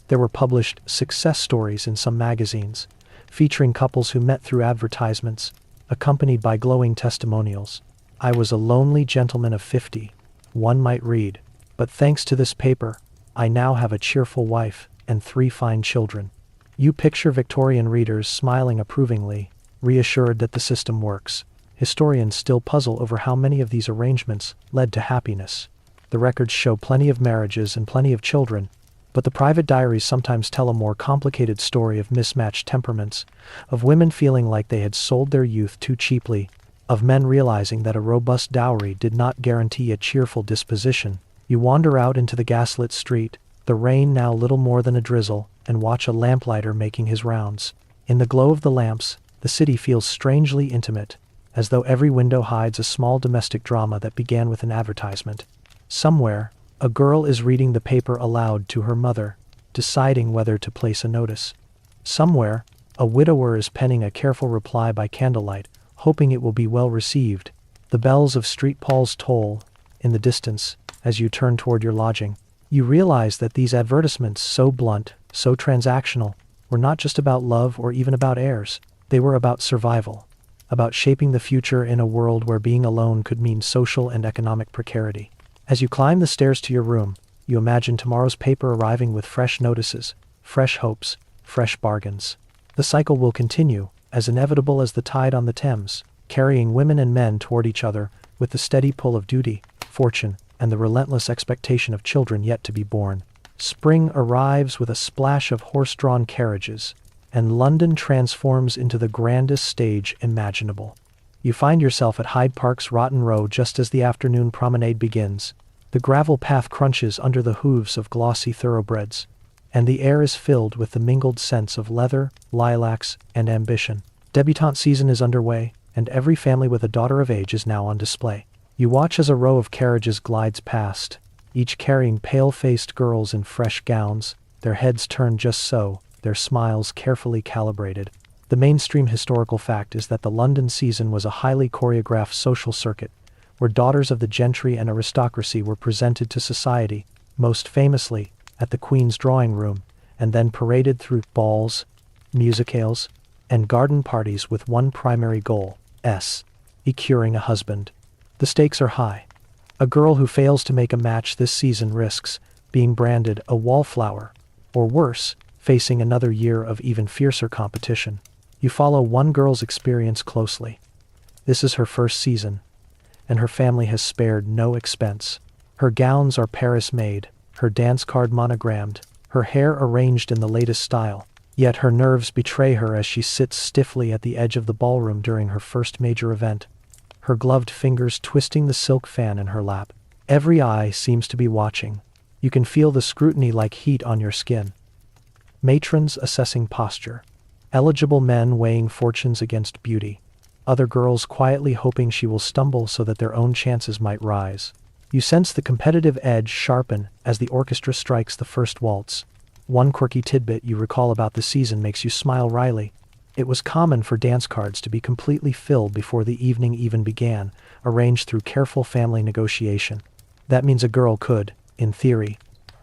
There were published success stories in some magazines, featuring couples who met through advertisements, accompanied by glowing testimonials. "I was a lonely gentleman of 50, one might read, but thanks to this paper, I now have a cheerful wife and 3 fine children." You picture Victorian readers smiling approvingly, reassured that the system works. Historians still puzzle over how many of these arrangements led to happiness. The records show plenty of marriages and plenty of children, but the private diaries sometimes tell a more complicated story of mismatched temperaments, of women feeling like they had sold their youth too cheaply, of men realizing that a robust dowry did not guarantee a cheerful disposition. You wander out into the gaslit street, the rain now little more than a drizzle, and watch a lamplighter making his rounds. In the glow of the lamps, the city feels strangely intimate, as though every window hides a small domestic drama that began with an advertisement. Somewhere, a girl is reading the paper aloud to her mother, deciding whether to place a notice. Somewhere, a widower is penning a careful reply by candlelight, hoping it will be well received. The bells of St. Paul's toll in the distance as you turn toward your lodging. You realize that these advertisements, so blunt, so transactional, were not just about love or even about heirs. They were about survival, about shaping the future in a world where being alone could mean social and economic precarity. As you climb the stairs to your room, you imagine tomorrow's paper arriving with fresh notices, fresh hopes, fresh bargains. The cycle will continue, as inevitable as the tide on the Thames, carrying women and men toward each other with the steady pull of duty, fortune, and the relentless expectation of children yet to be born. Spring arrives with a splash of horse-drawn carriages, and London transforms into the grandest stage imaginable. You find yourself at Hyde Park's Rotten Row just as the afternoon promenade begins. The gravel path crunches under the hooves of glossy thoroughbreds, and the air is filled with the mingled scents of leather, lilacs, and ambition. Debutante season is underway, and every family with a daughter of age is now on display. You watch as a row of carriages glides past, each carrying pale-faced girls in fresh gowns, their heads turned just so, their smiles carefully calibrated. The mainstream historical fact is that the London season was a highly choreographed social circuit, where daughters of the gentry and aristocracy were presented to society, most famously at the Queen's drawing room, and then paraded through balls, musicales, and garden parties with one primary goal, securing a husband. The stakes are high. A girl who fails to make a match this season risks being branded a wallflower, or worse, facing another year of even fiercer competition. You follow one girl's experience closely. This is her first season, and her family has spared no expense. Her gowns are Paris-made, her dance card monogrammed, her hair arranged in the latest style. Yet her nerves betray her as she sits stiffly at the edge of the ballroom during her first major event, her gloved fingers twisting the silk fan in her lap. Every eye seems to be watching. You can feel the scrutiny like heat on your skin. Matrons assessing posture. Eligible men weighing fortunes against beauty. Other girls quietly hoping she will stumble so that their own chances might rise. You sense the competitive edge sharpen as the orchestra strikes the first waltz. One quirky tidbit you recall about the season makes you smile wryly. It was common for dance cards to be completely filled before the evening even began, arranged through careful family negotiation. That means a girl could, in theory,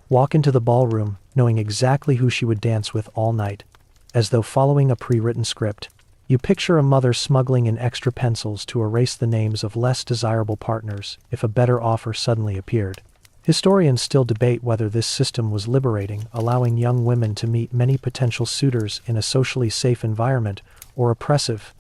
walk into the ballroom knowing exactly who she would dance with all night, as though following a pre-written script. You picture a mother smuggling in extra pencils to erase the names of less desirable partners if a better offer suddenly appeared. Historians still debate whether this system was liberating, allowing young women to meet many potential suitors in a socially safe environment, or oppressive,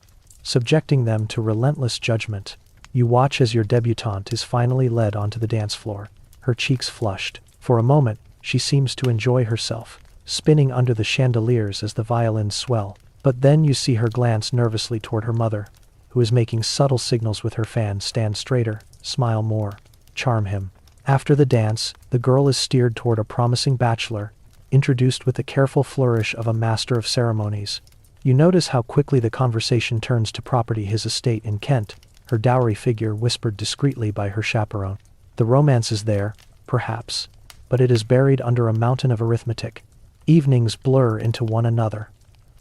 subjecting them to relentless judgment. You watch as your debutante is finally led onto the dance floor, her cheeks flushed. For a moment, she seems to enjoy herself, spinning under the chandeliers as the violins swell. But then you see her glance nervously toward her mother, who is making subtle signals with her fan. Stand straighter, smile more, charm him. After the dance, the girl is steered toward a promising bachelor, introduced with the careful flourish of a master of ceremonies. You notice how quickly the conversation turns to property, his estate in Kent, her dowry figure whispered discreetly by her chaperone. The romance is there, perhaps, but it is buried under a mountain of arithmetic. Evenings blur into one another.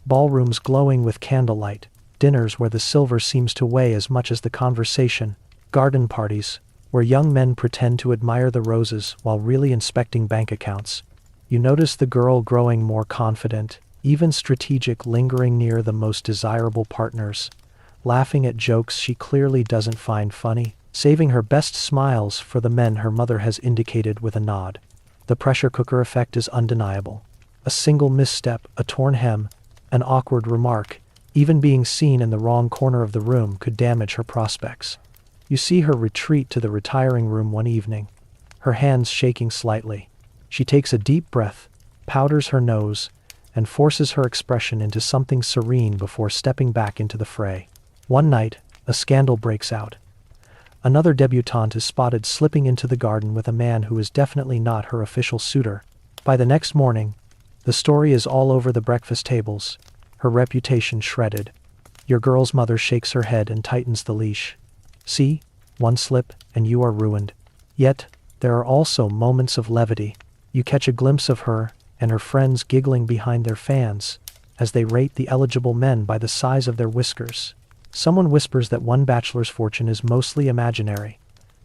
Ballrooms glowing with candlelight, dinners where the silver seems to weigh as much as the conversation, garden parties, where young men pretend to admire the roses while really inspecting bank accounts. You notice the girl growing more confident, even strategic, lingering near the most desirable partners, laughing at jokes she clearly doesn't find funny, saving her best smiles for the men her mother has indicated with a nod. The pressure cooker effect is undeniable. A single misstep, a torn hem, an awkward remark, even being seen in the wrong corner of the room could damage her prospects. You see her retreat to the retiring room one evening, her hands shaking slightly. She takes a deep breath, powders her nose, and forces her expression into something serene before stepping back into the fray. One night, a scandal breaks out. Another debutante is spotted slipping into the garden with a man who is definitely not her official suitor. By the next morning, the story is all over the breakfast tables, her reputation shredded. Your girl's mother shakes her head and tightens the leash. See, one slip, and you are ruined. Yet, there are also moments of levity. You catch a glimpse of her and her friends giggling behind their fans as they rate the eligible men by the size of their whiskers. Someone whispers that one bachelor's fortune is mostly imaginary,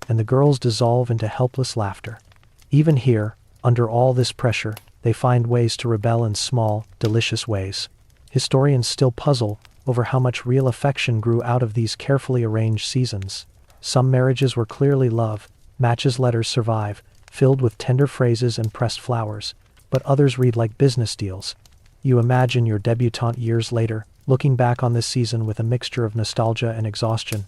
and the girls dissolve into helpless laughter. Even here, under all this pressure, they find ways to rebel in small, delicious ways. Historians still puzzle over how much real affection grew out of these carefully arranged seasons. Some marriages were clearly love, matches letters survive, filled with tender phrases and pressed flowers, but others read like business deals. You imagine your debutante years later, looking back on this season with a mixture of nostalgia and exhaustion,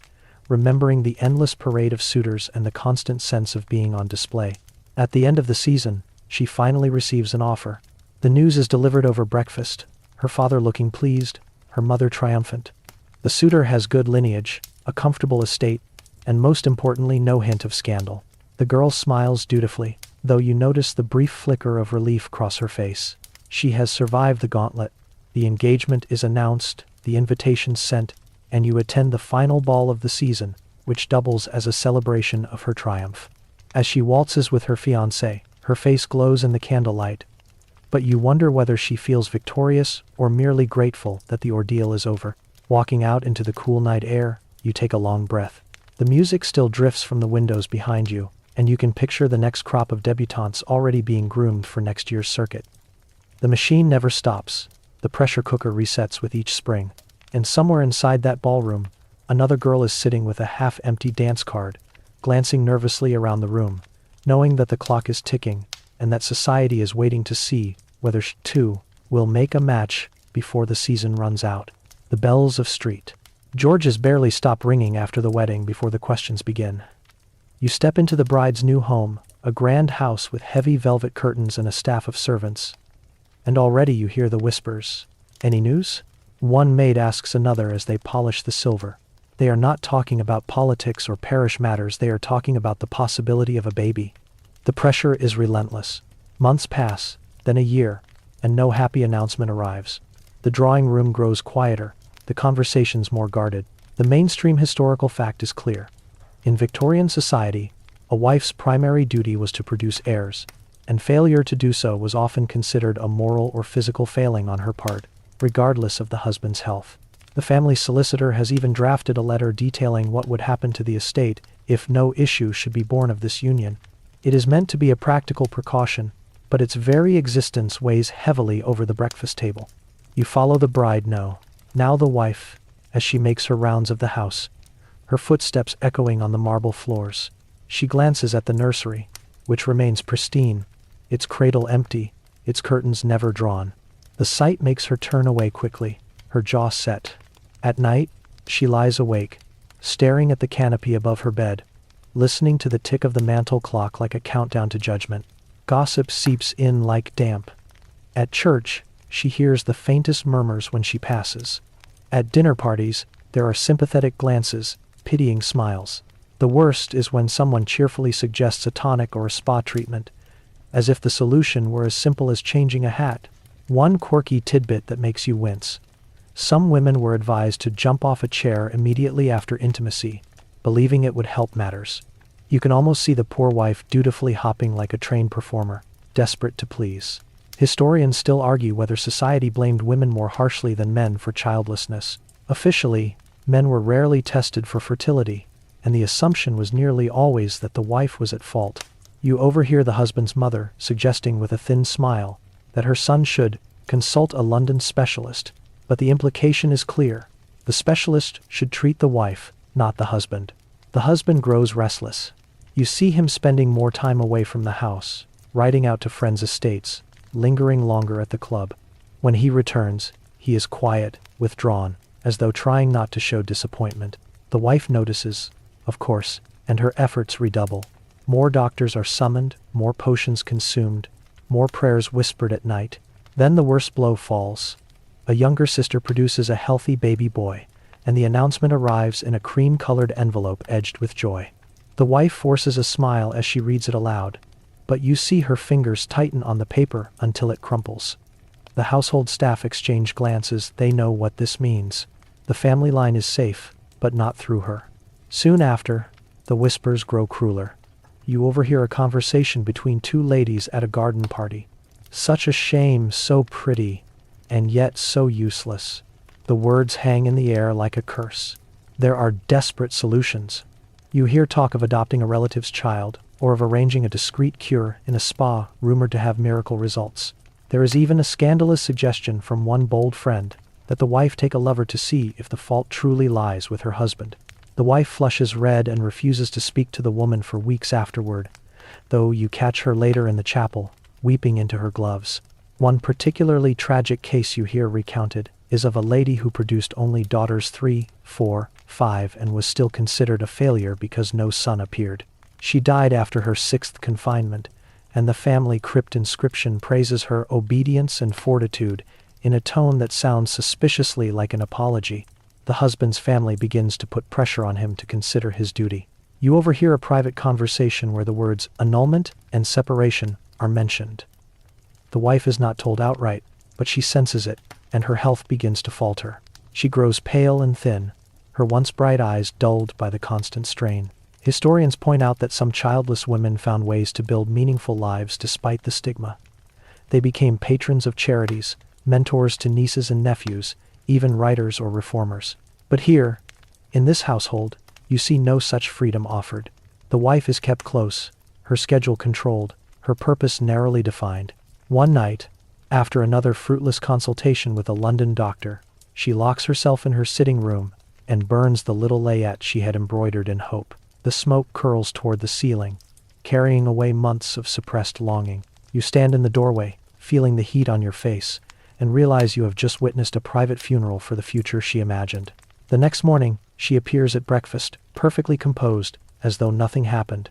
remembering the endless parade of suitors and the constant sense of being on display. At the end of the season, she finally receives an offer. The news is delivered over breakfast, her father looking pleased, her mother triumphant. The suitor has good lineage, a comfortable estate, and most importantly, no hint of scandal. The girl smiles dutifully, though you notice the brief flicker of relief cross her face. She has survived the gauntlet. The engagement is announced, the invitations sent, and you attend the final ball of the season, which doubles as a celebration of her triumph. As she waltzes with her fiancé, her face glows in the candlelight, but you wonder whether she feels victorious or merely grateful that the ordeal is over. Walking out into the cool night air, you take a long breath. The music still drifts from the windows behind you, and you can picture the next crop of debutantes already being groomed for next year's circuit. The machine never stops. The pressure cooker resets with each spring. And somewhere inside that ballroom, another girl is sitting with a half-empty dance card, glancing nervously around the room, knowing that the clock is ticking, and that society is waiting to see whether she, too, will make a match before the season runs out. The bells of Street George's barely stop ringing after the wedding before the questions begin. You step into the bride's new home, a grand house with heavy velvet curtains and a staff of servants. And already you hear the whispers. Any news? One maid asks another as they polish the silver. They are not talking about politics or parish matters, they are talking about the possibility of a baby. The pressure is relentless. Months pass, then a year, and no happy announcement arrives. The drawing room grows quieter, the conversations more guarded. The mainstream historical fact is clear. In Victorian society, a wife's primary duty was to produce heirs, and failure to do so was often considered a moral or physical failing on her part, regardless of the husband's health. The family solicitor has even drafted a letter detailing what would happen to the estate if no issue should be born of this union. It is meant to be a practical precaution, but its very existence weighs heavily over the breakfast table. You follow the bride now the wife, as she makes her rounds of the house, her footsteps echoing on the marble floors. She glances at the nursery, which remains pristine, its cradle empty, its curtains never drawn. The sight makes her turn away quickly, her jaw set. At night, she lies awake, staring at the canopy above her bed, listening to the tick of the mantel clock like a countdown to judgment. Gossip seeps in like damp. At church, she hears the faintest murmurs when she passes. At dinner parties, there are sympathetic glances, pitying smiles. The worst is when someone cheerfully suggests a tonic or a spa treatment, as if the solution were as simple as changing a hat. One quirky tidbit that makes you wince. Some women were advised to jump off a chair immediately after intimacy, believing it would help matters. You can almost see the poor wife dutifully hopping like a trained performer, desperate to please. Historians still argue whether society blamed women more harshly than men for childlessness. Officially, men were rarely tested for fertility, and the assumption was nearly always that the wife was at fault. You overhear the husband's mother suggesting with a thin smile that her son should consult a London specialist, but the implication is clear. The specialist should treat the wife, not the husband. The husband grows restless. You see him spending more time away from the house, riding out to friends' estates, lingering longer at the club. When he returns, he is quiet, withdrawn, as though trying not to show disappointment. The wife notices, of course, and her efforts redouble. More doctors are summoned, more potions consumed, more prayers whispered at night. Then the worst blow falls. A younger sister produces a healthy baby boy, and the announcement arrives in a cream-colored envelope edged with joy. The wife forces a smile as she reads it aloud, but you see her fingers tighten on the paper until it crumples. The household staff exchange glances. They know what this means. The family line is safe, but not through her. Soon after, the whispers grow crueler. You overhear a conversation between two ladies at a garden party. Such a shame, so pretty, and yet so useless. The words hang in the air like a curse. There are desperate solutions. You hear talk of adopting a relative's child, or of arranging a discreet cure in a spa rumored to have miracle results. There is even a scandalous suggestion from one bold friend that the wife take a lover to see if the fault truly lies with her husband. The wife flushes red and refuses to speak to the woman for weeks afterward, though you catch her later in the chapel, weeping into her gloves. One particularly tragic case you hear recounted is of a lady who produced only daughters 3, 4, 5 and was still considered a failure because no son appeared. She died after her 6th confinement, and the family crypt inscription praises her obedience and fortitude in a tone that sounds suspiciously like an apology. The husband's family begins to put pressure on him to consider his duty. You overhear a private conversation where the words annulment and separation are mentioned. The wife is not told outright, but she senses it, and her health begins to falter. She grows pale and thin, her once bright eyes dulled by the constant strain. Historians point out that some childless women found ways to build meaningful lives despite the stigma. They became patrons of charities, mentors to nieces and nephews, even writers or reformers. But here, in this household, you see no such freedom offered. The wife is kept close, her schedule controlled, her purpose narrowly defined. One night, after another fruitless consultation with a London doctor, she locks herself in her sitting room and burns the little layette she had embroidered in hope. The smoke curls toward the ceiling, carrying away months of suppressed longing. You stand in the doorway, feeling the heat on your face, and realize you have just witnessed a private funeral for the future she imagined. The next morning, she appears at breakfast, perfectly composed, as though nothing happened.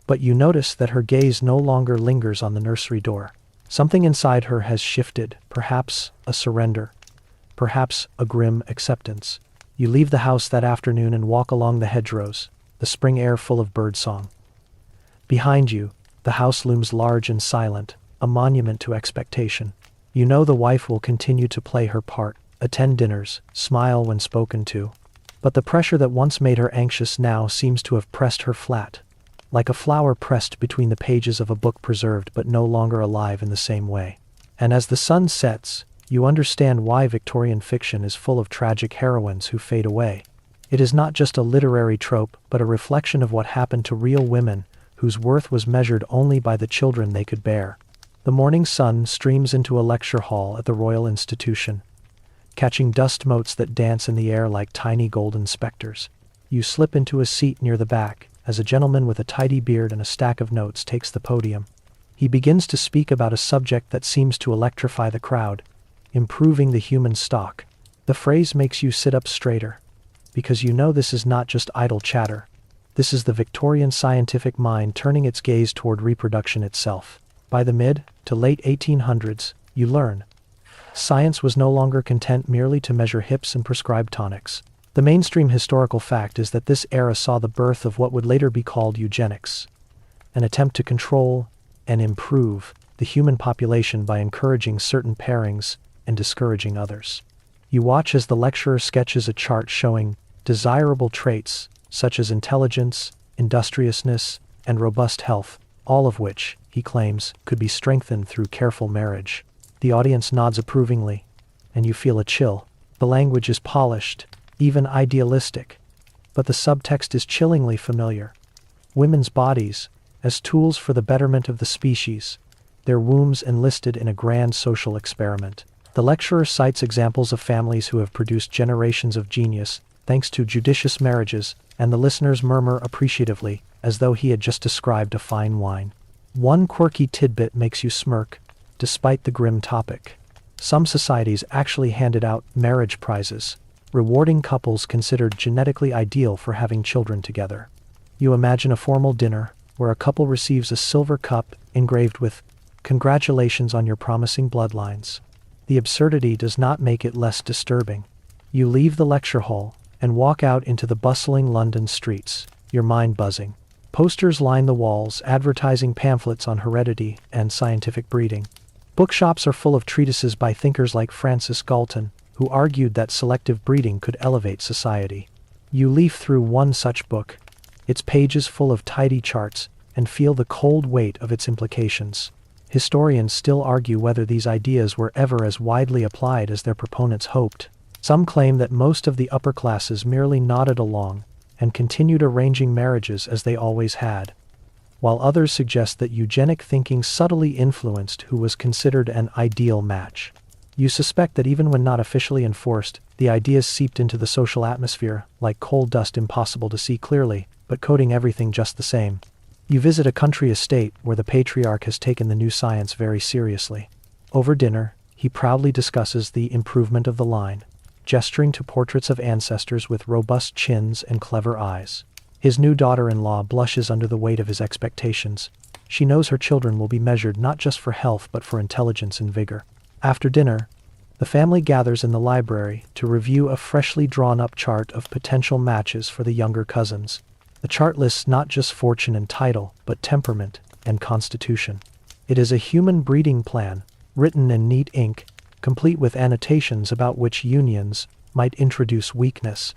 But you notice that her gaze no longer lingers on the nursery door. Something inside her has shifted, perhaps a surrender, perhaps a grim acceptance. You leave the house that afternoon and walk along the hedgerows, the spring air full of birdsong. Behind you, the house looms large and silent, a monument to expectation. You know the wife will continue to play her part, attend dinners, smile when spoken to. But the pressure that once made her anxious now seems to have pressed her flat, like a flower pressed between the pages of a book preserved but no longer alive in the same way. And as the sun sets, you understand why Victorian fiction is full of tragic heroines who fade away. It is not just a literary trope, but a reflection of what happened to real women whose worth was measured only by the children they could bear. The morning sun streams into a lecture hall at the Royal Institution, catching dust motes that dance in the air like tiny golden specters. You slip into a seat near the back, as a gentleman with a tidy beard and a stack of notes takes the podium. He begins to speak about a subject that seems to electrify the crowd, improving the human stock. The phrase makes you sit up straighter, because you know this is not just idle chatter. This is the Victorian scientific mind turning its gaze toward reproduction itself. By the mid to late 1800s, you learn. Science was no longer content merely to measure hips and prescribe tonics. The mainstream historical fact is that this era saw the birth of what would later be called eugenics, an attempt to control and improve the human population by encouraging certain pairings and discouraging others. You watch as the lecturer sketches a chart showing desirable traits such as intelligence, industriousness, and robust health, all of which, he claims, could be strengthened through careful marriage. The audience nods approvingly, and you feel a chill. The language is polished, even idealistic, but the subtext is chillingly familiar. Women's bodies, as tools for the betterment of the species, their wombs enlisted in a grand social experiment. The lecturer cites examples of families who have produced generations of genius, thanks to judicious marriages, and the listeners murmur appreciatively, as though he had just described a fine wine. One quirky tidbit makes you smirk, despite the grim topic. Some societies actually handed out marriage prizes, rewarding couples considered genetically ideal for having children together. You imagine a formal dinner, where a couple receives a silver cup engraved with, "Congratulations on your promising bloodlines." The absurdity does not make it less disturbing. You leave the lecture hall and walk out into the bustling London streets, your mind buzzing. Posters line the walls, advertising pamphlets on heredity and scientific breeding. Bookshops are full of treatises by thinkers like Francis Galton, who argued that selective breeding could elevate society. You leaf through one such book, its pages full of tidy charts, and feel the cold weight of its implications. Historians still argue whether these ideas were ever as widely applied as their proponents hoped. Some claim that most of the upper classes merely nodded along and continued arranging marriages as they always had, while others suggest that eugenic thinking subtly influenced who was considered an ideal match. You suspect that even when not officially enforced, the ideas seeped into the social atmosphere, like coal dust impossible to see clearly, but coating everything just the same. You visit a country estate where the patriarch has taken the new science very seriously. Over dinner, he proudly discusses the improvement of the line, gesturing to portraits of ancestors with robust chins and clever eyes. His new daughter-in-law blushes under the weight of his expectations. She knows her children will be measured not just for health but for intelligence and vigor. After dinner, the family gathers in the library to review a freshly drawn-up chart of potential matches for the younger cousins. The chart lists not just fortune and title, but temperament and constitution. It is a human breeding plan, written in neat ink, complete with annotations about which unions might introduce weakness.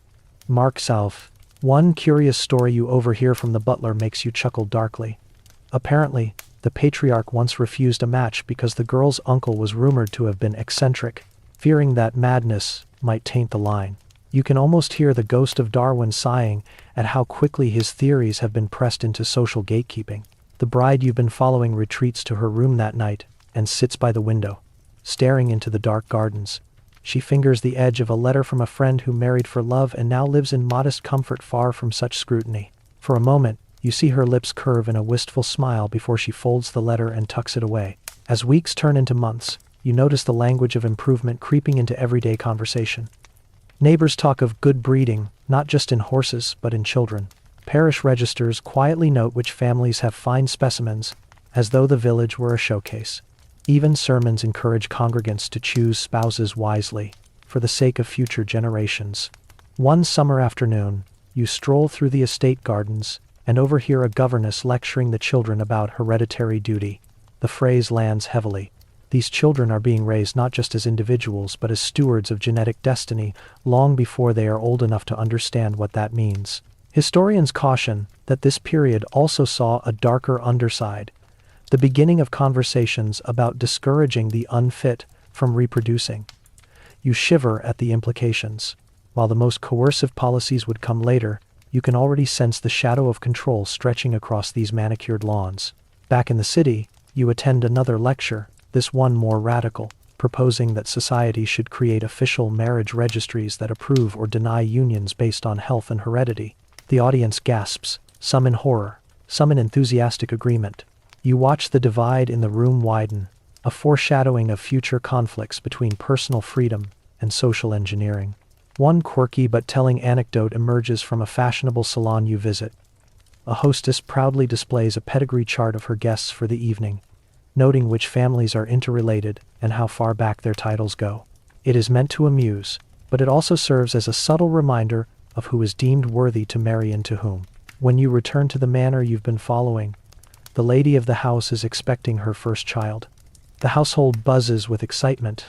Mark South. One curious story you overhear from the butler makes you chuckle darkly. Apparently, the patriarch once refused a match because the girl's uncle was rumored to have been eccentric, fearing that madness might taint the line. You can almost hear the ghost of Darwin sighing at how quickly his theories have been pressed into social gatekeeping. The bride you've been following retreats to her room that night and sits by the window, staring into the dark gardens. She fingers the edge of a letter from a friend who married for love and now lives in modest comfort far from such scrutiny. For a moment, you see her lips curve in a wistful smile before she folds the letter and tucks it away. As weeks turn into months, you notice the language of improvement creeping into everyday conversation. Neighbors talk of good breeding, not just in horses, but in children. Parish registers quietly note which families have fine specimens, as though the village were a showcase. Even sermons encourage congregants to choose spouses wisely, for the sake of future generations. One summer afternoon, you stroll through the estate gardens and overhear a governess lecturing the children about hereditary duty. The phrase lands heavily. These children are being raised not just as individuals but as stewards of genetic destiny long before they are old enough to understand what that means. Historians caution that this period also saw a darker underside, the beginning of conversations about discouraging the unfit from reproducing. You shiver at the implications. While the most coercive policies would come later, you can already sense the shadow of control stretching across these manicured lawns. Back in the city, you attend another lecture, this one more radical, proposing that society should create official marriage registries that approve or deny unions based on health and heredity. The audience gasps, some in horror, some in enthusiastic agreement. You watch the divide in the room widen, a foreshadowing of future conflicts between personal freedom and social engineering. One quirky but telling anecdote emerges from a fashionable salon you visit. A hostess proudly displays a pedigree chart of her guests for the evening, noting which families are interrelated and how far back their titles go. It is meant to amuse, but it also serves as a subtle reminder of who is deemed worthy to marry and to whom. When you return to the manor you've been following, the lady of the house is expecting her first child. The household buzzes with excitement,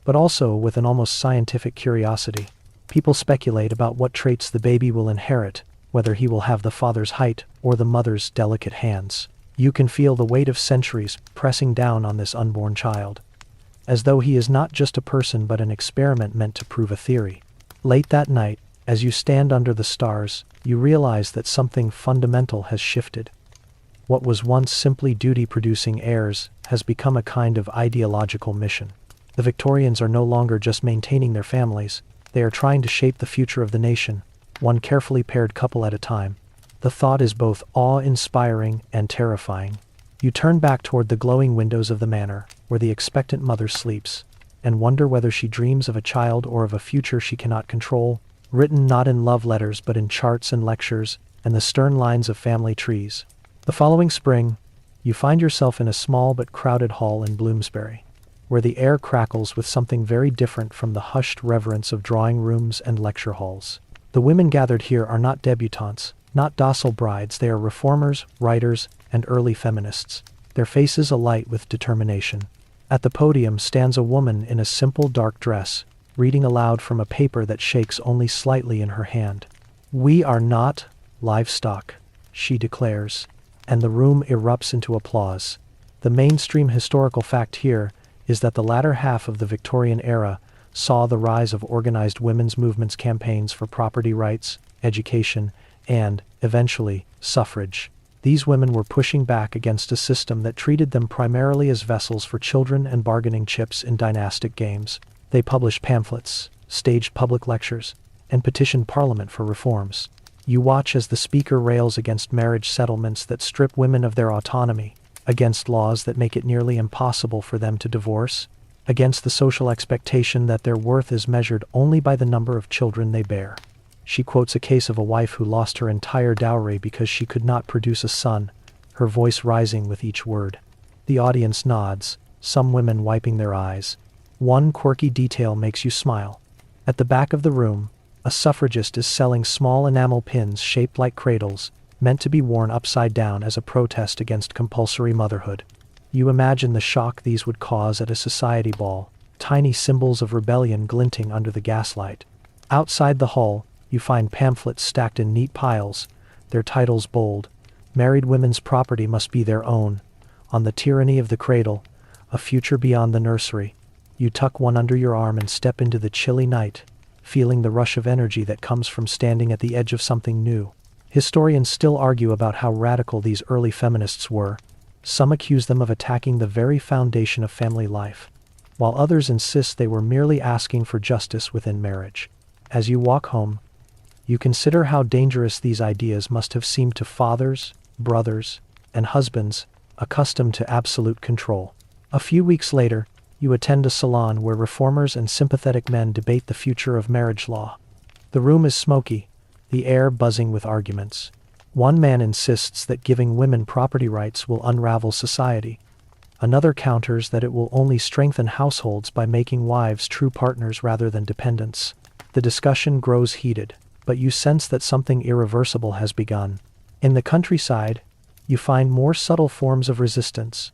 but also with an almost scientific curiosity. People speculate about what traits the baby will inherit, whether he will have the father's height or the mother's delicate hands. You can feel the weight of centuries pressing down on this unborn child, as though he is not just a person but an experiment meant to prove a theory. Late that night, as you stand under the stars, you realize that something fundamental has shifted. What was once simply duty-producing heirs has become a kind of ideological mission. The Victorians are no longer just maintaining their families, they are trying to shape the future of the nation, one carefully paired couple at a time. The thought is both awe-inspiring and terrifying. You turn back toward the glowing windows of the manor, where the expectant mother sleeps, and wonder whether she dreams of a child or of a future she cannot control, written not in love letters but in charts and lectures, and the stern lines of family trees. The following spring, you find yourself in a small but crowded hall in Bloomsbury, where the air crackles with something very different from the hushed reverence of drawing rooms and lecture halls. The women gathered here are not debutantes, not docile brides, they are reformers, writers, and early feminists, their faces alight with determination. At the podium stands a woman in a simple dark dress, reading aloud from a paper that shakes only slightly in her hand. "We are not livestock," she declares, and the room erupts into applause. The mainstream historical fact here is that the latter half of the Victorian era saw the rise of organized women's movements, campaigns for property rights, education, and, eventually, suffrage. These women were pushing back against a system that treated them primarily as vessels for children and bargaining chips in dynastic games. They published pamphlets, staged public lectures, and petitioned Parliament for reforms. You watch as the speaker rails against marriage settlements that strip women of their autonomy, against laws that make it nearly impossible for them to divorce, against the social expectation that their worth is measured only by the number of children they bear. She quotes a case of a wife who lost her entire dowry because she could not produce a son, her voice rising with each word. The audience nods, some women wiping their eyes. One quirky detail makes you smile. At the back of the room, a suffragist is selling small enamel pins shaped like cradles, meant to be worn upside down as a protest against compulsory motherhood. You imagine the shock these would cause at a society ball, tiny symbols of rebellion glinting under the gaslight. Outside the hall, you find pamphlets stacked in neat piles, their titles bold. Married women's property must be their own. On the tyranny of the cradle, a future beyond the nursery. You tuck one under your arm and step into the chilly night, feeling the rush of energy that comes from standing at the edge of something new. Historians still argue about how radical these early feminists were. Some accuse them of attacking the very foundation of family life, while others insist they were merely asking for justice within marriage. As you walk home, you consider how dangerous these ideas must have seemed to fathers, brothers, and husbands accustomed to absolute control. A few weeks later, you attend a salon where reformers and sympathetic men debate the future of marriage law. The room is smoky, the air buzzing with arguments. One man insists that giving women property rights will unravel society. Another counters that it will only strengthen households by making wives true partners rather than dependents. The discussion grows heated, but you sense that something irreversible has begun. In the countryside, you find more subtle forms of resistance.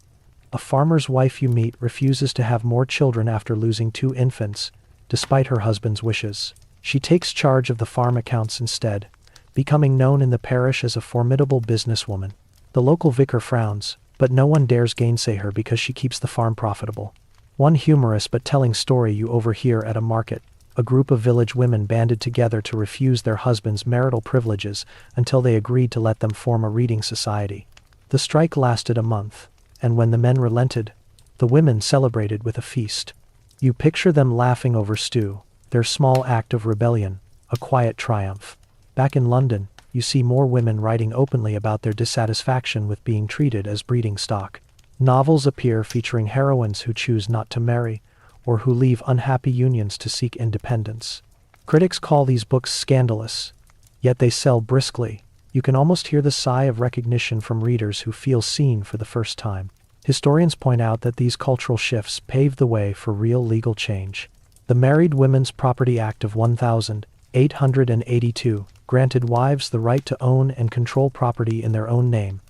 A farmer's wife you meet refuses to have more children after losing 2 infants, despite her husband's wishes. She takes charge of the farm accounts instead, becoming known in the parish as a formidable businesswoman. The local vicar frowns, but no one dares gainsay her because she keeps the farm profitable. One humorous but telling story you overhear at a market. A group of village women banded together to refuse their husbands' marital privileges until they agreed to let them form a reading society. The strike lasted a month, and when the men relented, the women celebrated with a feast. You picture them laughing over stew, their small act of rebellion, a quiet triumph. Back in London, you see more women writing openly about their dissatisfaction with being treated as breeding stock. Novels appear featuring heroines who choose not to marry, or who leave unhappy unions to seek independence. Critics call these books scandalous, yet they sell briskly. You can almost hear the sigh of recognition from readers who feel seen for the first time. Historians point out that these cultural shifts paved the way for real legal change. The Married Women's Property Act of 1882 granted wives the right to own and control property in their own name,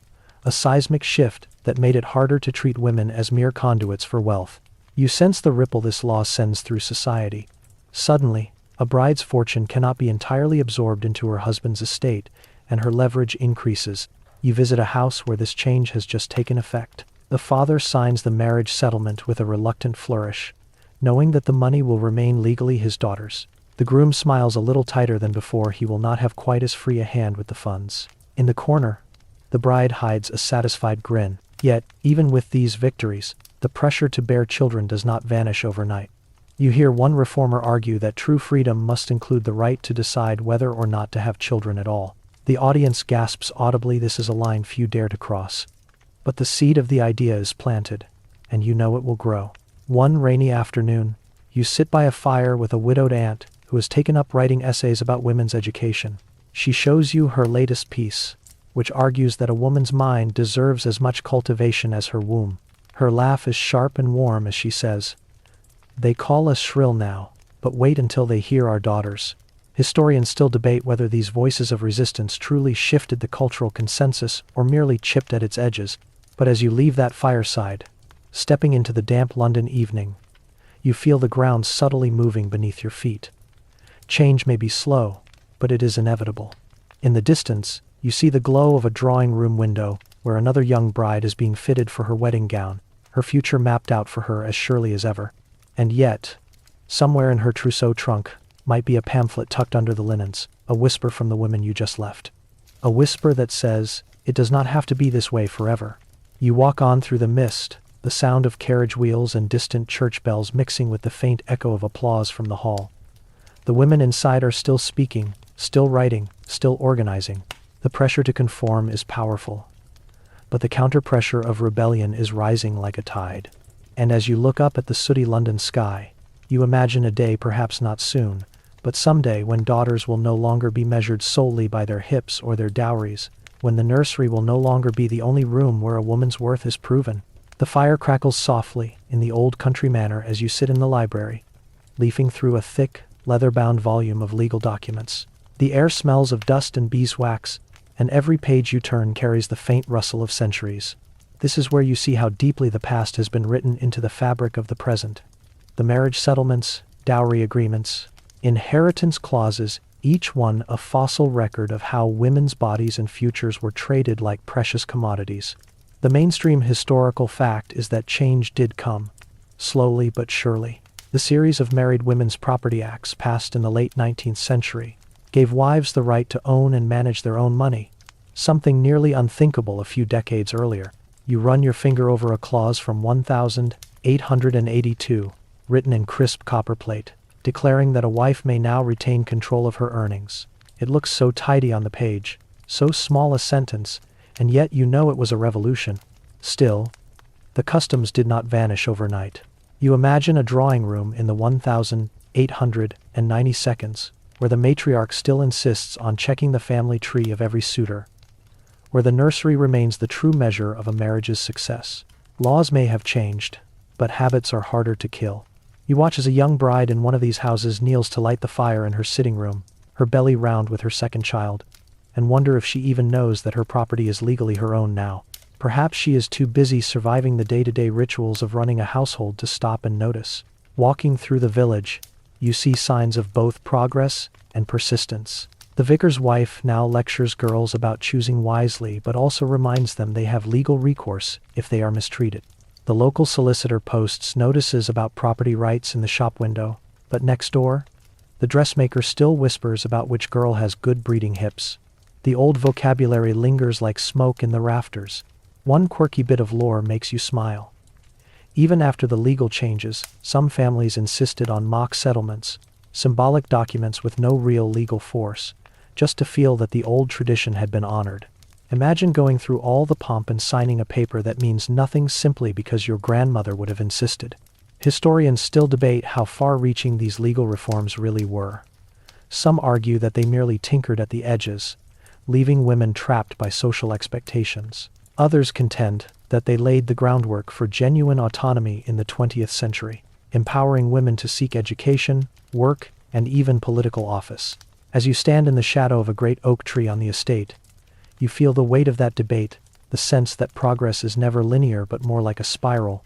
a seismic shift that made it harder to treat women as mere conduits for wealth. You sense the ripple this law sends through society. Suddenly, a bride's fortune cannot be entirely absorbed into her husband's estate, and her leverage increases. You visit a house where this change has just taken effect. The father signs the marriage settlement with a reluctant flourish, knowing that the money will remain legally his daughter's. The groom smiles a little tighter than before. He will not have quite as free a hand with the funds. In the corner, the bride hides a satisfied grin. Yet, even with these victories, the pressure to bear children does not vanish overnight. You hear one reformer argue that true freedom must include the right to decide whether or not to have children at all. The audience gasps audibly. This is a line few dare to cross. But the seed of the idea is planted, and you know it will grow. One rainy afternoon, you sit by a fire with a widowed aunt who has taken up writing essays about women's education. She shows you her latest piece, which argues that a woman's mind deserves as much cultivation as her womb. Her laugh is sharp and warm as she says, "They call us shrill now, but wait until they hear our daughters." Historians still debate whether these voices of resistance truly shifted the cultural consensus or merely chipped at its edges. But as you leave that fireside, stepping into the damp London evening, you feel the ground subtly moving beneath your feet. Change may be slow, but it is inevitable. In the distance, you see the glow of a drawing room window where another young bride is being fitted for her wedding gown, her future mapped out for her as surely as ever. And yet, somewhere in her trousseau trunk might be a pamphlet tucked under the linens, a whisper from the women you just left. A whisper that says, it does not have to be this way forever. You walk on through the mist, the sound of carriage wheels and distant church bells mixing with the faint echo of applause from the hall. The women inside are still speaking, still writing, still organizing. The pressure to conform is powerful, but the counter-pressure of rebellion is rising like a tide. And as you look up at the sooty London sky, you imagine a day, perhaps not soon, but someday, when daughters will no longer be measured solely by their hips or their dowries, when the nursery will no longer be the only room where a woman's worth is proven. The fire crackles softly in the old country manor as you sit in the library, leafing through a thick, leather-bound volume of legal documents. The air smells of dust and beeswax, and every page you turn carries the faint rustle of centuries. This is where you see how deeply the past has been written into the fabric of the present. The marriage settlements, dowry agreements, inheritance clauses, each one a fossil record of how women's bodies and futures were traded like precious commodities. The mainstream historical fact is that change did come, slowly but surely. The series of Married Women's Property Acts passed in the late 19th century gave wives the right to own and manage their own money, something nearly unthinkable a few decades earlier. You run your finger over a clause from 1882, written in crisp copperplate, declaring that a wife may now retain control of her earnings. It looks so tidy on the page, so small a sentence, and yet you know it was a revolution. Still, the customs did not vanish overnight. You imagine a drawing room in the 1892, where the matriarch still insists on checking the family tree of every suitor, where the nursery remains the true measure of a marriage's success. Laws may have changed, but habits are harder to kill. You watch as a young bride in one of these houses kneels to light the fire in her sitting room, her belly round with her second child, and wonder if she even knows that her property is legally her own now. Perhaps she is too busy surviving the day-to-day rituals of running a household to stop and notice. Walking through the village, you see signs of both progress and persistence. The vicar's wife now lectures girls about choosing wisely, but also reminds them they have legal recourse if they are mistreated. The local solicitor posts notices about property rights in the shop window, but next door, the dressmaker still whispers about which girl has good breeding hips. The old vocabulary lingers like smoke in the rafters. One quirky bit of lore makes you smile. Even after the legal changes, some families insisted on mock settlements, symbolic documents with no real legal force, just to feel that the old tradition had been honored. Imagine going through all the pomp and signing a paper that means nothing simply because your grandmother would have insisted. Historians still debate how far-reaching these legal reforms really were. Some argue that they merely tinkered at the edges, leaving women trapped by social expectations. Others contend that they laid the groundwork for genuine autonomy in the 20th century, empowering women to seek education, work, and even political office. As you stand in the shadow of a great oak tree on the estate, you feel the weight of that debate, the sense that progress is never linear but more like a spiral,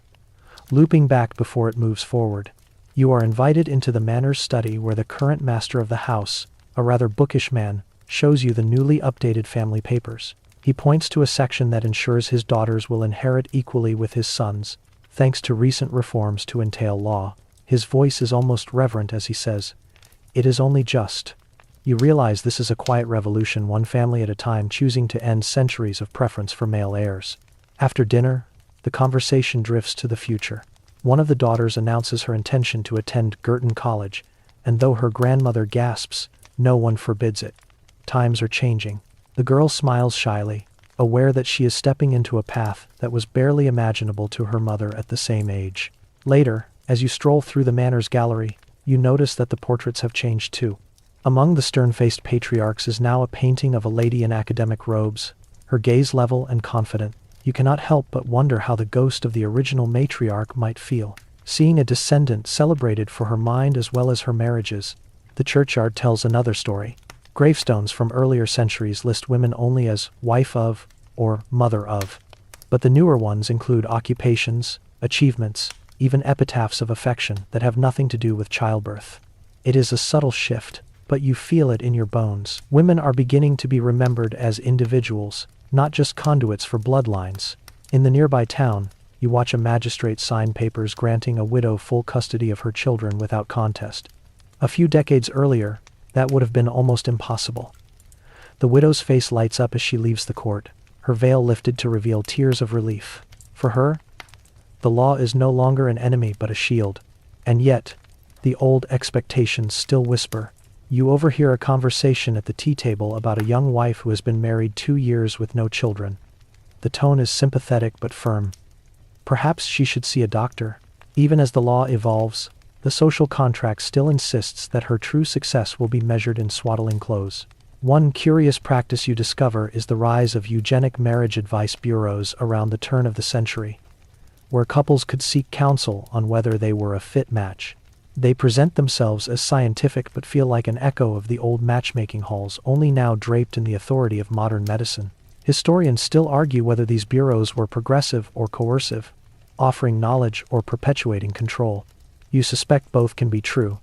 looping back before it moves forward. You are invited into the manor's study where the current master of the house, a rather bookish man, shows you the newly updated family papers. He points to a section that ensures his daughters will inherit equally with his sons, thanks to recent reforms to entail law. His voice is almost reverent as he says, "It is only just." You realize this is a quiet revolution, one family at a time, choosing to end centuries of preference for male heirs. After dinner, the conversation drifts to the future. One of the daughters announces her intention to attend Girton College, and though her grandmother gasps, no one forbids it. Times are changing. The girl smiles shyly, aware that she is stepping into a path that was barely imaginable to her mother at the same age. Later, as you stroll through the manor's gallery, you notice that the portraits have changed too. Among the stern-faced patriarchs is now a painting of a lady in academic robes, her gaze level and confident. You cannot help but wonder how the ghost of the original matriarch might feel, seeing a descendant celebrated for her mind as well as her marriages. The churchyard tells another story. Gravestones from earlier centuries list women only as wife of or mother of, but the newer ones include occupations, achievements, even epitaphs of affection that have nothing to do with childbirth. It is a subtle shift, but you feel it in your bones. Women are beginning to be remembered as individuals, not just conduits for bloodlines. In the nearby town, you watch a magistrate sign papers granting a widow full custody of her children without contest. A few decades earlier, that would have been almost impossible. The widow's face lights up as she leaves the court, her veil lifted to reveal tears of relief. For her, the law is no longer an enemy but a shield. And yet, the old expectations still whisper. You overhear a conversation at the tea table about a young wife who has been married 2 years with no children. The tone is sympathetic but firm. Perhaps she should see a doctor. Even as the law evolves, the social contract still insists that her true success will be measured in swaddling clothes. One curious practice you discover is the rise of eugenic marriage advice bureaus around the turn of the century, where couples could seek counsel on whether they were a fit match. They present themselves as scientific but feel like an echo of the old matchmaking halls, only now draped in the authority of modern medicine. Historians still argue whether these bureaus were progressive or coercive, offering knowledge or perpetuating control. You suspect both can be true.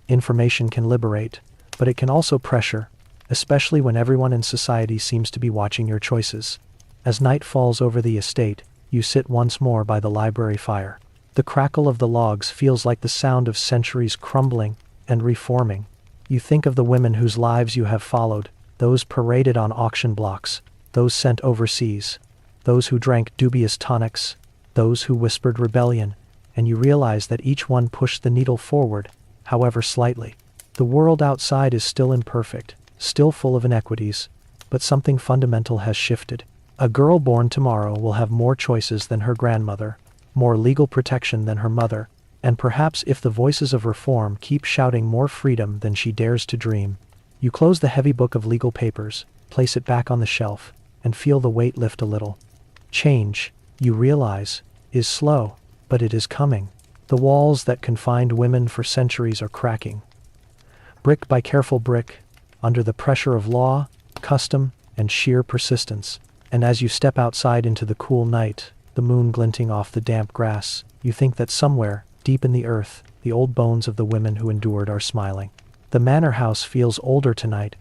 Information can liberate, but it can also pressure, especially when everyone in society seems to be watching your choices. As night falls over the estate, you sit once more by the library fire. The crackle of the logs feels like the sound of centuries crumbling and reforming. You think of the women whose lives you have followed, those paraded on auction blocks, those sent overseas, those who drank dubious tonics, those who whispered rebellion, and you realize that each one pushed the needle forward, however slightly. The world outside is still imperfect, still full of inequities, but something fundamental has shifted. A girl born tomorrow will have more choices than her grandmother, more legal protection than her mother, and perhaps if the voices of reform keep shouting, more freedom than she dares to dream. You close the heavy book of legal papers, place it back on the shelf, and feel the weight lift a little. Change, you realize, is slow, but it is coming. The walls that confined women for centuries are cracking. Brick by careful brick, under the pressure of law, custom, and sheer persistence. And as you step outside into the cool night, the moon glinting off the damp grass, you think that somewhere, deep in the earth, the old bones of the women who endured are smiling. The manor house feels older tonight,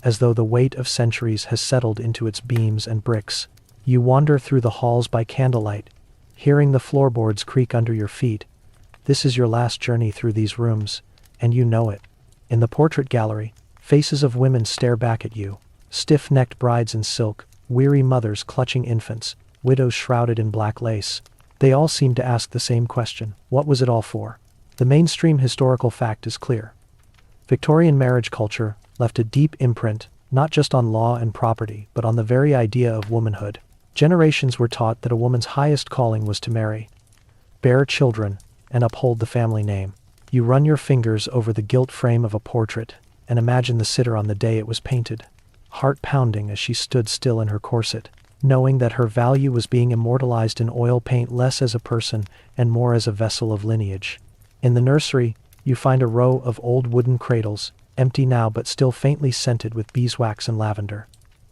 as though the weight of centuries has settled into its beams and bricks. You wander through the halls by candlelight, hearing the floorboards creak under your feet. This is your last journey through these rooms, and you know it. In the portrait gallery, faces of women stare back at you, stiff-necked brides in silk, weary mothers clutching infants, widows shrouded in black lace. They all seem to ask the same question: what was it all for? The mainstream historical fact is clear. Victorian marriage culture left a deep imprint, not just on law and property, but on the very idea of womanhood. Generations were taught that a woman's highest calling was to marry, bear children, and uphold the family name. You run your fingers over the gilt frame of a portrait, and imagine the sitter on the day it was painted, heart pounding as she stood still in her corset. knowing that her value was being immortalized in oil paint less as a person and more as a vessel of lineage. In the nursery, you find a row of old wooden cradles, empty now but still faintly scented with beeswax and lavender.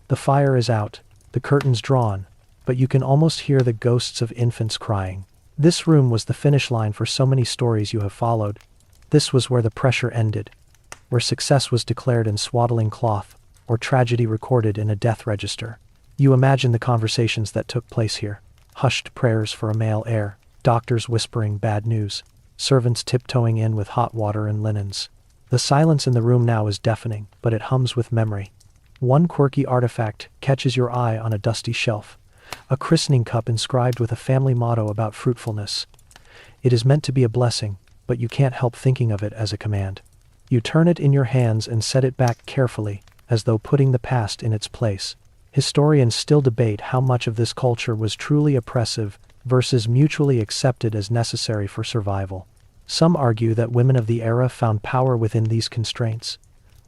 The fire is out, the curtains drawn, but you can almost hear the ghosts of infants crying. This room was the finish line for so many stories you have followed. This was where the pressure ended, where success was declared in swaddling cloth, or tragedy recorded in a death register. You imagine the conversations that took place here. Hushed prayers for a male heir, doctors whispering bad news, servants tiptoeing in with hot water and linens. The silence in the room now is deafening, but it hums with memory. One quirky artifact catches your eye on a dusty shelf, a christening cup inscribed with a family motto about fruitfulness. It is meant to be a blessing, but you can't help thinking of it as a command. You turn it in your hands and set it back carefully, as though putting the past in its place. Historians still debate how much of this culture was truly oppressive versus mutually accepted as necessary for survival. Some argue that women of the era found power within these constraints,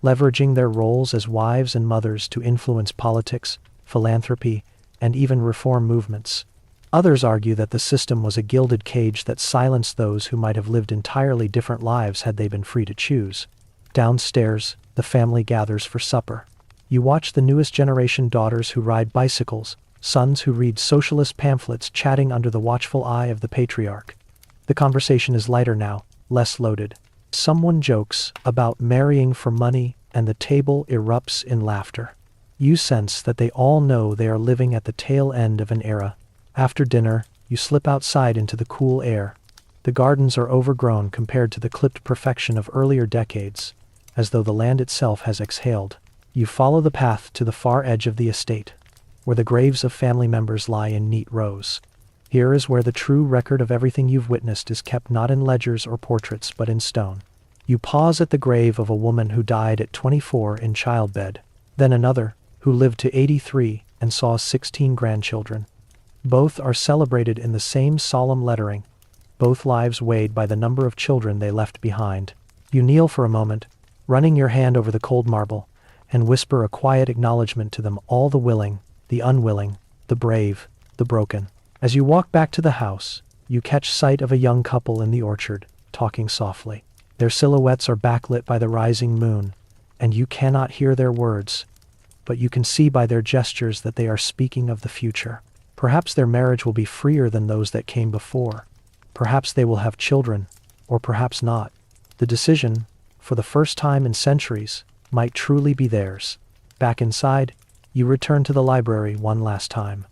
leveraging their roles as wives and mothers to influence politics, philanthropy, and even reform movements. Others argue that the system was a gilded cage that silenced those who might have lived entirely different lives had they been free to choose. Downstairs, the family gathers for supper. You watch the newest generation daughters who ride bicycles, sons who read socialist pamphlets chatting under the watchful eye of the patriarch. The conversation is lighter now, less loaded. Someone jokes about marrying for money, and the table erupts in laughter. You sense that they all know they are living at the tail end of an era. After dinner, you slip outside into the cool air. The gardens are overgrown compared to the clipped perfection of earlier decades, as though the land itself has exhaled. You follow the path to the far edge of the estate, where the graves of family members lie in neat rows. Here is where the true record of everything you've witnessed is kept, not in ledgers or portraits but in stone. You pause at the grave of a woman who died at 24 in childbed, then another, who lived to 83 and saw 16 grandchildren. Both are celebrated in the same solemn lettering, both lives weighed by the number of children they left behind. You kneel for a moment, running your hand over the cold marble, and whisper a quiet acknowledgement to them all, the willing, the unwilling, the brave, the broken. As you walk back to the house, you catch sight of a young couple in the orchard, talking softly. Their silhouettes are backlit by the rising moon, and you cannot hear their words, but you can see by their gestures that they are speaking of the future. Perhaps their marriage will be freer than those that came before. Perhaps they will have children, or perhaps not. The decision, for the first time in centuries, might truly be theirs. Back inside, you return to the library one last time.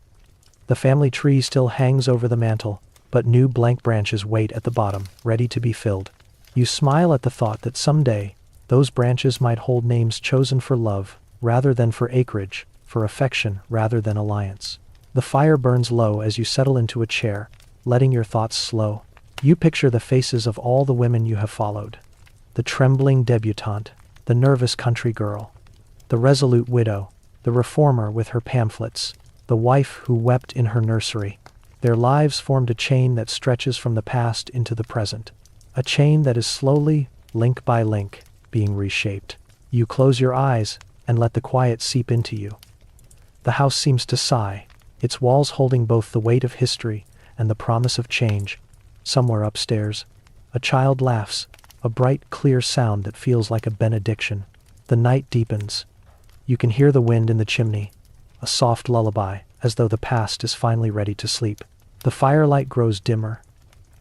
The family tree still hangs over the mantel, but new blank branches wait at the bottom, ready to be filled. You smile at the thought that someday, those branches might hold names chosen for love, rather than for acreage, for affection rather than alliance. The fire burns low as you settle into a chair, letting your thoughts slow. You picture the faces of all the women you have followed. The trembling debutante, the nervous country girl, the resolute widow, the reformer with her pamphlets, the wife who wept in her nursery. Their lives formed a chain that stretches from the past into the present, a chain that is slowly, link by link, being reshaped. You close your eyes and let the quiet seep into you. The house seems to sigh, its walls holding both the weight of history and the promise of change. Somewhere upstairs, a child laughs, a bright, clear sound that feels like a benediction. The night deepens. You can hear the wind in the chimney, a soft lullaby, as though the past is finally ready to sleep. The firelight grows dimmer,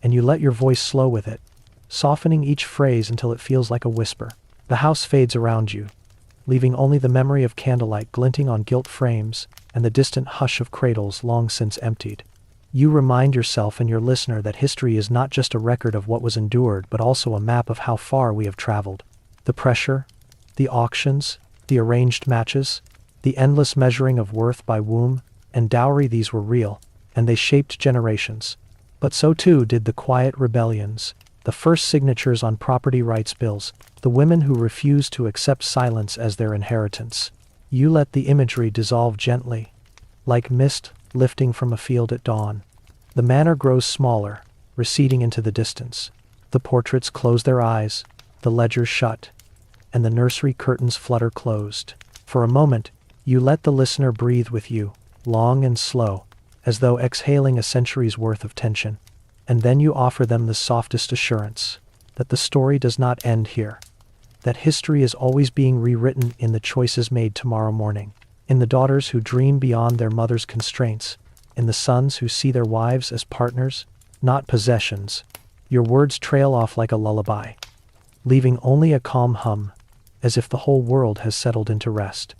and you let your voice slow with it, softening each phrase until it feels like a whisper. The house fades around you, leaving only the memory of candlelight glinting on gilt frames and the distant hush of cradles long since emptied. You remind yourself and your listener that history is not just a record of what was endured, but also a map of how far we have traveled. The pressure, the auctions, the arranged matches, the endless measuring of worth by womb and dowry, these were real, and they shaped generations. But so too did the quiet rebellions, the first signatures on property rights bills, the women who refused to accept silence as their inheritance. You let the imagery dissolve gently, like mist lifting from a field at dawn. The manor grows smaller, receding into the distance. The portraits close their eyes, the ledgers shut, and the nursery curtains flutter closed. For a moment, you let the listener breathe with you, long and slow, as though exhaling a century's worth of tension. And then you offer them the softest assurance that the story does not end here, that history is always being rewritten in the choices made tomorrow morning, in the daughters who dream beyond their mother's constraints, in the sons who see their wives as partners, not possessions. Your words trail off like a lullaby, leaving only a calm hum, as if the whole world has settled into rest.